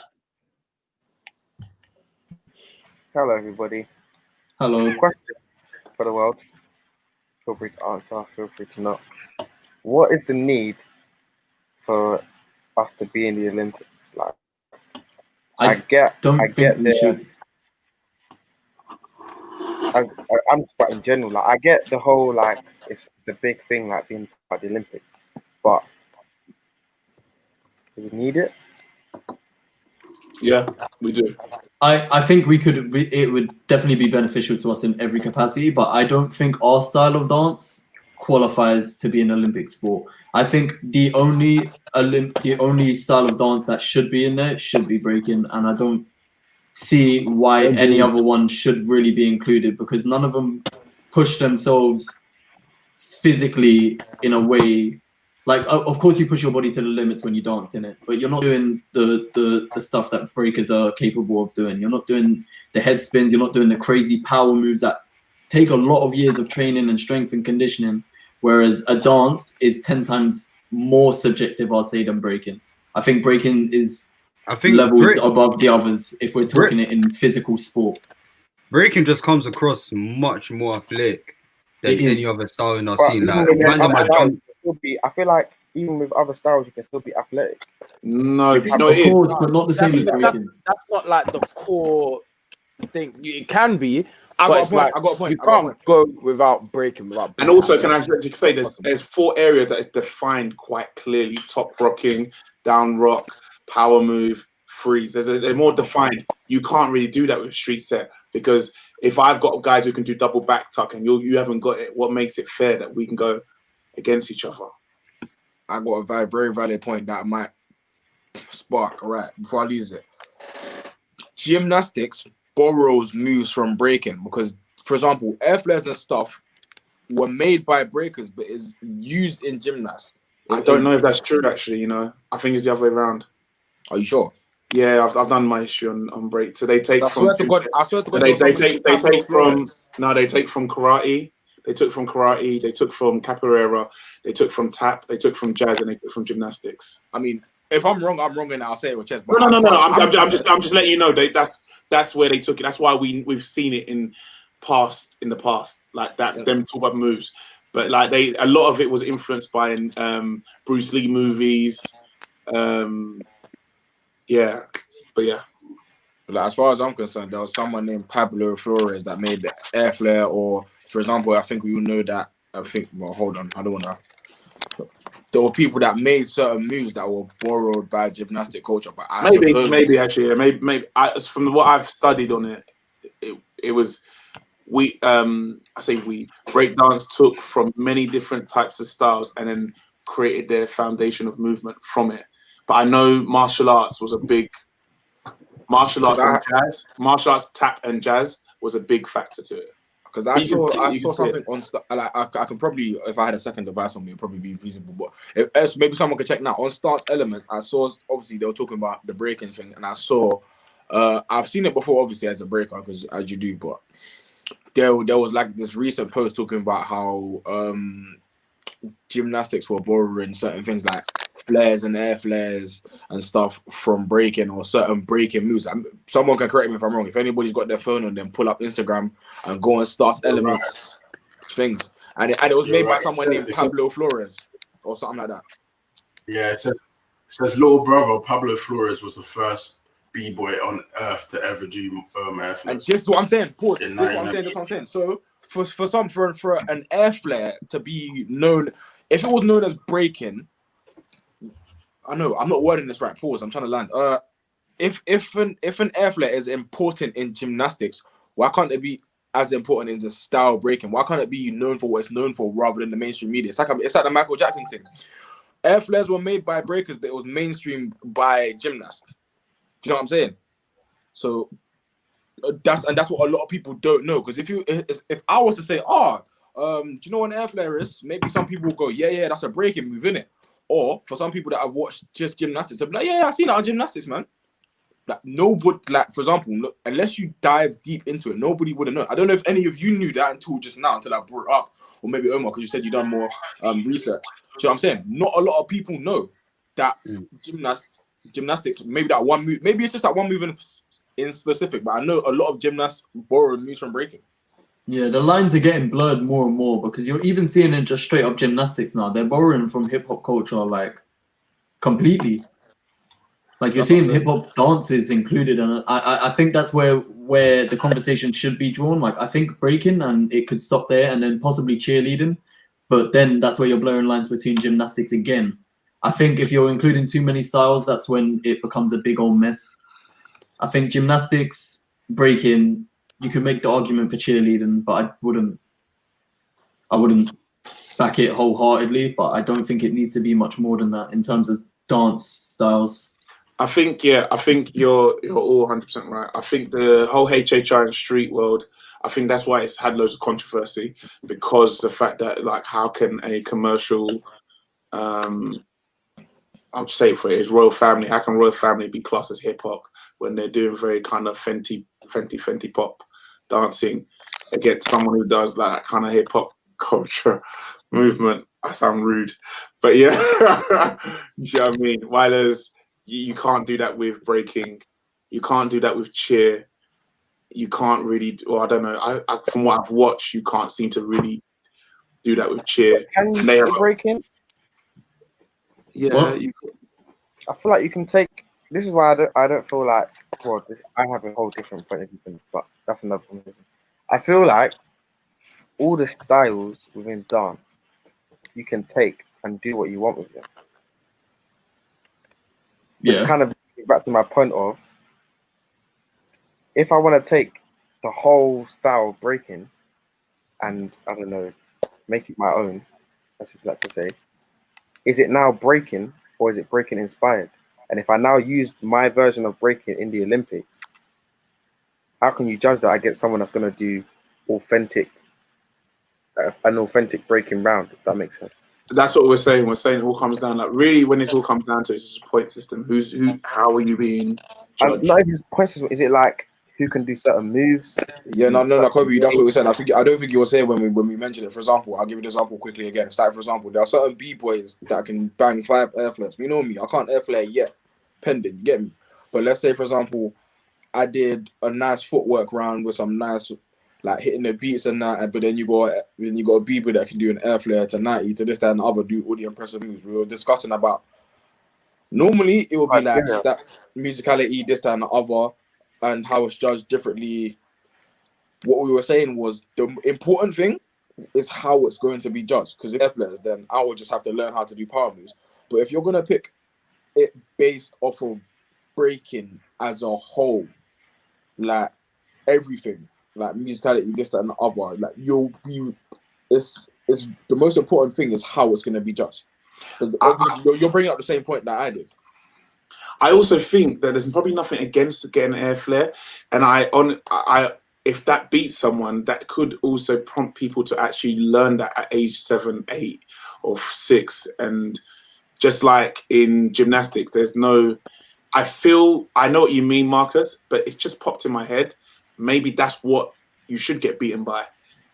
Hello, everybody. Hello. Question for the world. Feel free to answer. Feel free to not. What is the need for us to be in the Olympics? Like, I get we should. I'm just in general. Like, I get the whole like it's a big thing like being part of the Olympics, but do we need it? Yeah, we do. I think it would definitely be beneficial to us in every capacity, but I don't think our style of dance qualifies to be an Olympic sport. I think the only style of dance that should be in there should be breaking, and I don't see why any other one should really be included, because none of them push themselves physically in a way. Like, of course, you push your body to the limits when you dance in it, but you're not doing the stuff that breakers are capable of doing. You're not doing the head spins. You're not doing the crazy power moves that take a lot of years of training and strength and conditioning, whereas a dance is 10 times more subjective, I'd say, than breaking. I think breaking is levels above the others if we're talking it in physical sport. Breaking just comes across much more athletic than any other style in our scene. Like, I feel like even with other styles, you can still be athletic. No, of course, but not the same as breaking. That's not like the core thing. It can be. I got a point. You can't go without breaking. And also, can I actually say there's 4 areas that is defined quite clearly: top rocking, down rock, power move, freeze. They're more defined. You can't really do that with street set, because if I've got guys who can do double back tuck and you haven't got it, what makes it fair that we can go against each other? I got a very, very valid point that might spark. All right, before I lose it, gymnastics borrows moves from breaking, because, for example, air flares and stuff were made by breakers but is used in gymnasts. I don't know if that's true, actually. You know, I think it's the other way around. Are you sure? Yeah, I've done my history on break. So they take I swear to God. They take from karate. They took from karate. They took from capoeira. They took from tap. They took from jazz, and they took from gymnastics. I mean, if I'm wrong, I'm wrong, and I'll say it with chest. No. I'm just letting you know that's where they took it. That's why we've seen it in the past, like that. Them talk about moves, but like a lot of it was influenced by Bruce Lee movies. Yeah, but yeah. Like, as far as I'm concerned, there was someone named Pablo Flores that made the air flare, or for example, I think we all know that. Well, hold on, I don't want to. There were people that made certain moves that were borrowed by gymnastic culture, but I suppose Maybe actually, yeah, maybe. From what I've studied on it, it was I say breakdance took from many different types of styles and then created their foundation of movement from it. But I know martial arts was a big martial arts tap and jazz was a big factor to it. Because I saw something on like I can probably, if I had a second device on me, it'd probably be feasible. But if maybe someone could check now on Starts Elements. I saw, obviously they were talking about the breaking thing, and I saw I've seen it before, obviously as a breaker, because as you do, but there was like this recent post talking about how gymnastics were borrowing certain things like flares and air flares and stuff from breaking, or certain breaking moves. Someone can correct me if I'm wrong. If anybody's got their phone on them, pull up Instagram and go on Starts Elements things. And it was made by someone named Pablo Flores or something like that. Yeah, it says little brother Pablo Flores was the first b-boy on earth to ever do air flares. And this is what I'm saying. Pause. This is what I'm saying. So for an air flare to be known, if it was known as breaking, I know I'm not wording this right. Pause. I'm trying to land. If an air flare is important in gymnastics, why can't it be as important in the style breaking? Why can't it be known for what it's known for rather than the mainstream media? It's like the Michael Jackson thing. Air flares were made by breakers, but it was mainstream by gymnasts. Do you know what I'm saying? So that's what a lot of people don't know. Because if I was to say, do you know what an air flare is? Maybe some people will go, yeah, that's a breaking move, innit? Or for some people that have watched just gymnastics, they'll be like, yeah, I've seen that on gymnastics, man. Like nobody, like for example, unless you dive deep into it, nobody would have known. I don't know if any of you knew that until just now, until I brought it up, or maybe Omar, because you said you've done more research. So I'm saying, not a lot of people know that gymnastics, maybe that one move, maybe it's just that one move in specific, but I know a lot of gymnasts borrow moves from breaking. Yeah, the lines are getting blurred more and more because you're even seeing in just straight up gymnastics now. They're borrowing from hip hop culture like completely. Like you're seeing hip hop dances included, and I think that's where the conversation should be drawn. Like I think breaking and it could stop there, and then possibly cheerleading, but then that's where you're blurring lines between gymnastics again. I think if you're including too many styles, that's when it becomes a big old mess. I think gymnastics, breaking, you could make the argument for cheerleading, but I wouldn't back it wholeheartedly. But I don't think it needs to be much more than that in terms of dance styles. I think you're all 100% right. I think the whole HHI and street world, I think that's why it's had loads of controversy, because the fact that like how can a commercial I'll just say it for it, is Royal Family. How can Royal Family be classed as hip hop when they're doing very kind of Fenty pop dancing against someone who does that kind of hip hop culture movement? I sound rude, but yeah, you know what I mean? While there's you can't do that with breaking, you can't do that with cheer, you can't really, or I don't know. I from what I've watched, you can't seem to really do that with cheer. Can you do breaking? Yeah, I feel like you can take. This is why I don't feel like. Well, I have a whole different point of view, but that's another conversation. I feel like all the styles within dance, you can take and do what you want with them. Which kind of back to my point of, if I want to take the whole style of breaking and I don't know, make it my own, as you'd like to say, is it now breaking or is it breaking inspired? And if I now use my version of breaking in the Olympics, how can you judge that against someone that's going to do an authentic breaking round? If that makes sense. That's what we're saying. We're saying it all comes down, like really, when this all comes down to, it's just a point system. How are you being judged? Not even point system. Is it like who can do certain moves? Yeah, no, Kobe. That's what we said. I don't think you were saying when we mentioned it. For example, I'll give you an example quickly again. It's like, for example, there are certain b-boys that can bang 5 air flares. You know me, I can't air flare yet, pending. You get me? But let's say, for example, I did a nice footwork round with some nice, like hitting the beats and that. But then you got a b-boy that can do an air flare to 90 to this, that, and the other, do all the impressive moves. We were discussing about. Normally, it would be like that musicality, this, that, and the other. and how it's judged differently. What we were saying was the important thing is how it's going to be judged. Because if athletes, then I will just have to learn how to do power moves. But if you're gonna pick it based off of breaking as a whole, like everything, like musicality, this, that, and the other, like it's the most important thing is how it's gonna be judged. Because obviously you're bringing up the same point that I did. I also think that there's probably nothing against getting air flare, and if that beats someone, that could also prompt people to actually learn that at age 7, 8, or 6. And just like in gymnastics, there's no. I know what you mean, Marcus, but it just popped in my head. Maybe that's what you should get beaten by,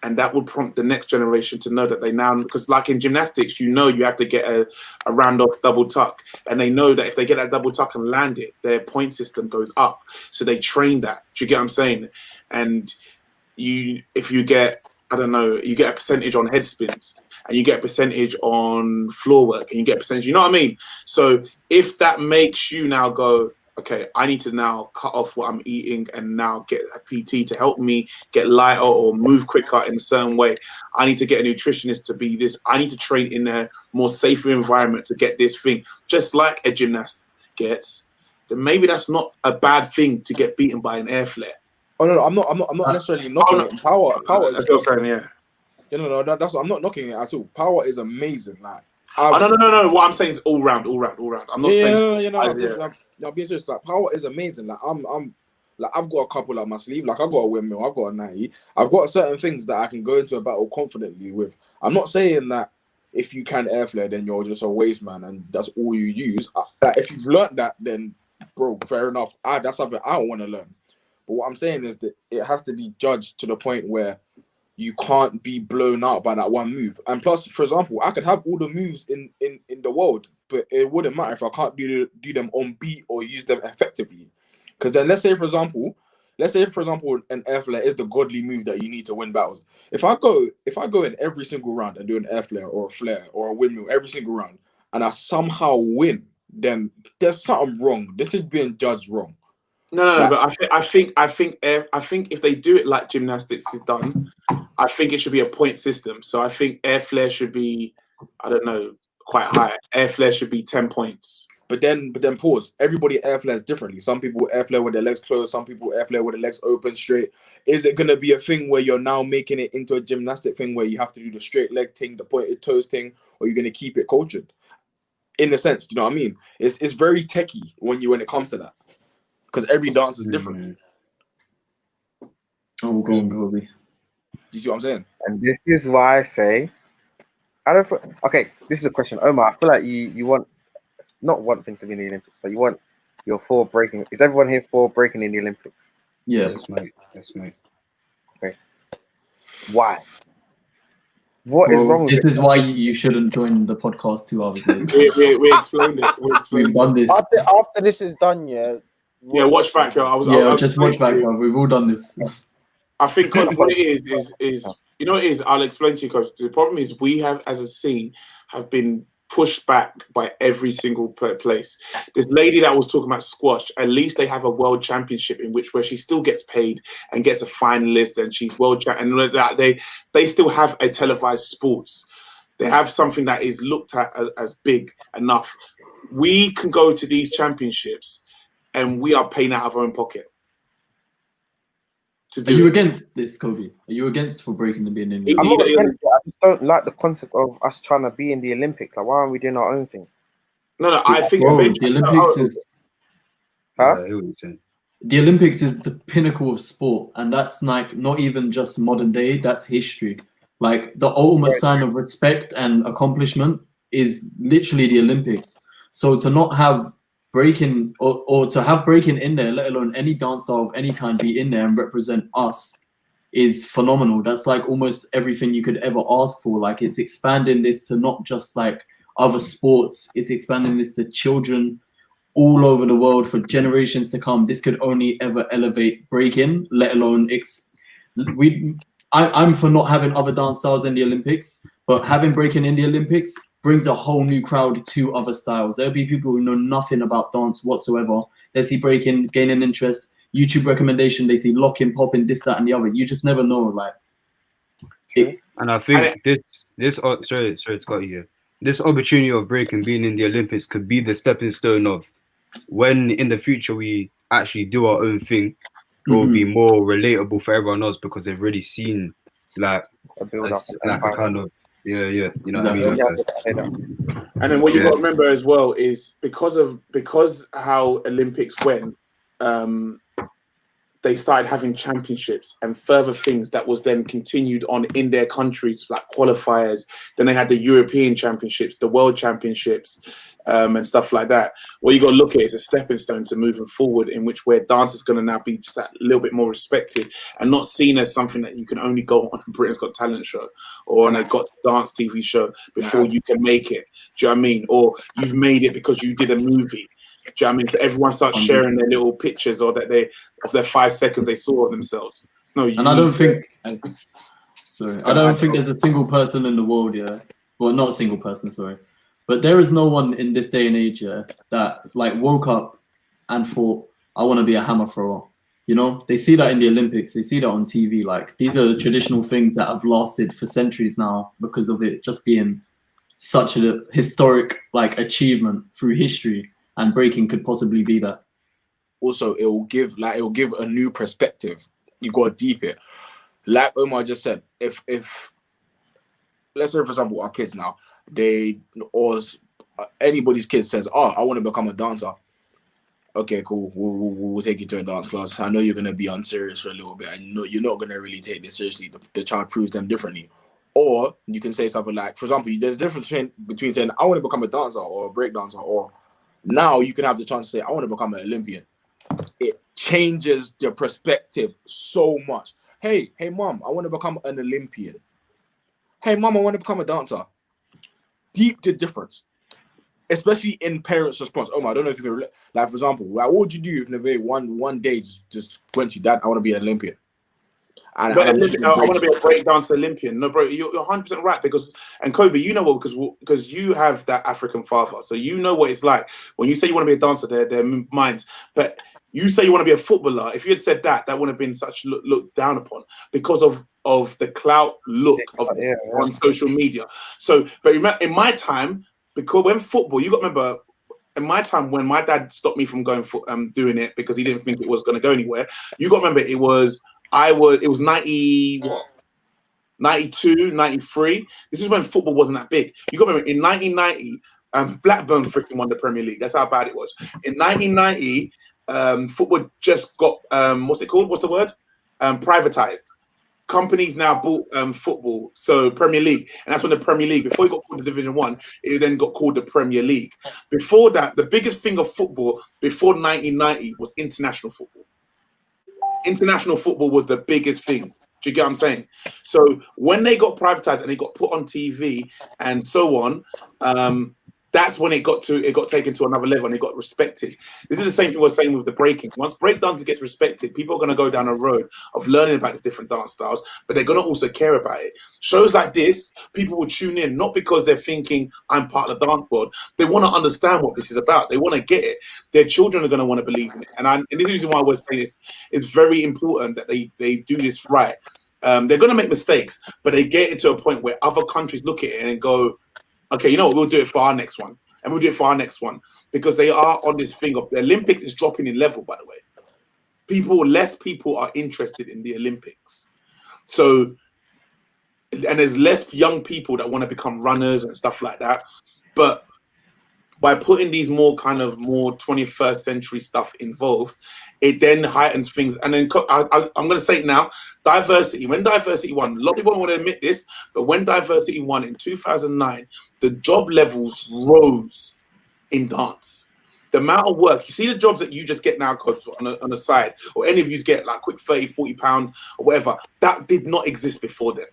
and that would prompt the next generation to know that they now, because like in gymnastics, you have to get a round off double tuck, and they know that if they get that double tuck and land it, their point system goes up. So they train that. Do you get what I'm saying? And if you get, I don't know, you get a percentage on head spins, and you get a percentage on floor work, and you get a percentage, you know what I mean? So if that makes you now go, okay, I need to now cut off what I'm eating and now get a PT to help me get lighter or move quicker in a certain way. I need to get a nutritionist to be this. I need to train in a more safer environment to get this thing, just like a gymnast gets. Then maybe that's not a bad thing to get beaten by an air flare. Oh no, I'm not necessarily knocking it. Power. That's what I'm saying, yeah. No, that's what I'm not knocking it at all. Power is amazing. Like, no. What I'm saying is all round. I'm not saying. I'll be serious. Like, power is amazing. Like, I've got a couple up my sleeve. Like, I've got a windmill. I've got a 90. I've got certain things that I can go into a battle confidently with. I'm not saying that if you can air flare, then you're just a waste man and that's all you use. Like, if you've learned that, then bro, fair enough. That's something I don't want to learn. But what I'm saying is that it has to be judged to the point where you can't be blown out by that one move. And plus, for example, I could have all the moves in the world, but it wouldn't matter if I can't do them on beat or use them effectively. Because then let's say for example, an air flare is the godly move that you need to win battles. If I go in every single round and do an air flare or a flare or a windmill every single round, and I somehow win, then there's something wrong. This is being judged wrong. No, but I think if they do it like gymnastics is done, I think it should be a point system. So I think air flare should be, I don't know, quite high. Air flare should be 10 points. But then pause. Everybody air flares differently. Some people air flare with their legs closed. Some people air flare with their legs open straight. Is it gonna be a thing where you're now making it into a gymnastic thing where you have to do the straight leg thing, the pointed toes thing, or you're gonna keep it cultured? In a sense, do you know what I mean? It's very techie when it comes to that. Because every dance is different. Oh, go on, Kobe. Do you see what I'm saying? And this is why I say, okay, this is a question. Omar, I feel like you not want things to be in the Olympics, but you're for breaking. Is everyone here for breaking in the Olympics? Yeah. That's mate. Okay. Why? What is wrong with this? This is why you shouldn't join the podcast 2 hours later. we explained it. We've done this. After this is done, yeah. Yeah, watch back. I'll just watch back. We've all done this. I think what it is you know what it is. I'll explain to you, because the problem is we have, as a scene, have been pushed back by every single place. This lady that was talking about squash, at least they have a world championship where she still gets paid and gets a finalist, and she's world champion. And that they still have a televised sports. They have something that is looked at as big enough. We can go to these championships, and we are paying out of our own pocket. Are you against this, Kobe? Are you against for breaking the Olympics? I'm not against it. I just don't like the concept of us trying to be in the Olympics. Like, why aren't we doing our own thing? No, I think the Olympics is. Huh? The Olympics is the pinnacle of sport, and that's like not even just modern day. That's history. Like, the ultimate sign of respect and accomplishment is literally the Olympics. So to not have breaking or to have breaking in there, let alone any dance style of any kind, be in there and represent us, is phenomenal. That's like almost everything you could ever ask for. Like, it's expanding this to not just like other sports, it's expanding this to children all over the world for generations to come. This could only ever elevate breaking, let alone I'm for not having other dance styles in the Olympics, but having breaking in the Olympics brings a whole new crowd to other styles. There'll be people who know nothing about dance whatsoever. They see breaking, gaining interest, YouTube recommendation, they see locking, popping, this, that, and the other. You just never know. Like, And I think sorry to cut you here. This opportunity of breaking being in the Olympics could be the stepping stone of when in the future we actually do our own thing. It will be more relatable for everyone else because they've already seen like A build a, up. like a kind of you know what I mean. And then what you Yeah. got to remember as well is because how Olympics went, they started having championships and further things that was then continued on in their countries, like qualifiers. Then they had the European Championships, the World Championships, and stuff like that. What you got to look at is a stepping stone to moving forward, in which where dance is going to now be just that little bit more respected and not seen as something that you can only go on a Britain's Got Talent show or on a Got Dance TV show before you can make it. Do you know what I mean? Or you've made it because you did a movie. Do you know what I mean? So everyone starts sharing their little pictures or that of their 5 seconds they saw of themselves. No, and I don't think there's a single person in the world, well, not a single person, sorry, but there is no one in this day and age, that like woke up and thought, I want to be a hammer thrower. You know, they see that in the Olympics, they see that on TV. Like, these are traditional things that have lasted for centuries now because of it just being such a historic like achievement through history. And breaking could possibly be that. Also, it will give a new perspective. You got to deep it. Like Omar just said, if let's say for example our kids now, anybody's kid says, "Oh, I want to become a dancer." Okay, cool. We'll take you to a dance class. I know you're gonna be unserious for a little bit. I know you're not gonna really take this seriously. The child proves them differently. Or you can say something like, for example, there's a difference between saying, "I want to become a dancer" or a break dancer, or now you can have the chance to say, "I want to become an Olympian." It changes the perspective so much. Hey, mom, I want to become an Olympian. Hey, mom, I want to become a dancer. Deep the difference, especially in parents' response. Oh, I don't know if you can, like, for example, what would you do if Neve one day just went to Dad, I want to be an Olympian? I want to be a breakdance Olympian. No, bro, you're 100% right and Kobe, you know what? Because you have that African father, so you know what it's like when you say you want to be a dancer. Their minds, but you say you want to be a footballer. If you had said that would have been such looked down upon because of the clout look on social media. So, but remember, in my time, because when football, you got to remember. In my time, when my dad stopped me from going for doing it because he didn't think it was going to go anywhere, you got to remember it was 92, 93. This is when football wasn't that big. You got to remember in 1990, Blackburn freaking won the Premier League. That's how bad it was. In 1990, football just got what's it called? What's the word? Privatized. Companies now bought football, so Premier League, and that's when the Premier League, before it got called the Division 1, it then got called the Premier League. Before that, the biggest thing of football before 1990 was international football. International football was the biggest thing. Do you get what I'm saying? So when they got privatized and they got put on TV and so on, that's when it got taken to another level and it got respected. This is the same thing we're saying with the breaking. Once breakdancing gets respected, people are going to go down a road of learning about the different dance styles, but they're going to also care about it. Shows like this, people will tune in, not because they're thinking I'm part of the dance world. They want to understand what this is about. They want to get it. Their children are going to want to believe in it. And this is the reason why I was saying this. It's very important that they do this right. They're going to make mistakes, but they get it to a point where other countries look at it and go, okay, you know what, we'll do it for our next one. And we'll do it for our next one. Because they are on this thing of the Olympics is dropping in level, by the way. Less people are interested in the Olympics. So, and there's less young people that want to become runners and stuff like that. But by putting these more 21st century stuff involved, it then heightens things. And then I'm going to say it now, diversity. When diversity won, a lot of people don't want to admit this, but when diversity won in 2009, the job levels rose in dance. The amount of work, you see the jobs that you just get now on the side, or any of you get like quick 30, 40 pound or whatever, that did not exist before then.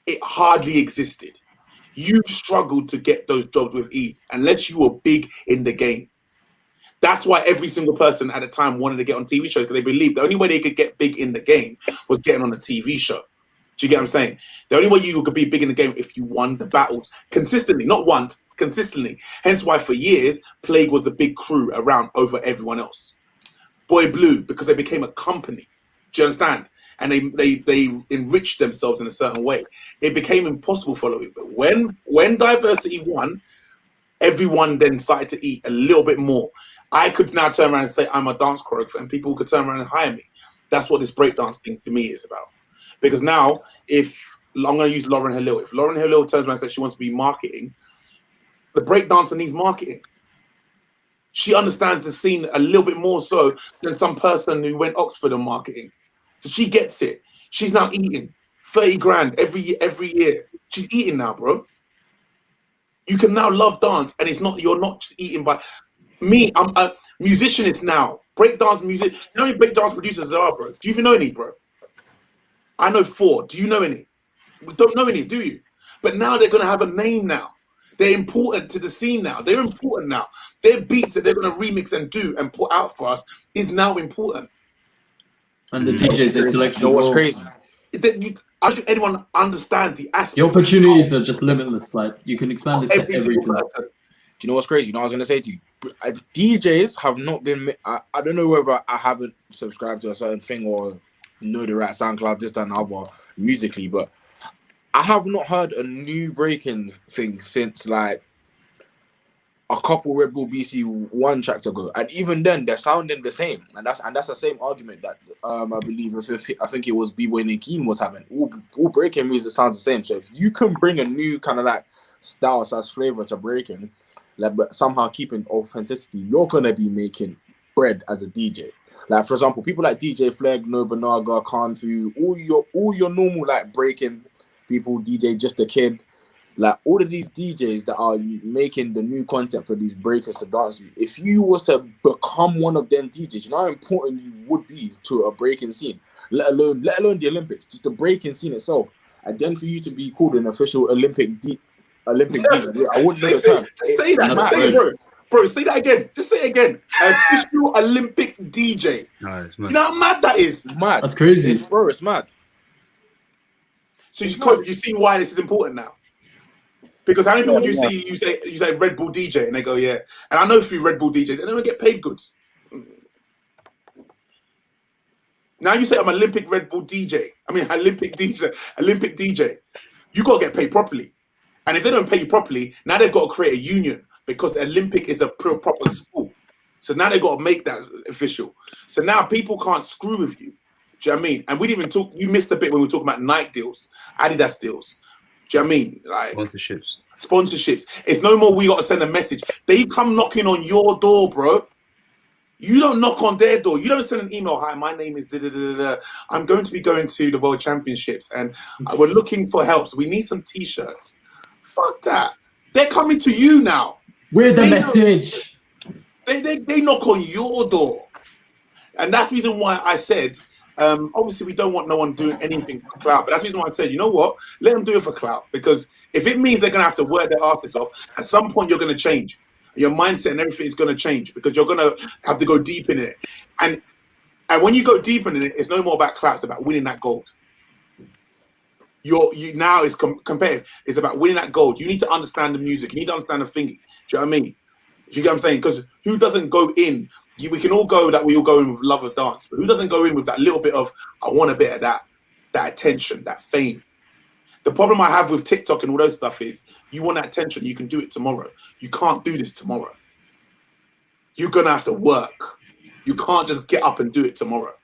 It hardly existed. You struggled to get those jobs with ease unless you were big in the game. That's why every single person at the time wanted to get on TV shows, because they believed the only way they could get big in the game was getting on a TV show. Do you get what I'm saying? The only way you could be big in the game if you won the battles consistently, not once, consistently. Hence why for years, Plague was the big crew around over everyone else. Boy Blue because they became a company. Do you understand? And they enriched themselves in a certain way. It became impossible following. But when diversity won, everyone then started to eat a little bit more. I could now turn around and say I'm a dance choreographer, and people could turn around and hire me. That's what this breakdance thing to me is about. Because now, if I'm going to use Lauren Halil, if Lauren Halil turns around and says she wants to be marketing, the breakdancer needs marketing. She understands the scene a little bit more so than some person who went Oxford on marketing. So she gets it. She's now eating 30 grand every year. She's eating now, bro. You can now love dance, and you're not just eating by me. I'm a musicianist now. Breakdance music. You know how many breakdance producers there are, bro? Do you even know any, bro? I know 4. Do you know any? We don't know any, do you? But now they're going to have a name now. They're important to the scene now. They're important now. Their beats that they're going to remix and do and put out for us is now important. And the DJs they select. You know what's crazy? I don't think anyone understands the aspect. The opportunities are just limitless. Like you can expand it to everything. Do you know what's crazy? You know what I was going to say to you? DJs have not been... I don't know whether I haven't subscribed to a certain thing or know the right SoundCloud, this, that, and other musically, but I have not heard a new breaking thing since like a couple Red Bull BC 1 tracks ago, and even then they're sounding the same, and that's the same argument that I believe I think it was B-Boy Nakeen was having. All breaking music sounds the same. So if you can bring a new kind of like style / flavor to breaking, like but somehow keeping authenticity, you're gonna be making bread as a DJ. Like for example, people like DJ Flag, Nobunaga, Kanfu, all your normal like breaking people, DJ Just a Kid, like all of these DJs that are making the new content for these breakers to dance to. If you was to become one of them DJs, you know how important you would be to a breaking scene, let alone the Olympics, just the breaking scene itself. And then for you to be called an official Olympic DJ, I wouldn't know the term. Just say that. Just say it, bro. Bro, say that again. Just say it again. Official Olympic DJ. No, it's you know how mad that is? It's mad. That's crazy. It's mad. So you see why this is important now? Because how many people do you see? You say Red Bull DJ, and they go, yeah. And I know a few Red Bull DJs, and they don't get paid good. Now you say I'm Olympic Red Bull DJ. I mean Olympic DJ. You gotta get paid properly. And if they don't pay you properly, now they've got to create a union because Olympic is a proper school. So now they've got to make that official. So now people can't screw with you. Do you know what I mean? And we didn't even talk, you missed a bit when we were talking about Nike deals, Adidas deals. Do you know what I mean? Like sponsorships. It's no more we got to send a message. They come knocking on your door, bro. You don't knock on their door. You don't send an email. Hi, my name is da-da-da-da-da. I'm going to be going to the World Championships and we're looking for help. So we need some T-shirts. Fuck that. They're coming to you now. We're the message. They knock on your door. And that's the reason why I said, obviously we don't want no one doing anything for clout, but that's the reason why I said, you know what? Let them do it for clout. Because if it means they're going to have to work their asses off, at some point you're going to change. Your mindset and everything is going to change because you're going to have to go deep in it. And when you go deep in it, it's no more about clout. It's about winning that gold. You now is competitive. It's about winning that gold. You need to understand the music. You need to understand the thinking. Do you know what I mean? Do you get what I'm saying? Because who doesn't go in? We can all go that we all go in with love of dance, but who doesn't go in with that little bit of I want a bit of that attention, that fame? The problem I have with TikTok and all those stuff is you want that attention, you can do it tomorrow. You can't do this tomorrow. You're gonna have to work. You can't just get up and do it tomorrow.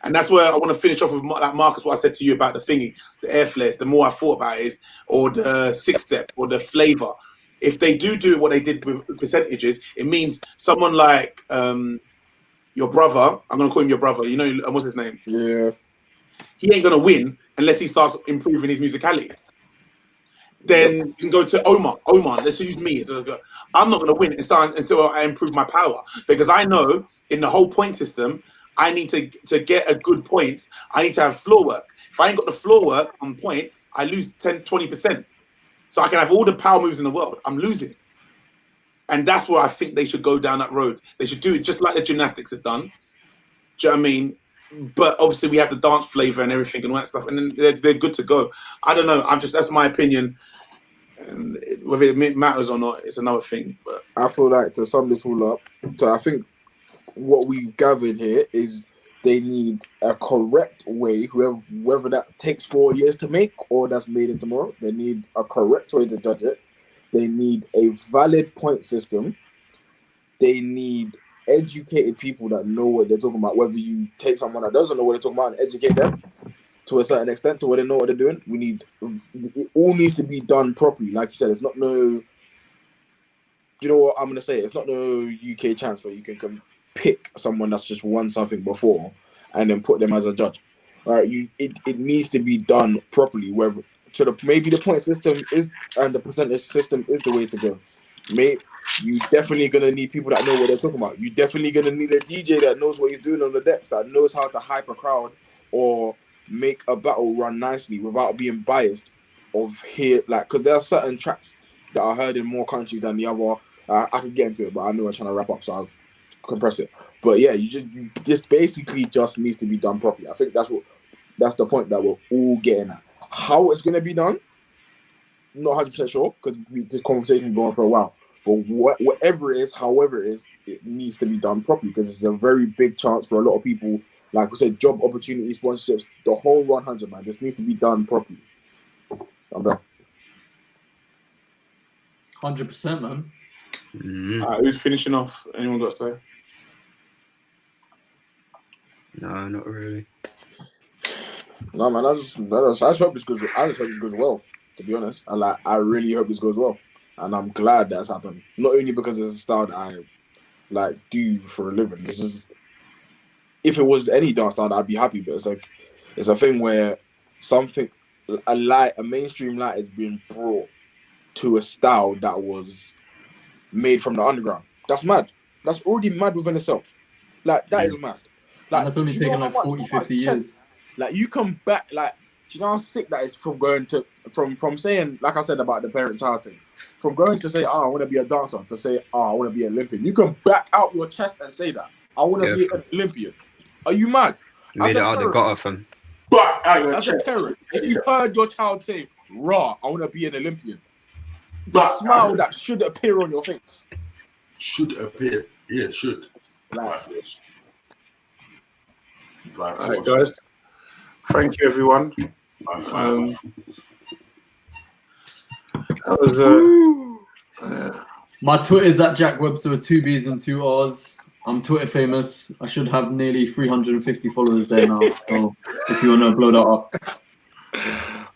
And that's where I want to finish off with that, Marcus, what I said to you about the thingy, the air flares. The more I thought about it is, or the 6-step, or the flavor. If they do what they did with percentages, it means someone like your brother, I'm going to call him your brother, you know, what's his name? Yeah. He ain't going to win unless he starts improving his musicality. Then you can go to Omar, let's use me. I'm not going to win until I improve my power. Because I know in the whole point system, I need to get a good point. I need to have floor work. If I ain't got the floor work on point, I lose 10, 20%. So I can have all the power moves in the world. I'm losing. And that's where I think they should go down that road. They should do it just like the gymnastics has done. Do you know what I mean? But obviously we have the dance flavor and everything and all that stuff. And then they're good to go. I don't know. That's my opinion. And whether it matters or not, it's another thing. But I feel like to sum this all up, I think what we've gathered here is they need a correct way, whether that takes 4 years to make or that's made it tomorrow. They need a correct way to judge it. They need a valid point system. They need educated people that know what they're talking about. Whether you take someone that doesn't know what they're talking about and educate them to a certain extent to where they know what they're doing, it all needs to be done properly. Like you said, it's not no. You know what I'm gonna say? It's not no UK chance where you can pick someone that's just won something before and then put them as a judge. All right, it needs to be done properly. Maybe the point system is and the percentage system is the way to go. You definitely gonna need people that know what they're talking about. You definitely gonna need a DJ that knows what he's doing on the decks, that knows how to hype a crowd or make a battle run nicely without being biased. Because there are certain tracks that are heard in more countries than the other. I could get into it, but I know I'm trying to wrap up, so I'll compress it. But yeah, you just basically just needs to be done properly. I think that's the point that we're all getting at. How it's gonna be done, not 100% sure, because this conversation has been going for a while. But whatever it is, however it is, it needs to be done properly because it's a very big chance for a lot of people. Like we said, job opportunities, sponsorships, the whole 100, man. This needs to be done properly. I'm done. 100%, man. Who's finishing off? Anyone got to say? No, not really. No, man. I just hope this goes. I just hope this goes well. To be honest, I really hope this goes well, and I'm glad that's happened. Not only because it's a style that I do for a living. This is, if it was any dance style, I'd be happy. But it's a thing where a mainstream light is being brought to a style that was made from the underground. That's mad. That's already mad within itself. That is mad. And that's only taken 40, 50 years. You come back, do you know how sick that is from going to, from saying, like I said about the parent-child thing, from going to say, I want to be a dancer, to say, I want to be an Olympian. You can back out your chest and say that. I want to be an Olympian. Are you mad? Made it out the gutter, fam. Back out your As chest. a parent, if you heard your child say, I want to be an Olympian, the smile that should appear on your face. Should appear. Yeah, it should. Like, All right, guys. Thank you, everyone. That was My Twitter is at Jack Webster with 2 B's and 2 R's. I'm Twitter famous. I should have nearly 350 followers there now. So if you want to blow that up.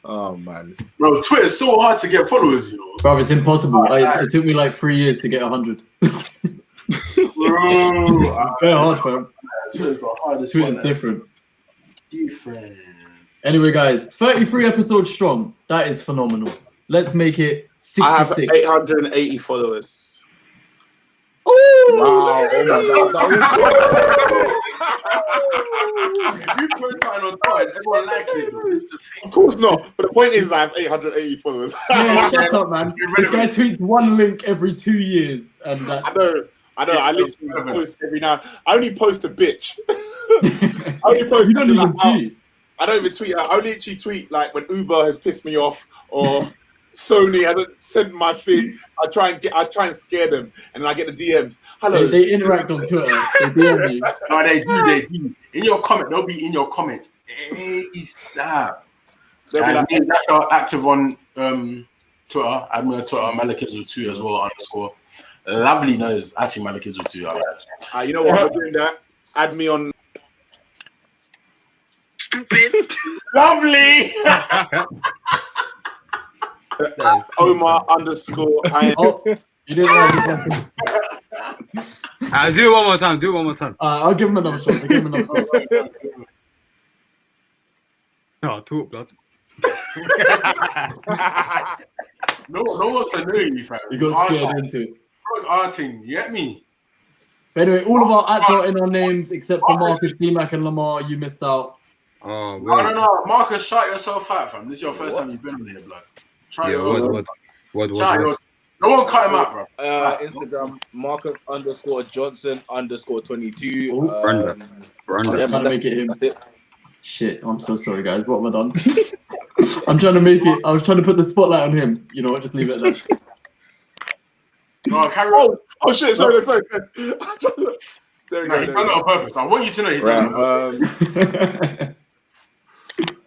oh man, bro, Twitter's so hard to get followers, you know. Bro, it's impossible. It took me like 3 years to get 100. Bro, very hard, fam. Twitter's the hardest Twitter's one. Different. Anyway, guys, 33 episodes strong. That is phenomenal. Let's make it 66. I have 880 followers. Wow! Oh if you put something on Twitter, everyone likes it, though. This is the thing. Of course not. But the point is, I have 880 followers. Yeah, shut up, man. This guy tweets one link every 2 years, and that's... I know. I literally post every now. I only post a bitch. I only post. You don't even tweet. I don't even tweet. I only actually tweet like when Uber has pissed me off or Sony hasn't sent my thing. I try and scare them, and then I get the DMs. Hello. They interact on Twitter. They DM you. No, they do. In your comment, they'll be in your comments. ASAP. Guys, me and Jack are active on Twitter. I'm on Twitter. Malakizu2 as well _ Lovely knows actually Malakizu2. You know what? I'm doing that. Add me on. Stupid. Lovely. Omar _ Oh, you didn't like it. Do it one more time. I'll give him another shot. No, talk, blood. No one's to know you, fam. You got scared into it. Arting, you get me? But anyway, all of our ads are in our names except for Marcus, D-Mac, and Lamar. You missed out. Oh, no. Marcus, shout yourself out, fam. This is your first time you've been on here, blood. What? No one cut him out, bro. Instagram, Marcus _Johnson _22. Brandon. I'm trying to make it him. Shit, I'm so sorry, guys. What have I done? I'm trying to make it. I was trying to put the spotlight on him. You know what? Just leave it at that. No, carry on. Oh shit! Sorry. There we No, go. he There done we it go. on purpose. I want you to know he done it on purpose.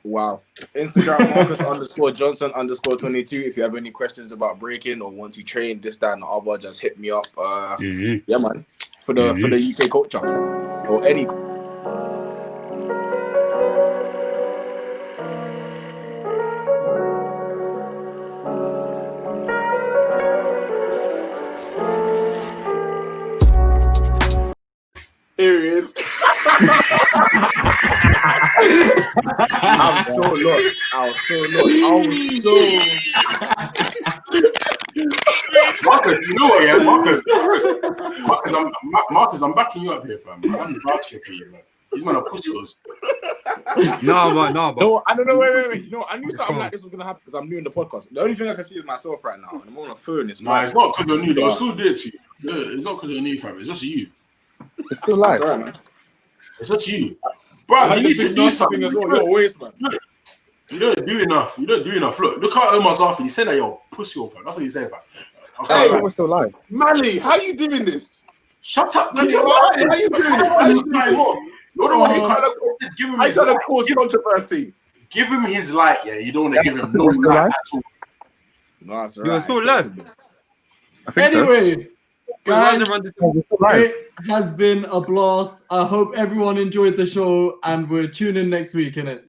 Wow. Instagram Marcus_Johnson_22. If you have any questions about breaking or want to train this, that, and the other, just hit me up. Yeah, man. For the UK culture or any. Here he is. I'm so lost. Marcus, you know what, yeah? Marcus, I'm backing you up here, fam. I'm vouching for you, man. These men are pussies. No, but No, I don't know. Wait. You know, I knew something like this was gonna happen because I'm new in the podcast. The only thing I can see is myself right now, and I'm on a phone. It's Nah, it's not because you're new. They'll still do it to you. Yeah, it's not because you're new, fam. It's just you. It's still live. Right, man. It's just you, bro. You need to do something as well. You're a waste, man. You don't do enough. Look how Omar's laughing. He said that you're a pussy, fam. That's what he said, fam. Hey, we're still live. Mally, how you doing this? Shut up, Mally, man. how you doing this? How you doing this? You're the one who kind of give him I his said a light. cause controversy. Give him his light, yeah. You don't want to give him no We're still light live? at all. No, that's You're right. still live. I think so. Anyway, guys, Oh, we're still live. it has been a blast. I hope everyone enjoyed the show, and we're tuning in next week, innit?